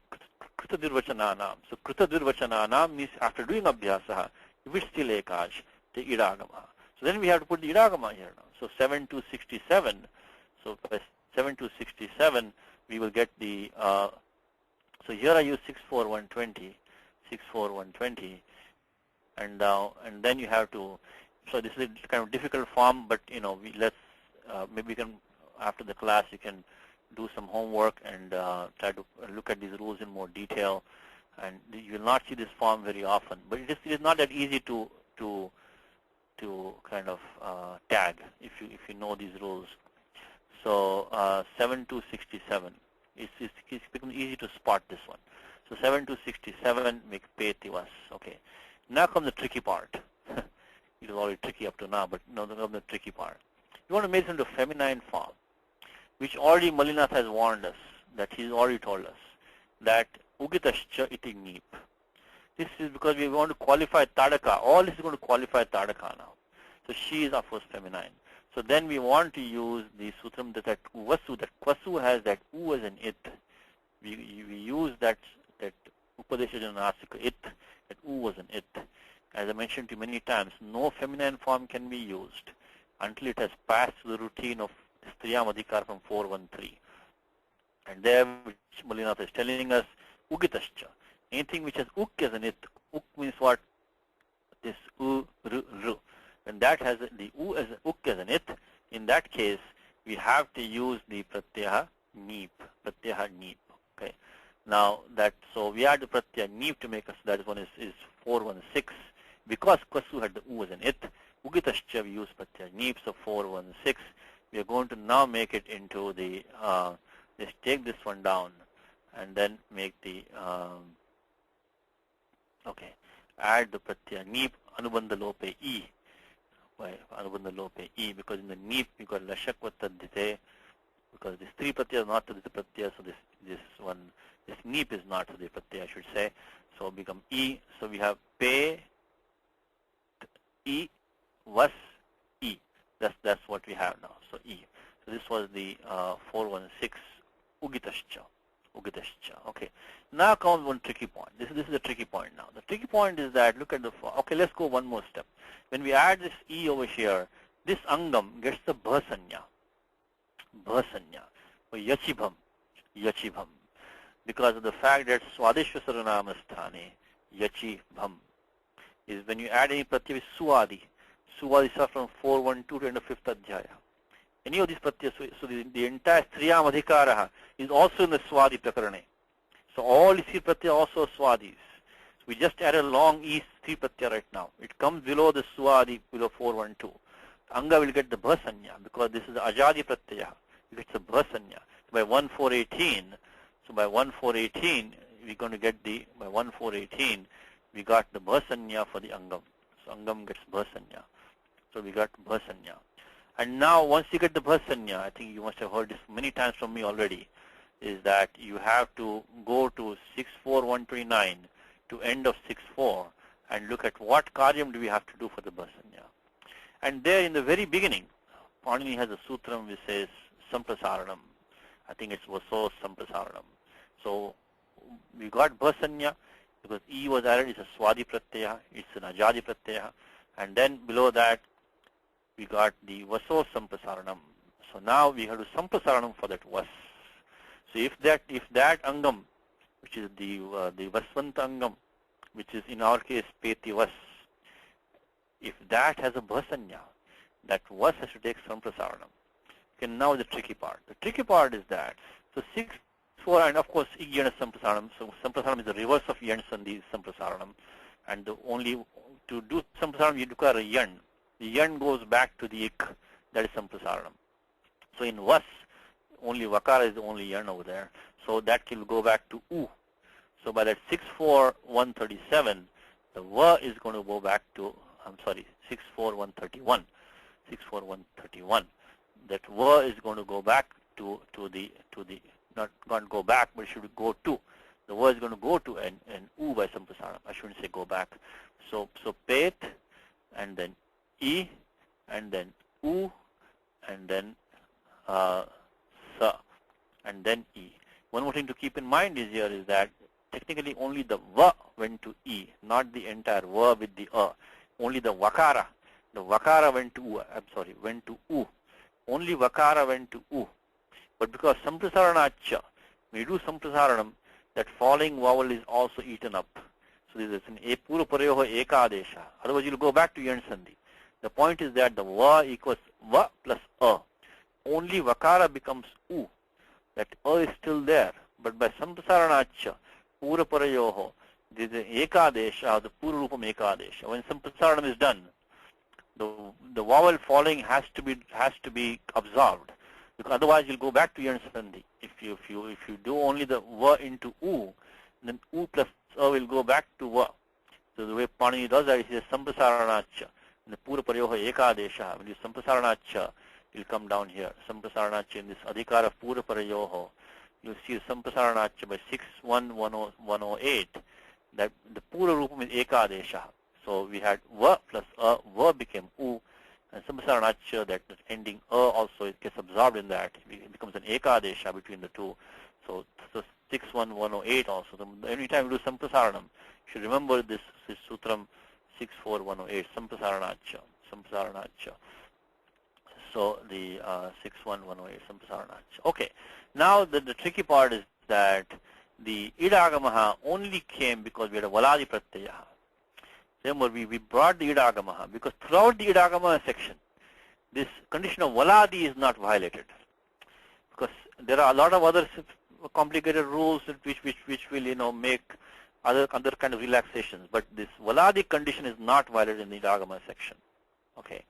krita dirvachananam. So krita dirvachananam means after doing abhyasa, if it's still ekaj, the idagama. So then we have to put the idagama here now. So 7.2.67. So by 7.2.67, we will get the. So here I use 64120, and then you have to. So this is a kind of difficult form, but let's maybe we can after the class you can do some homework and try to look at these rules in more detail. And you will not see this form very often, but it is not that easy to kind of tag if you know these rules. So 7.2.67. It's become easy to spot this one. So 7.2.67 make petivas. Okay. Now comes the tricky part. It was already tricky up to now, but now comes the tricky part. You want to make it into feminine form, which already Malinath has warned us, that he's already told us, that ugitascha iti nip. This is because we want to qualify tadaka. All this is going to qualify tadaka now. So she is our first feminine. So then we want to use the sutram that vasu, that kwasu has that u as an it. We use that upadesha janasika it, that u was an it. As I mentioned to you many times, no feminine form can be used until it has passed the routine of striyam adhikar from 413. And there, which Malinath is telling us, ugitascha. Anything which has uk as an it. Uk means what? This u, ru. When that has the u as uk as an it, in that case, we have to use the pratyaha neep. Okay. Now so we add the pratyaya neep to make us. That one is 416. Because kwasu had the u as an it, ugitascha we use pratyaya neep. So 416. We are going to now make it into the. Let's take this one down, and then make the. Okay. Add the pratyaya neep anubandha lope e. Why anubandha lope e? Because in the neep you got lashakva tadite. Because this three pratyaya is not tadita pratyaya, so this neep is not tadita pratyaya, I should say. So become e. So we have pe e was e. That's what we have now. So e. So this was the 416 ugitascha. Okay. Now comes one tricky point. This is the tricky point now. The tricky point is that look at the. Okay, let's go one more step. When we add this e over here, this angam gets the bhasanya. Or yachibham. Because of the fact that swadishva saranama sthane yachibham is when you add any pratyaya with suadi. Suadi starts from 412 to end of 5th adhyaya. Any of these pratyas, so the entire striyam adhikara is also in the swadi prakarane. So all these three pratyas are also swadis. So we just add a long e three pratyaya right now. It comes below the swadi, below 412. Anga will get the bhasanya because this is the ajadi pratyaya. It gets the bhasanya. So by 1418, we're going to get by 1418, we got the bhasanya for the angam. So Angam gets Bhasanya. So we got Bhasanya. And now once you get the Bhasanya, I think you must have heard this many times from me already, is that you have to go to 64129 to end of 64 and look at what karyam do we have to do for the Bhasanya. And there in the very beginning, Panini has a sutram which says Samprasaranam. I think it's Vaso Samprasaranam. So we got Bhasanya because E was added, it's a Swadi Pratyaya, it's an Ajadi Pratyaya. And then below that, we got the Vaso Samprasaranam. So now we have to Samprasaranam for that Vas. So if that Angam, which is the Vasvanta Angam, which is in our case Peti Vas, if that has a Bhasanya, that Vas has to take Samprasaranam. Okay, now the tricky part. The tricky part is that, so 6, 4, and of course, Iyana Samprasaranam. So Samprasaranam is the reverse of Yan Sandhi Samprasaranam. And to do Samprasaranam, you require a Yan. The Yan goes back to the Ik, that is Samprasaranam. So in Vas, only Vakara is the only Yan over there. So that will go back to U. So by that 64137, the Va is going to go back to, 64131. 64131. That Va is going to go back to the not go back, but it should go to. The Va is going to go to and U by Samprasaranam. I shouldn't say go back. So Pet, and then E, and then U, and then Sa, and then E. One more thing to keep in mind is that technically only the Va went to E, not the entire Va with the A. Only the Vakara. The Vakara went to U. Went to U. Only Vakara went to U. But because Samprasaranaccha, when you do Samprasaranam, that falling vowel is also eaten up. So this is an Pura Parayoha Ekadesha. Otherwise you'll go back to Yan Sandhi. The point is that the Va equals Va plus A. Only Vakara becomes U. That A is still there. But by Samprasaranaccha, Pura Parayoho, there is an Ekadesha, the Pura Rupam Ekadesha. When Samprasaranam is done, the vowel falling has to be absorbed. Because otherwise you'll go back to Yan Sandhi. If you do only the Va into U, then U plus A will go back to Va. So the way Panini does that, he says Samprasaranaccha. In the Pura Parayoha Ekadesha, when you Samprasaranaccha, you'll come down here. Samprasaranaccha in this Adhikara Pura Parayoho, you'll see Samprasaranaccha by 61108, that the Pura Rupam is Ekadesha. So we had Va plus A, Va became U, and Samprasaranaccha, that ending A also gets absorbed in that. It becomes an Ekadesha between the two. So 61108 also. Every time you do Samprasaranam, you should remember this sutram 64108, Samprasaranaccha. So the 61108, Samprasaranaccha. Okay. Now the tricky part is that the Idagamaha only came because we had a Valadi Pratyaya. Remember, we brought the Idagamaha because throughout the Idagamaha section, this condition of Valadi is not violated. Because there are a lot of other complicated rules which will make other kind of relaxations, but this Valadi condition is not violated in the Idagamaha section. Okay,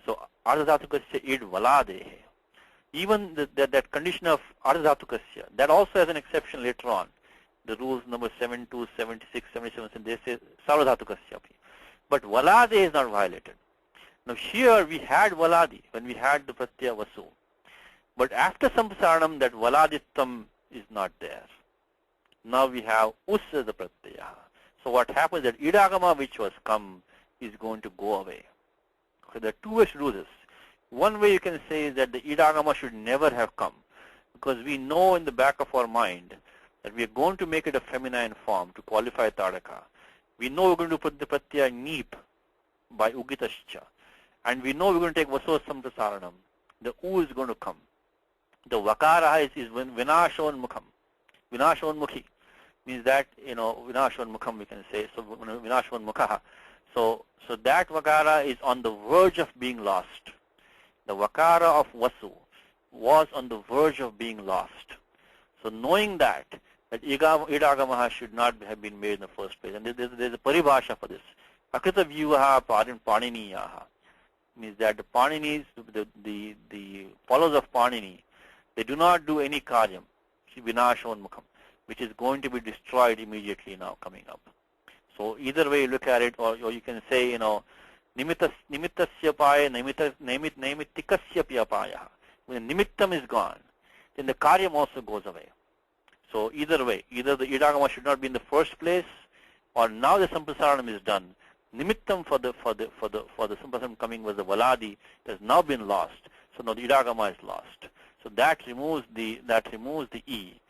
so Ardhadhatukasya id Valade. Even that condition of Ardhadhatukasya, that also has an exception later on. The rules number 72, 76, 77, they say Sarvadhatukasya. But Valade is not violated. Now here we had Valadi when we had the Pratyaya Vasu. But after Samprasaranam, that Valadittam is not there. Now we have Us as the Pratyaya. So what happens that Idagama which was come is going to go away. Okay, there are two ways to do this. One way you can say is that the Idagama should never have come, because we know in the back of our mind that we are going to make it a feminine form to qualify Tadaka. We know we're going to put the Pratyaya Neep by Ugitascha. And we know we're going to take Vaso Samprasaranam. The U is going to come. The Vakara is Vinashonmukham. Vinashonmukhi means that, Vinashonmukham we can say. So Vinashonmukha. So that Vakara is on the verge of being lost. The Vakara of Vasu was on the verge of being lost. So knowing that Idagamaha should not have been made in the first place. And there's a paribhasha for this. Akrita vyuha paniniyaha means that the Paninis, the followers of Panini, they do not do any karyam, vinashonmukham, which is going to be destroyed immediately now coming up. So either way you look at it, or you can say, nimittasya paya naimittikasya paya. When the nimittam is gone, then the karyam also goes away. So either way, either the idagama should not be in the first place, or now the samprasaranam is done. Nimittam for the samprasaranam coming was the valadi. It has now been lost. So now the idagama is lost. So that removes the e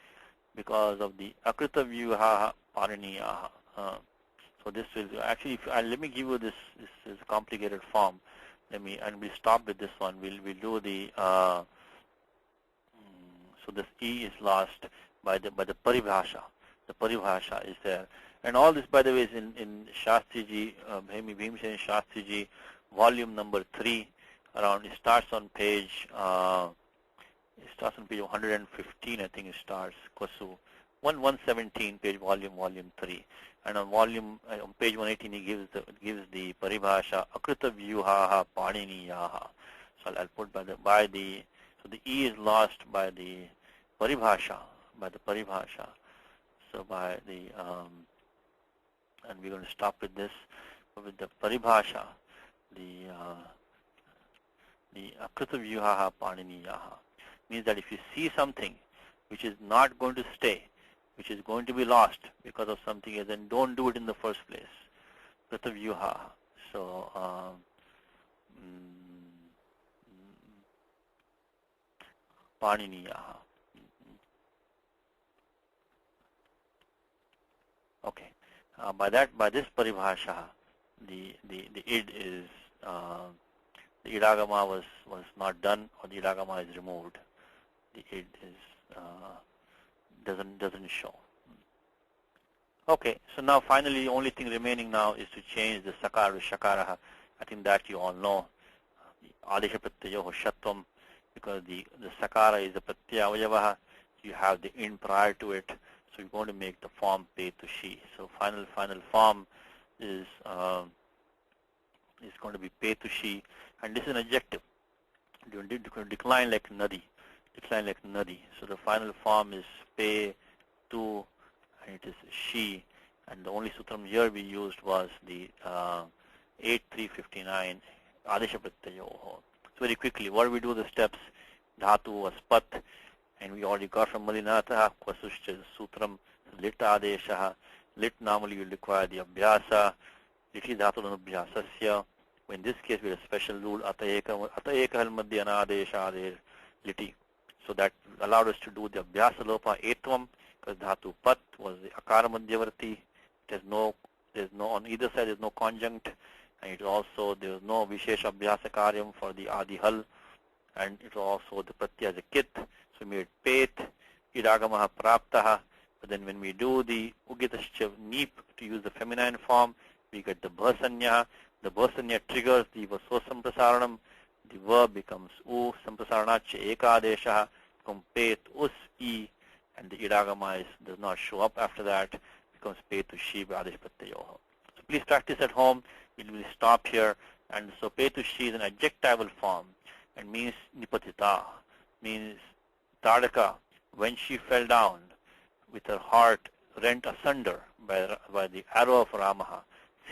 because of the akrita vyuha pariniyaha. So this will actually, let me give you this is a complicated form. And we'll stop with this one. We'll do the so this e is lost by the paribhasha. The paribhasha is there, and all this, by the way, is in Shastriji, Bhimsen Shastriji, volume number 3. Around it starts on page 115. I think it starts Kosu 117 page volume 3, and on page 118 he gives the paribhasha akrita vyuhaha paniniyaha. So I'll put so the e is lost by the paribhasha. So by the and we're going to stop with this. With the paribhasha, the akrita vyuhaha paniniyaha means that if you see something which is not going to stay, which is going to be lost because of something else, then don't do it in the first place. Akrita vyuha. So paniniyaha. Okay. By this paribhasha, the id is the idagama was not done, or the idagama is removed. The id is doesn't show. Okay, so now finally the only thing remaining now is to change the sakara to shakara. I think that you all know. Adesha pratyayoho shatvam, because the sakara is a pratyaya avayavaha. You have the in prior to it, so you're going to make the form pe to she. So final form is going to be pe to she, and this is an adjective. You decline like nadi. So the final form is pe to, and it is she. And the only sutram here we used was the 8359 adesha pratyayoho. So very quickly, what do we do? The steps. Dhatu was pat, and we already got from Madinatha Kvasushcha Sutram, lit adesha. Lit normally you require the abhyasa, liti dhatu abhyasasya. In this case we have a special rule, atayeka hal madhya anadesha ader liti. So that allowed us to do the abhyasa lopa etvam, because dhatu pat was the akara madhyavarti. There's no on either side there's no conjunct, and it also there was no vishesha abhyasa karyam for the adi hal, and it also the pratyaya as a kit. So we made pet, idagamaha praptaha. But then when we do the ugitascha neep to use the feminine form, we get the bhasanya. The bhasanya triggers the vaso samprasaranam. The verb becomes u samprasaranacha ekadesha, becomes pet us e, and the idagama does not show up after that, becomes pet to she by adesh pratyayoho. So please practice at home. We will stop here. And so pet to she is an adjectival form and means nipatita, means Tadaka, when she fell down with her heart rent asunder by the arrow of Ramaha,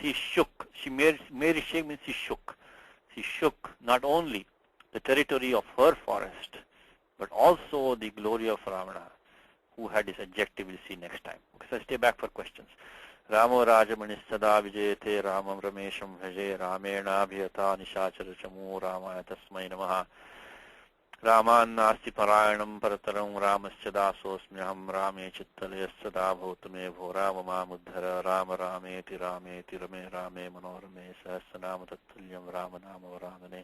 she shook. Mary Sheikh means she shook. She shook not only the territory of her forest, but also the glory of Ravana, who had his adjective. We'll see next time. Okay, so stay back for questions. Ramo Rajamani Sada Vijayate Ramam Ramesham Bhaje Ramena Bhyata Nishachara Chamu Ramaya Tasmai Namaha. Raman Nasti Parayanam Parataram Ramasya Dasosmyaham Rame Chittale Sada Bhutame Bhora Mamamudhara Rama Rameti Rameti Rame Rame Manorame Sahasranama Tattulyam Ramanama Varanane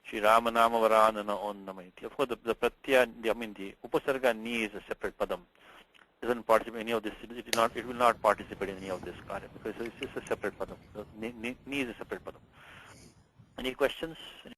Shri Ramanama Varanana Onnamaiti. Of course, the Pratyaya, the Upasarga Ni is a separate padam. Doesn't participate in any of this. It will not participate in any of this karya, because it's just a separate padam. Ni is a separate padam. Any questions?